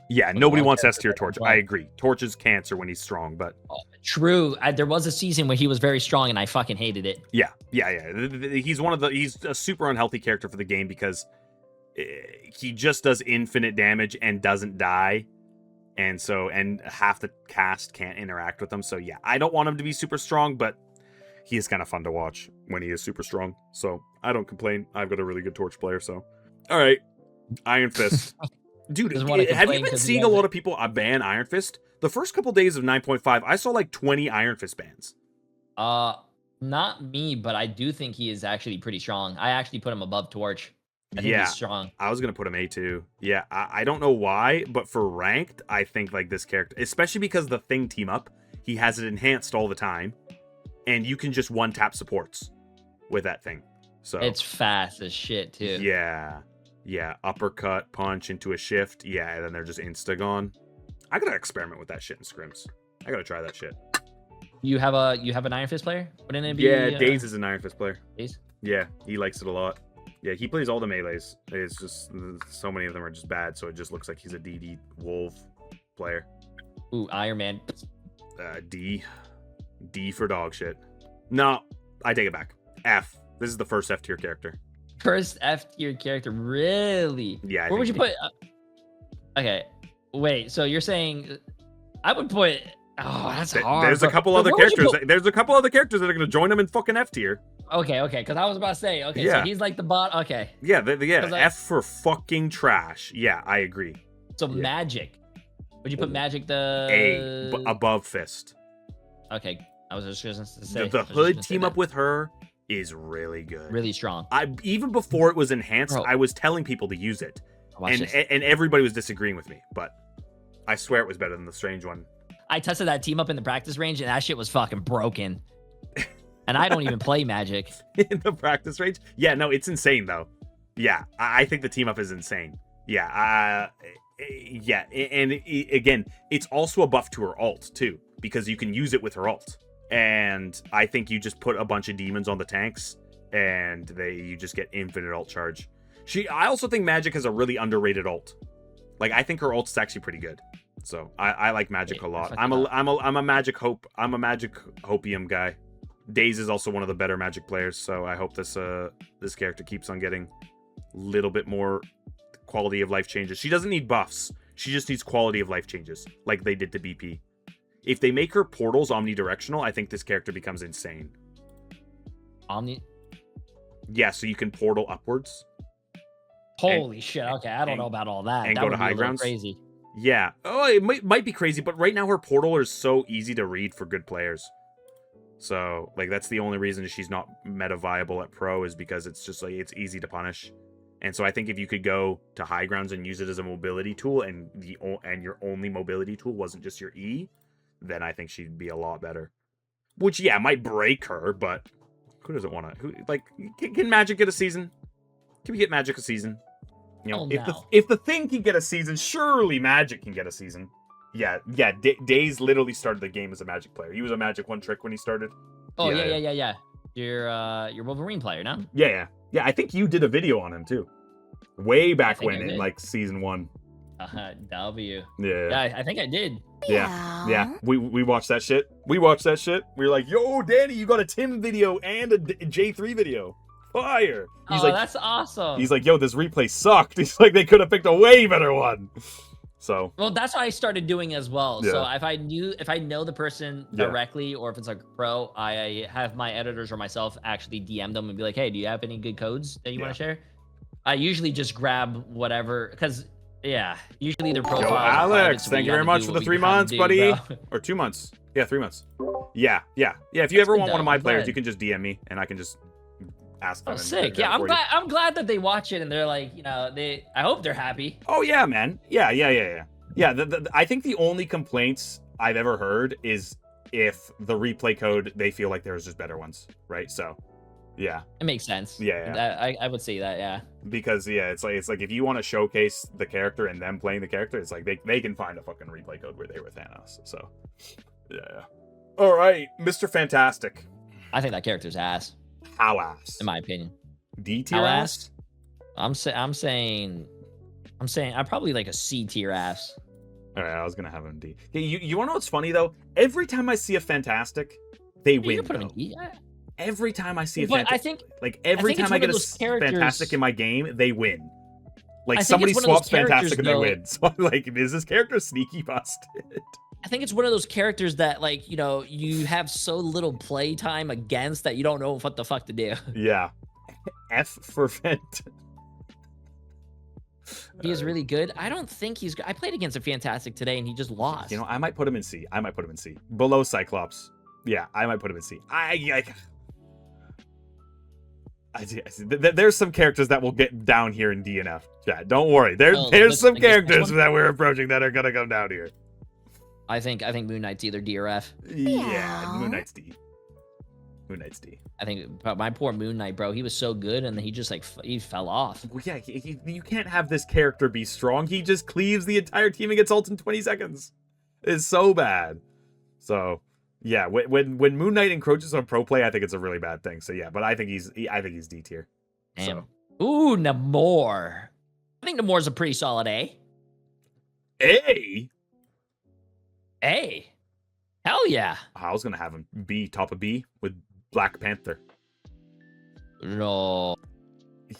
Yeah, nobody wants S tier Torch. I agree. Torch is cancer when he's strong, but true. There was a season where he was very strong, and I fucking hated it. Yeah. He's a super unhealthy character for the game because he just does infinite damage and doesn't die, and half the cast can't interact with him. So yeah, I don't want him to be super strong, but he is kind of fun to watch when he is super strong. So I don't complain. I've got a really good Torch player. So all right, Iron Fist. Dude, have you been seeing a lot of people ban Iron Fist? The first couple days of 9.5, I saw like 20 Iron Fist bans. Not me, but I do think he is actually pretty strong. I actually put him above Torch. I think he's strong. I was going to put him A2. Yeah, I don't know why, but for ranked, I think like this character, especially because the Thing team up, he has it enhanced all the time, and you can just one-tap supports with that thing. So it's fast as shit, too. Yeah. Yeah, uppercut, punch into a shift. Yeah, and then they're just insta-gone. I gotta experiment with that shit in scrims. I gotta try that shit. You have an Iron Fist player? Wouldn't it be? Yeah, Daze is an Iron Fist player. Daze? Yeah, he likes it a lot. Yeah, he plays all the melees. It's just so many of them are just bad, so it just looks like he's a DD Wolv player. Ooh, Iron Man. D for dog shit. No, I take it back. F. This is the first F tier character. First F tier character, really? Yeah. Where would you put? Okay, wait. So you're saying I would put? Oh, that's hard. There's a couple other characters. There's a couple other characters that are gonna join him in fucking F tier. Okay, because I was about to say, okay, Yeah. so he's like the bot. Okay. Yeah, F for fucking trash. Yeah, I agree. So Magik. Would you put Magik above Fist. Okay, I was just gonna say The Hood team up with her is really good. Really strong. Even before it was enhanced, Bro. I was telling people to use it, Watch and everybody was disagreeing with me. But I swear it was better than the Strange one. I tested that team up in the practice range, and that shit was fucking broken. And I don't even play Magik. In the practice range? Yeah, no, it's insane though. Yeah, I think the team up is insane. Yeah, yeah, and again, it's also a buff to her ult too, because you can use it with her ult. And I think you just put a bunch of demons on the tanks, and you just get infinite ult charge. I also think Magik has a really underrated ult. Like, I think her ult's actually pretty good. So I like Magik a lot. I'm a Magic Hope. I'm a Magic Hopium guy. Daze is also one of the better Magic players, so I hope this character keeps on getting a little bit more quality of life changes. She doesn't need buffs. She just needs quality of life changes, like they did to BP. If they make her portals omnidirectional, I think this character becomes insane. Yeah, so you can portal upwards. Holy shit! Okay, I don't know about all that. And that go would to be high a little grounds. Crazy. Yeah. Oh, it might be crazy, but right now her portal is so easy to read for good players. So, like, that's the only reason she's not meta viable at pro, is because it's just like it's easy to punish. And so I think if you could go to high grounds and use it as a mobility tool, and your only mobility tool wasn't just your E, then I think she'd be a lot better. Which, yeah, might break her, but who doesn't want to? Can Magik get a season? Can we get Magik a season? You know, if the Thing can get a season, surely Magik can get a season. Yeah. Daze literally started the game as a Magik player. He was a Magik one trick when he started. Oh yeah. You're Wolverine player now. Yeah. I think you did a video on him too, way back when in like season 1. W. Yeah. I think I did. Yeah. We watched that shit. We were like, yo, Danny, you got a Tim video and a J3 video. Fire. He's like, that's awesome. He's like, yo, this replay sucked. He's like, they could have picked a way better one. So. Well, that's what I started doing as well. Yeah. So if I know the person directly, or if it's like a pro, I have my editors or myself actually DM them and be like, hey, do you have any good codes that you want to share? I usually just grab whatever, because usually their profile. Yo, Alex, thank you very much for the 3 months, buddy. Or 2 months. Yeah, 3 months. Yeah. If you ever want one of my players, you can just DM me and I can just ask them. Oh, sick. Yeah, I'm glad that they watch it and they're like, I hope they're happy. Oh yeah, man. Yeah. I think the only complaints I've ever heard is if the replay code, they feel like there's just better ones, right? So, yeah. It makes sense. Yeah. I would say that, yeah. Because it's like if you want to showcase the character and them playing the character, it's like they can find a fucking replay code where they were Thanos. So, yeah. All right, Mr. Fantastic. I think that character's ass. How ass? In my opinion. D tier ass? I'm saying I'm probably like a C tier ass. All right, I was gonna have him D. Yeah, you want to know what's funny though? Every time I see a Fantastic, they win. You can put him in D. Every time I see a Fantastic, every time I get a Fantastic in my game, they win. Like somebody swaps Fantastic and they win. So I'm like, is this character sneaky busted? I think it's one of those characters that, like, you have so little play time against that you don't know what the fuck to do. Yeah. F for Fent. He is really good. I don't think he's good. I played against a Fantastic today and he just lost. I might put him in C. Below Cyclops. Yeah, I might put him in C. There's some characters that will get down here in D and F. Yeah, don't worry. There's some characters that we're approaching that are gonna come down here. I think Moon Knight's either D or F. Yeah, Moon Knight's D. Moon Knight's D. I think my poor Moon Knight, bro. He was so good, and he just like he fell off. Well, yeah, you can't have this character be strong. He just cleaves the entire team and gets ult in 20 seconds. It's so bad. So yeah, when Moon Knight encroaches on pro play, I think it's a really bad thing. So yeah, but I think he's D tier. Damn. So. Ooh, Namor. I think Namor's a pretty solid A. A. A. Hell yeah. I was gonna have him B, top of B with Black Panther. No.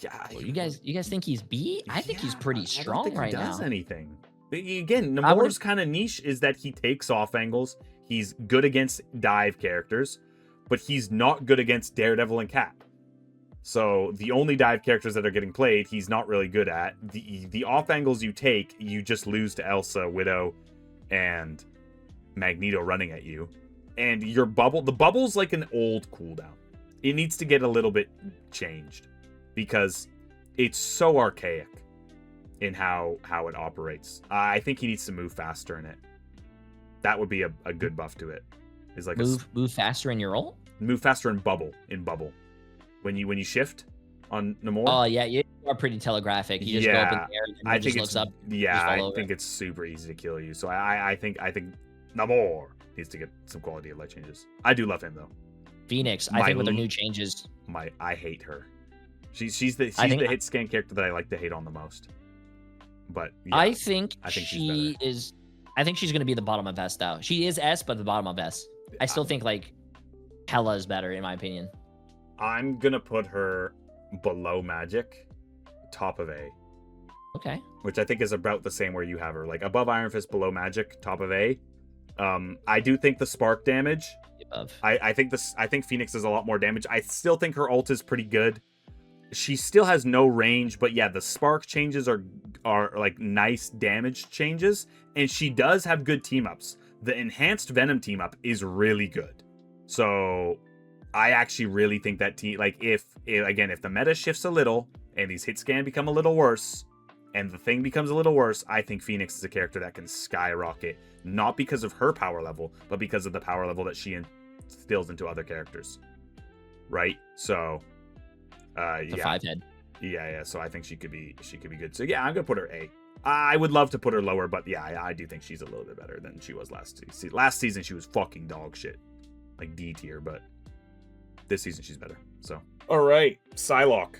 Yeah. Well, you guys think he's B? I think he's pretty strong I don't think right he does now. anything. Again, Namor's kind of niche is that he takes off angles. He's good against dive characters, but he's not good against Daredevil and Cap. So the only dive characters that are getting played, he's not really good at. The off angles you take, you just lose to Elsa, Widow, and Magneto running at you. And your bubble, the bubble's like an old cooldown. It needs to get a little bit changed because it's so archaic in how it operates. I think he needs to move faster in it. That would be a good buff to it. Is like move faster in your ult? Move faster in bubble. When you shift on Namor. Oh yeah, you are pretty telegraphic. You just go up in the air and I he think just looks up. Yeah, I think it's super easy to kill you. So I think Namor needs to get some quality of life changes. I do love him though. Pheonix, I think with their new changes. I hate her. She's the hit scan character that I like to hate on the most. But yeah, I think she is. I think she's going to be the bottom of S though. She is S, but the bottom of S. I still think like Hela is better in my opinion. I'm gonna put her below Magik, top of A. Okay. Which I think is about the same where you have her, like above Iron Fist, below Magik, top of A. I do think the spark damage. I think Pheonix does a lot more damage. I still think her ult is pretty good. She still has no range, but yeah, the spark changes are like nice damage changes, and she does have good team ups. The enhanced Venom team up is really good. So I actually really think that team, like if the meta shifts a little and these hit scan become a little worse and the thing becomes a little worse, I think Pheonix is a character that can skyrocket, not because of her power level, but because of the power level that she instills into other characters. Right? So the 5-head. Yeah. So I think she could be good. So yeah, I'm gonna put her A. I would love to put her lower, but yeah, I do think she's a little bit better than she was last season. Last season she was fucking dog shit, like D tier, but this season she's better. So all right, Psylocke.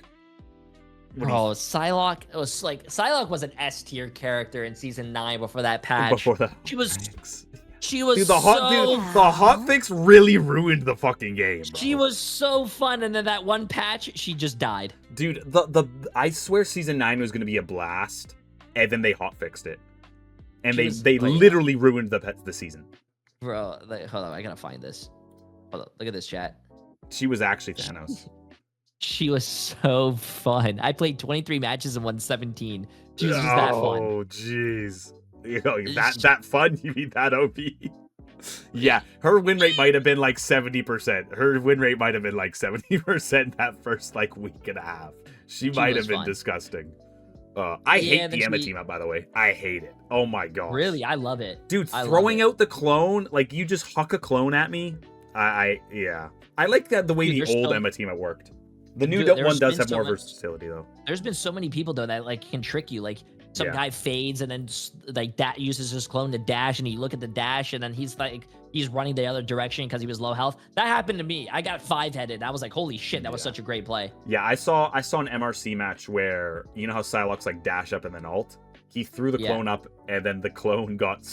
Psylocke was an S tier character in season 9 before that patch. Before that, she was the hotfix really ruined the fucking game, bro. She was so fun, and then that one patch, she just died. Dude, I swear season 9 was gonna be a blast, and then they hotfixed it, and they literally ruined the season. Bro, hold on, I gotta find this. Hold up, look at this chat. She was actually Thanos. She was so fun. I played 23 matches and won 17. She was just that fun. Oh, jeez. That fun? You mean that OP? Yeah, her win rate might have been like 70%. Her win rate might have been like 70% that first like week and a half. She might have been disgusting. I hate the Emma team up, by the way. I hate it. Oh my gosh. Really? I love it. Dude, throwing out the clone, like you just huck a clone at me. I like that the way the old Emma team worked. The new one does have more versatility though. There's been so many people though that like can trick you. Like some guy fades and then like that uses his clone to dash, and you look at the dash and then he's running the other direction because he was low health. That happened to me. I got 5-headed. I was like, holy shit, that was such a great play. Yeah, I saw an MRC match where you know how Psylocke's like dash up and then ult. He threw the clone up, and then the clone got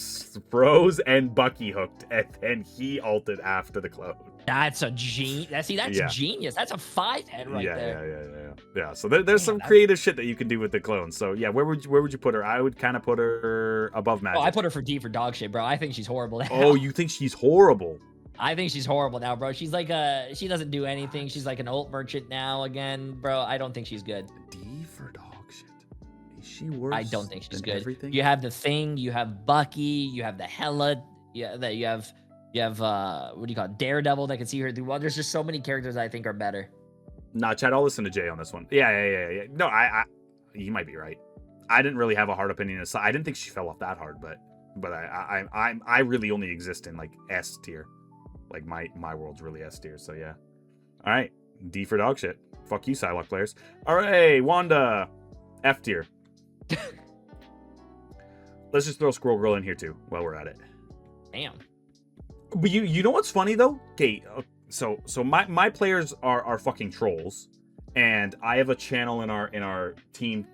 froze and Bucky hooked, and then he ulted after the clone. That's a genius. That's genius. That's a 5-head right there. Yeah. So there's some creative shit that you can do with the clone. So yeah, where would you put her? I would kind of put her above Magik. Oh, I put her for D for dog shit, bro. I think she's horrible now. Oh, you think she's horrible? I think she's horrible now, bro. She's like she doesn't do anything. She's like an ult merchant now again, bro. I don't think she's good. D for dog shit. Is she worse? I don't think she's good. Everything? You have the Thing, you have Bucky, you have the Hela, you have what do you call it? Daredevil that can see her through. Well, there's just so many characters I think are better. Nah, Chad, I'll listen to Jay on this one. Yeah. No, I you might be right. I didn't really have a hard opinion. I didn't think she fell off that hard, but I really only exist in like S tier. Like my world's really S tier. So yeah. All right. D for dog shit. Fuck you, Psylocke players. All right, Wanda. F tier. Let's just throw Squirrel Girl in here too while we're at it. Damn. But you know what's funny though? Okay, so my players are fucking trolls, and I have a channel in our team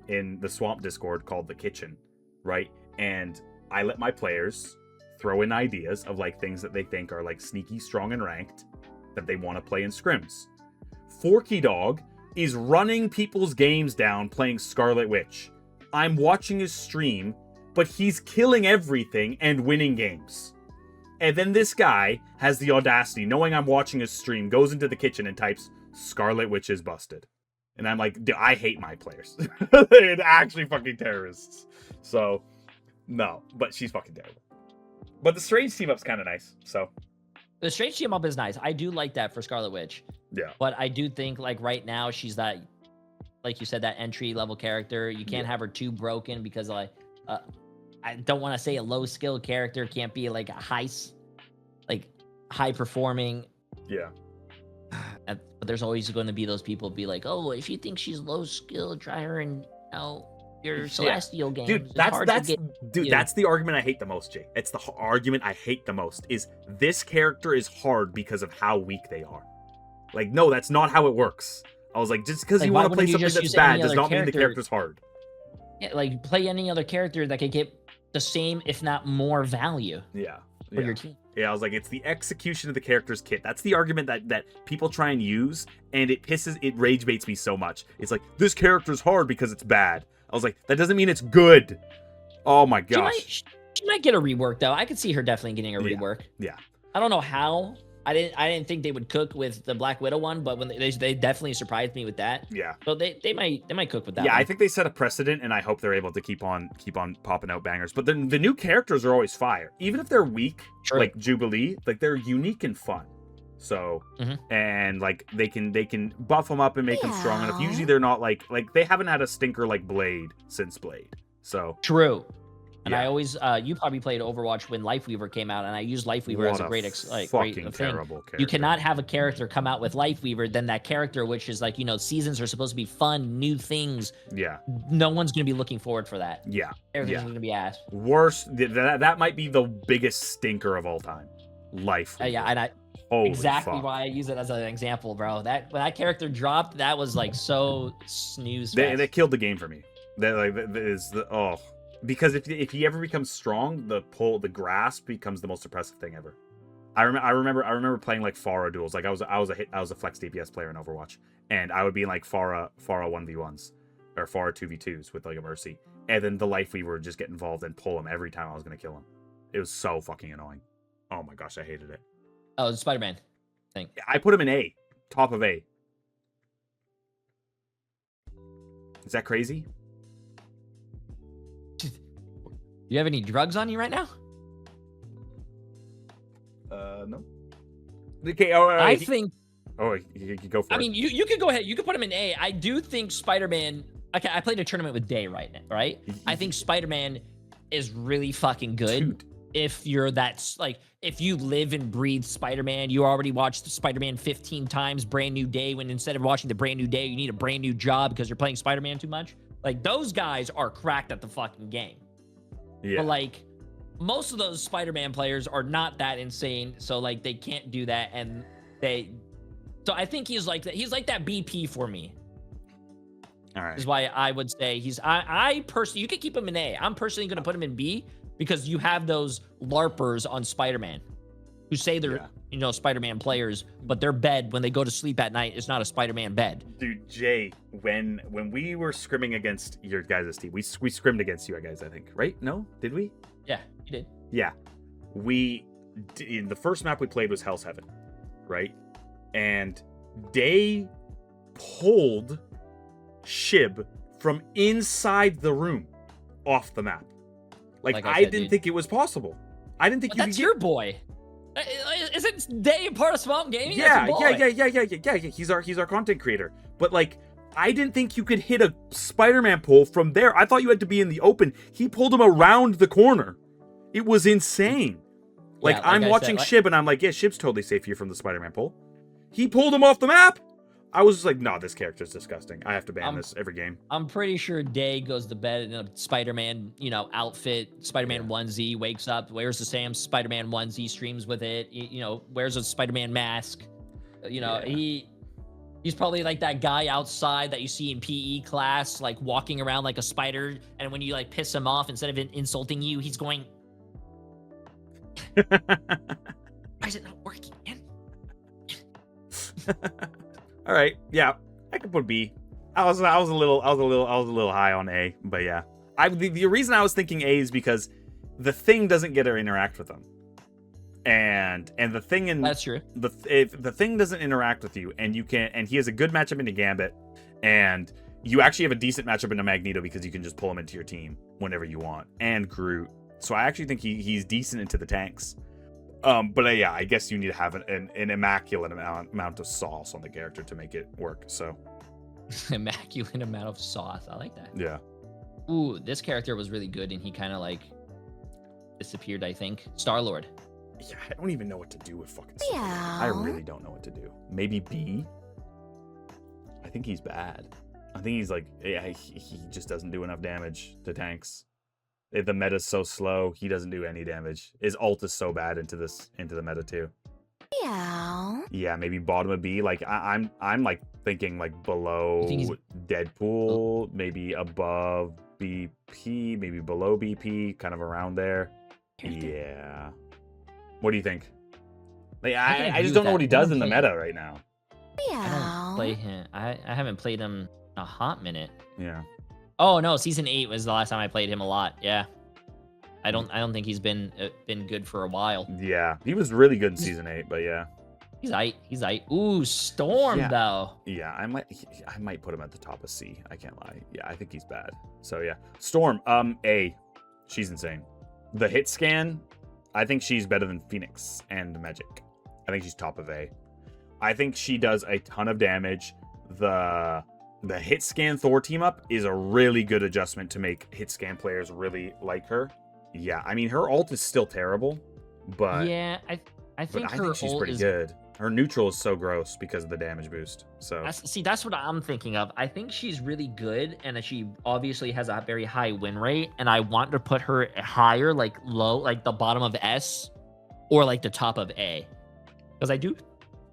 in the Swamp Discord called The Kitchen, right? And I let my players throw in ideas of like things that they think are like sneaky, strong, and ranked that they want to play in scrims. Forky Dog is running people's games down playing Scarlet Witch. I'm watching his stream, but he's killing everything and winning games. And then this guy has the audacity, knowing I'm watching his stream, goes into the kitchen and types, Scarlet Witch is busted. And I'm like, I hate my players. They're actually fucking terrorists. So, no, but she's fucking terrible. But the Strange team-up's kind of nice, so. The Strange team-up is nice. I do like that for Scarlet Witch. Yeah. But I do think, like, right now, she's that, like you said, that entry-level character. You can't have her too broken because, like, I don't want to say a low-skill character can't be, like, a high-performing. Yeah. But there's always going to be those people be like, oh, if you think she's low-skill, try her in, your Celestial games. Dude, that's the argument I hate the most, Jay. It's the argument I hate the most is this character is hard because of how weak they are. Like, no, that's not how it works. I was like, just because you want to play something that's bad does not mean the character's hard. Yeah, like play any other character that could get the same, if not more, value. Yeah. For your team. Yeah, I was like, it's the execution of the character's kit. That's the argument that people try and use, and it rage baits me so much. It's like, this character's hard because it's bad. I was like, that doesn't mean it's good. Oh my gosh. She might get a rework though. I could see her definitely getting a rework. Yeah. I don't know how. I didn't think they would cook with the Black Widow one, but when they definitely surprised me with that. Yeah. So they might cook with that. Yeah, one. I think they set a precedent, and I hope they're able to keep on popping out bangers. But the new characters are always fire, even if they're weak. True. Like Jubilee, like they're unique and fun. So and like they can buff them up and make them strong enough. Usually they're not like they haven't had a stinker like Blade since Blade. So true. And I always, you probably played Overwatch when Lifeweaver came out, and I used Lifeweaver as a great fucking terrible character. You cannot have a character come out with Lifeweaver, then that character, which is like, seasons are supposed to be fun, new things. Yeah. No one's going to be looking forward for that. Yeah. Everything's going to be ass. Worst, that might be the biggest stinker of all time. Lifeweaver. Yeah, and Holy exactly fuck. why I use it as an example, bro. When that character dropped, that was like so snooze fest. They killed the game for me. Because if he ever becomes strong, the grasp becomes the most oppressive thing ever. I remember playing like Pharah duels. Like I was a flex DPS player in Overwatch, and I would be in like Pharah 1v1s or Pharah 2v2s with like a Mercy, and then the Lifeweaver would just get involved and pull him every time I was gonna kill him. It was so fucking annoying. Oh my gosh, I hated it. Oh, the Spider-Man thing. I put him in A, top of A. Is that crazy? You have any drugs on you right now? No. Okay, all right. I think. Oh, you could go for it. I mean, you could go ahead. You could put him in A. I do think Spider-Man. Okay, I played a tournament with Day right now, right? I think Spider-Man is really fucking good. Dude. If you're if you live and breathe Spider-Man, you already watched Spider-Man 15 times, Brand New Day, when instead of watching the Brand New Day, you need a brand new job because you're playing Spider-Man too much. Like, those guys are cracked at the fucking game. Yeah. But like, most of those Spider-Man players are not that insane, so like they can't do that, and so I think he's like that. He's like that BP for me. All right. Is why I would say I personally, you could keep him in A. I'm personally going to put him in B because you have those LARPers on Spider-Man who say they're Spider-Man players, but their bed when they go to sleep at night is not a Spider-Man bed. Dude, Jay, when we were scrimming against your guys' team, we scrimmed against you guys, I think, right? No, did we? Yeah, you did. Yeah, in the first map we played was Hell's Heaven, right? And they pulled Shib from inside the room off the map. Like I didn't think it was possible. I didn't think you could that's your boy. Isn't Day part of Swamp Gaming? Yeah. He's our content creator. But like, I didn't think you could hit a Spider-Man pull from there. I thought you had to be in the open. He pulled him around the corner. It was insane. Like I'm watching Shib and I'm like, yeah, Shib's totally safe here from the Spider-Man pull. he pulled him off the map. I was just like, no, this character's disgusting. I have to ban this every game. I'm pretty sure Day goes to bed in a Spider-Man, outfit, Spider-Man onesie, wakes up, wears the same Spider-Man onesie, streams with it, wears a Spider-Man mask. He's probably like that guy outside that you see in PE class, like walking around like a spider. And when you like piss him off, instead of insulting you, he's going, why is it not working, man? All right, yeah, I could put B. I was a little high on A, but yeah. The reason I was thinking A is because the Thing doesn't get to interact with them, and the Thing in that's true. If the Thing doesn't interact with you, and he has a good matchup into Gambit, and you actually have a decent matchup into Magneto because you can just pull him into your team whenever you want, and Groot. So I actually think he's decent into the tanks. But yeah, I guess you need to have an immaculate amount of sauce on the character to make it work. So immaculate amount of sauce. I like that. Yeah. Ooh, this character was really good, and he kind of like disappeared. I think Starlord. Yeah, I don't even know what to do with fucking Starlord. Yeah. I really don't know what to do. Maybe B. I think he's bad. I think he's like, he just doesn't do enough damage to tanks. The meta's so slow, he doesn't do any damage. His ult is so bad into the meta too. Yeah. Yeah, maybe bottom of B. Like I'm like thinking like below Deadpool, maybe above BP, maybe below BP, kind of around there. Yeah. What do you think? Like I just don't know what he does in the meta right now. Yeah. I don't play him. I haven't played him in a hot minute. Yeah. Oh no, season 8 was the last time I played him a lot. Yeah, I don't think he's been good for a while. Yeah, he was really good in season 8, but yeah, he's aight. Ooh, Storm though. Yeah, I might put him at the top of C. I can't lie. Yeah, I think he's bad. So yeah, Storm. A, she's insane. The hit scan, I think she's better than Pheonix and Magik. I think she's top of A. I think she does a ton of damage. The hit scan Thor team up is a really good adjustment to make hit scan players really like her. Yeah, I mean her ult is still terrible, but yeah, I think she's pretty good. Her neutral is so gross because of the damage boost. So that's what I'm thinking of. I think she's really good, and she obviously has a very high win rate. And I want to put her higher, like low, like the bottom of S, or like the top of A, because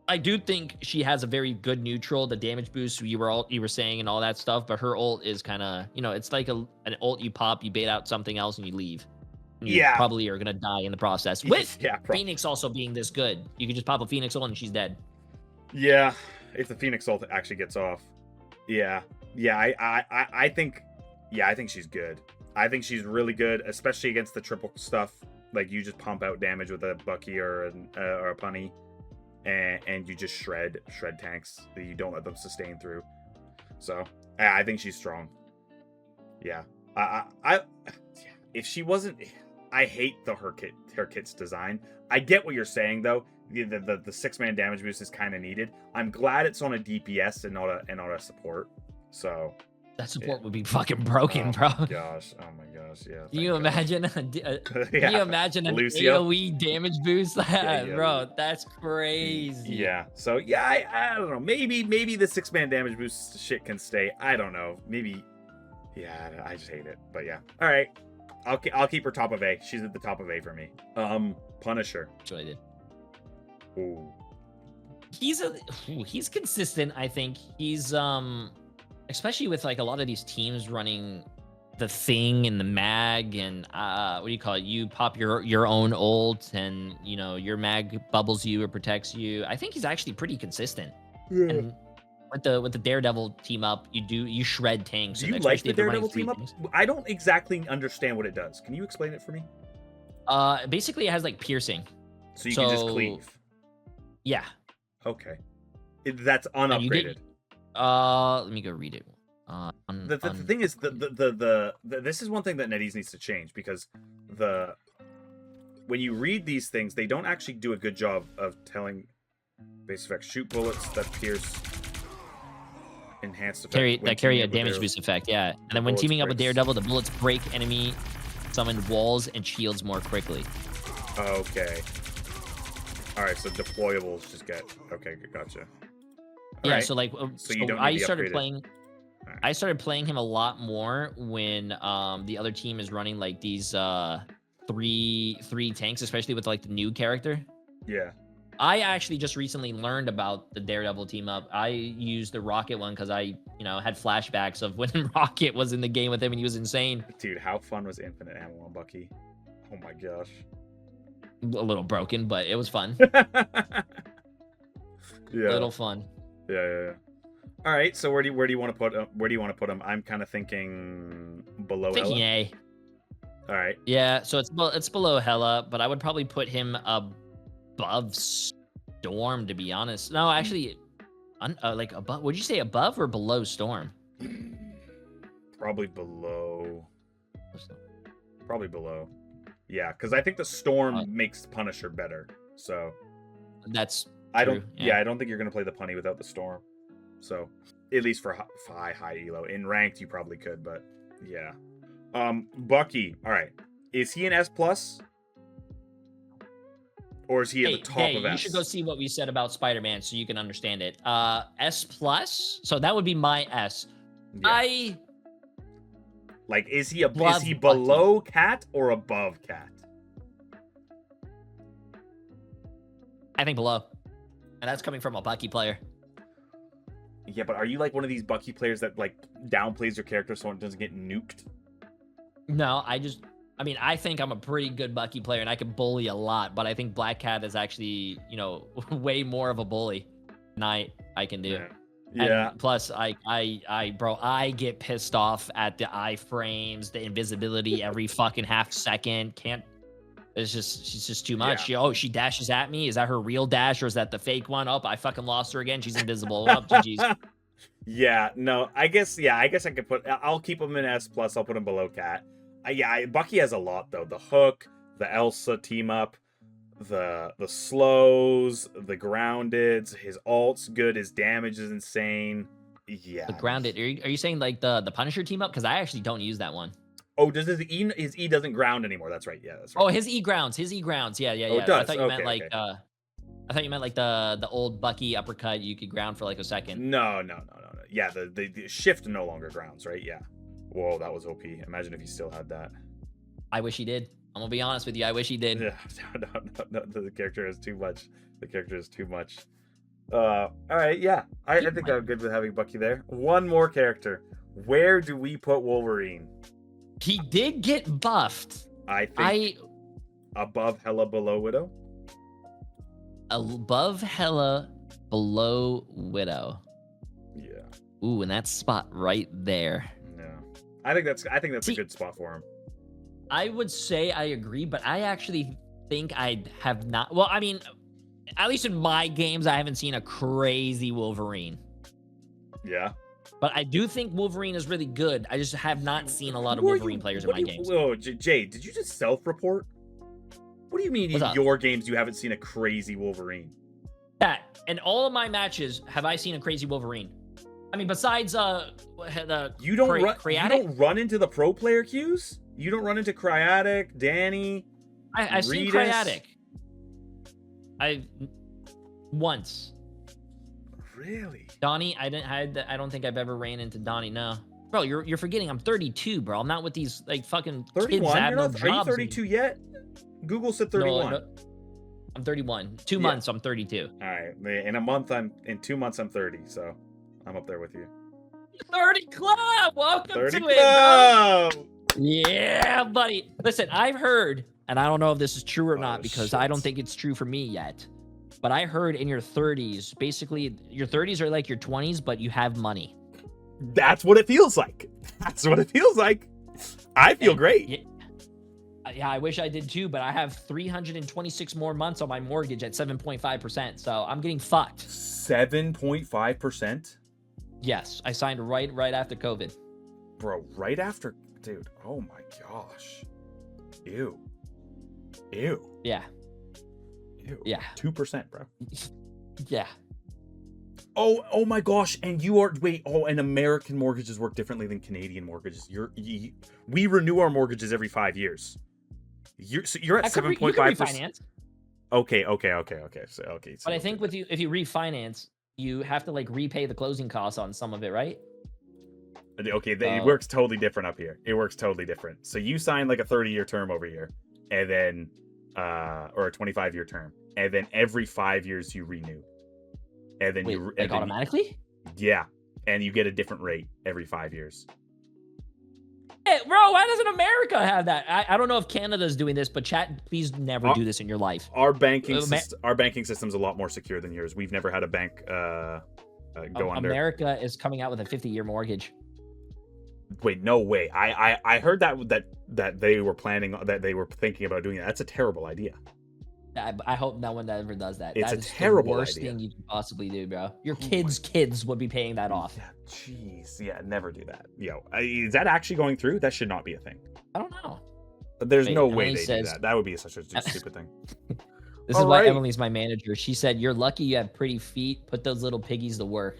I do think she has a very good neutral, the damage boost you were saying and all that stuff, but her ult is kind of, it's like an ult you pop, you bait out something else and you leave. And you probably are going to die in the process. With Pheonix also being this good. You can just pop a Pheonix ult and she's dead. Yeah, if the Pheonix ult actually gets off. Yeah, I think she's good. I think she's really good, especially against the triple stuff. Like you just pump out damage with a Bucky or a Peni. And you just shred tanks that you don't let them sustain through. So I think she's strong. Yeah, if she wasn't, I hate her kit's design. I get what you're saying though. The 6-man damage boost is kind of needed. I'm glad it's on a DPS and not a support. So that support would be fucking broken, bro. Oh my gosh, yeah. Can you imagine? Can you imagine an Lucio? AOE damage boost? Bro, that's crazy. Yeah. So yeah, I don't know. Maybe the 6-man damage boost shit can stay. I don't know. Maybe. Yeah, I just hate it. But yeah. All right. I'll keep her top of A. She's at the top of A for me. Punisher. That's what I did. Ooh. He's consistent. I think he's especially with like a lot of these teams running the Thing and the mag and what do you call it? You pop your own ult and your mag bubbles you or protects you. I think he's actually pretty consistent. Yeah. And with the Daredevil team up, you shred tanks. Do you like the Daredevil team up? I don't exactly understand what it does. Can you explain it for me? Basically it has like piercing. So you can just cleave. Yeah. Okay. That's unupgraded. Let me go read it. The thing is, this is one thing that NetEase needs to change, because when you read these things, they don't actually do a good job of telling base effects. Shoot bullets that pierce, enhanced effect. That carry a damage boost effect, yeah. And then when teaming up with Daredevil, the bullets break enemy summoned walls and shields more quickly. Okay. All right, so deployables just get okay. Gotcha. All Yeah, right. so like, So you don't I need the started upgraded. playing. Alright. I started playing him a lot more when the other team is running like these three tanks, especially with like the new character. Yeah. I actually just recently learned about the Daredevil team up. I used the Rocket one because I, had flashbacks of when Rocket was in the game with him and he was insane. Dude, how fun was infinite ammo on Bucky? Oh my gosh. A little broken, but it was fun. Yeah. A little fun. Yeah. All right, so where do you want to put him? Where do you want to put him? I'm kind of thinking below Thinking Hela. A. All right. Yeah, so it's below Hela, but I would probably put him above Storm, to be honest. No, actually, like above. Would you say above or below Storm? Probably below. Probably below. Yeah, because I think the Storm makes Punisher better. So that's I true, don't. yeah. Yeah, I don't think you're gonna play the Punny without the Storm. So at least for high elo. In ranked, you probably could, but yeah. Bucky. All right. Is he an S plus? Or is he at the top of S? You should go see what we said about Spider-Man so you can understand it. S plus. So that would be my S. Yeah. Like, is he love below Cat or above Cat? I think below. And that's coming from a Bucky player. Yeah, but are you like one of these Bucky players that like downplays your character so it doesn't get nuked? No, I think I'm a pretty good Bucky player and I can bully a lot, but I think Black Cat is actually, way more of a bully than I can do. Yeah. And plus, I get pissed off at the iframes, the invisibility every fucking half second. She's just too much. Yeah. She dashes at me. Is that her real dash or is that the fake one? Oh, I fucking lost her again. She's invisible. Oh, GG's. Yeah, no, I guess I could I'll keep him in S plus. I'll put him below Cat. Bucky has a lot though. The hook, the Elsa team up, the slows, the groundeds, his ult's good, his damage is insane. Yeah. The grounded. Are you saying like the Punisher team up? Because I actually don't use that one. Oh, does his E doesn't ground anymore? That's right. Yeah, that's right. Oh, his E grounds. Yeah. Oh, it does. I thought you meant like the old Bucky uppercut. You could ground for like a second. No. Yeah, the shift no longer grounds, right? Yeah. Whoa, that was OP. Imagine if he still had that. I wish he did. I'm gonna be honest with you. I wish he did. Yeah, no. The character is too much. All right, yeah. I think I'm good with having Bucky there. One more character. Where do we put Wolverine? He did get buffed. I think above Hela, below Widow. Above Hela, below Widow. Yeah. Ooh, and that spot right there. Yeah. I think that's a good spot for him. I would say I agree, but I actually think I have not. Well, I mean, at least in my games, I haven't seen a crazy Wolverine. Yeah. But I do think Wolverine is really good. I just have not seen a lot of Wolverine players in my games. Oh, Jay, did you just self-report? What do you mean in your games you haven't seen a crazy Wolverine? Yeah, in all of my matches, have I seen a crazy Wolverine? I mean, besides you don't run into the pro player queues? You don't run into Cryatic, Danny. I've seen Cryatic. Once. Really? Donnie, I don't think I've ever ran into Donnie. No, bro, you're forgetting. I'm 32, bro. I'm not with these like fucking 31. kids that have no Are you jobs. 32 yet? Google said 31. No, I'm 31. 2 months, I'm 32. All right. In 2 months, I'm 30. So I'm up there with you. 30 club. Welcome 30 to club. it, bro. Yeah, buddy. Listen, I've heard, and I don't know if this is true or not because I don't think it's true for me yet. But I heard in your 30s, basically your 30s are like your 20s, but you have money. That's what it feels like. I feel great. Yeah, I wish I did too, but I have 326 more months on my mortgage at 7.5%. So I'm getting fucked. 7.5%? Yes, I signed right after COVID. Bro, right after, dude. Oh my gosh. Ew. Yeah. Ew. Yeah. 2%, bro. Yeah. Oh my gosh. And and American mortgages work differently than Canadian mortgages. We renew our mortgages every 5 years. You're at 7.5%. Okay. So But I think with you, if you refinance, you have to like repay the closing costs on some of it, right? Okay, it works totally different up here. It works totally different. So you sign like a 30-year term over here, and then or a 25-year term, and then every 5 years you renew, and then automatically. Yeah, and you get a different rate every 5 years. Hey, bro, why doesn't America have that? I don't know if Canada's doing this, but chat, please never do this in your life. Our banking system's a lot more secure than yours. We've never had a bank go under. America is coming out with a 50-year mortgage. Wait, no way. I heard that they were thinking about doing that. That's a terrible idea. I hope no one ever does that. It's that a terrible the worst idea. thing you can possibly do, bro. Your kids would be paying that off. Yeah, jeez. Yeah, never do that. Is that actually going through? That should not be a thing. I don't know. There's no way they do that. That would be such a stupid thing. This is why Emily's my manager. She said, "You're lucky you have pretty feet. Put those little piggies to work."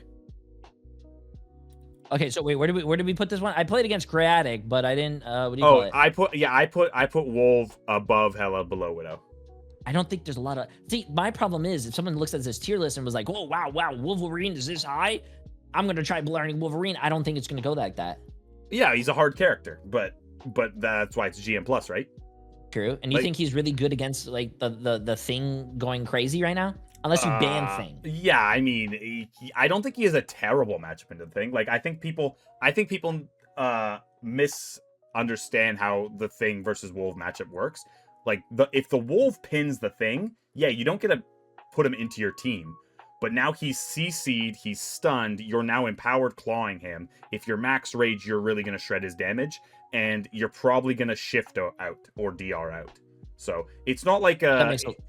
Okay, so wait, where did we put this one? I played against Creatic, but I didn't. What do you call it? I put Wolv above Hela, below Widow. I don't think there's a lot of. See, my problem is if someone looks at this tier list and was like, "Oh wow, Wolverine is this high," I'm gonna try learning Wolverine. I don't think it's gonna go like that. Yeah, he's a hard character, but that's why it's GM plus, right? True. And you think he's really good against like the thing going crazy right now? Unless you ban Thing. Yeah, I mean, I don't think he is a terrible matchup into the Thing. Like, I think people misunderstand how the Thing versus Wolv matchup works. Like, if the Wolv pins the Thing, yeah, you don't get to put him into your team. But now he's CC'd, he's stunned, you're now empowered clawing him. If you're max rage, you're really going to shred his damage, and you're probably going to shift out or DR out. So it's not like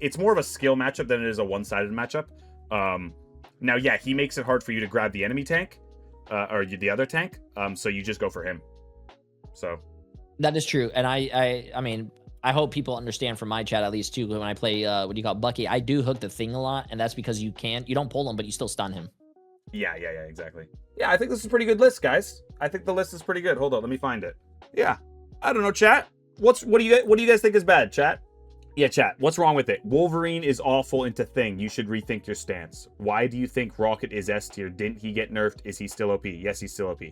it's more of a skill matchup than it is a one-sided matchup. Now, yeah, he makes it hard for you to grab the enemy tank or the other tank. So you just go for him. So that is true, and I mean, I hope people understand from my chat at least too. When I play Bucky, I do hook the Thing a lot, and that's because you don't pull him, but you still stun him. Yeah, exactly. Yeah, I think this is a pretty good list, guys. I think the list is pretty good. Hold on, let me find it. Yeah, I don't know, chat. What do you guys think is bad, chat? Yeah, chat. What's wrong with it? Wolverine is awful into Thing. You should rethink your stance. Why do you think Rocket is S tier? Didn't he get nerfed? Is he still OP? Yes, he's still OP.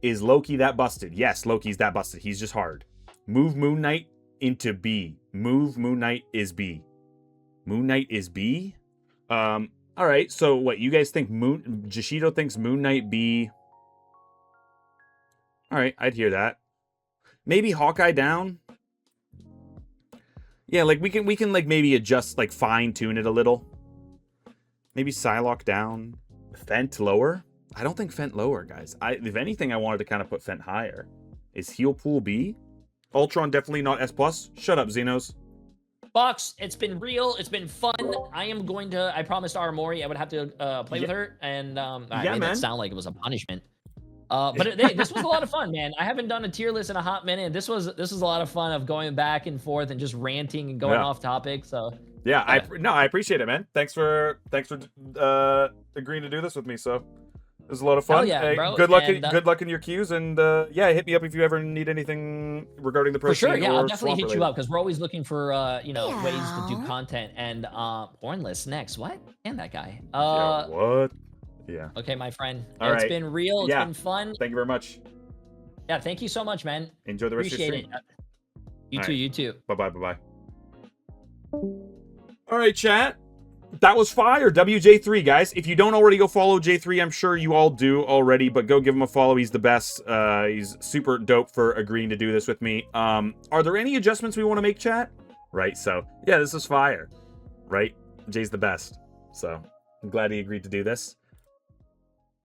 Is Loki that busted? Yes, Loki's that busted. He's just hard. Move Moon Knight into B. Move Moon Knight is B. Moon Knight is B? All right, so what, you guys think Jashido thinks Moon Knight B? All right, I'd hear that. Maybe Hawkeye down? Yeah, like we can like maybe adjust, like fine tune it a little. Maybe Psylocke down. Fent lower? I don't think Fent lower, guys. If anything, I wanted to kind of put Fent higher. Is Heal Pool B? Ultron definitely not S+. Shut up, Xenos. Fauwkz, it's been real. It's been fun. I promised Aramori I would have to play with her, and I made that sound like it was a punishment. But this was a lot of fun, man. I haven't done a tier list in a hot minute. This was a lot of fun of going back and forth and just ranting and going off topic. So yeah, I appreciate it, man. Thanks for agreeing to do this with me. So it was a lot of fun. Yeah, bro. Good luck in your queues, and yeah, hit me up if you ever need anything regarding the pro. For sure, yeah, I'll definitely hit you up because we're always looking for ways to do content. And Pornless next. What? And that guy. What? Yeah. Okay, my friend. It's been real. It's been fun. Thank you very much. Yeah, thank you so much, man. Enjoy the rest of your stream. You too. Bye-bye. All right, chat. That was fire. WJ3, guys. If you don't already go follow J3, I'm sure you all do already, but go give him a follow. He's the best. He's super dope for agreeing to do this with me. Are there any adjustments we want to make, chat? Right, so, yeah, this is fire. Right? Jay's the best. So, I'm glad he agreed to do this.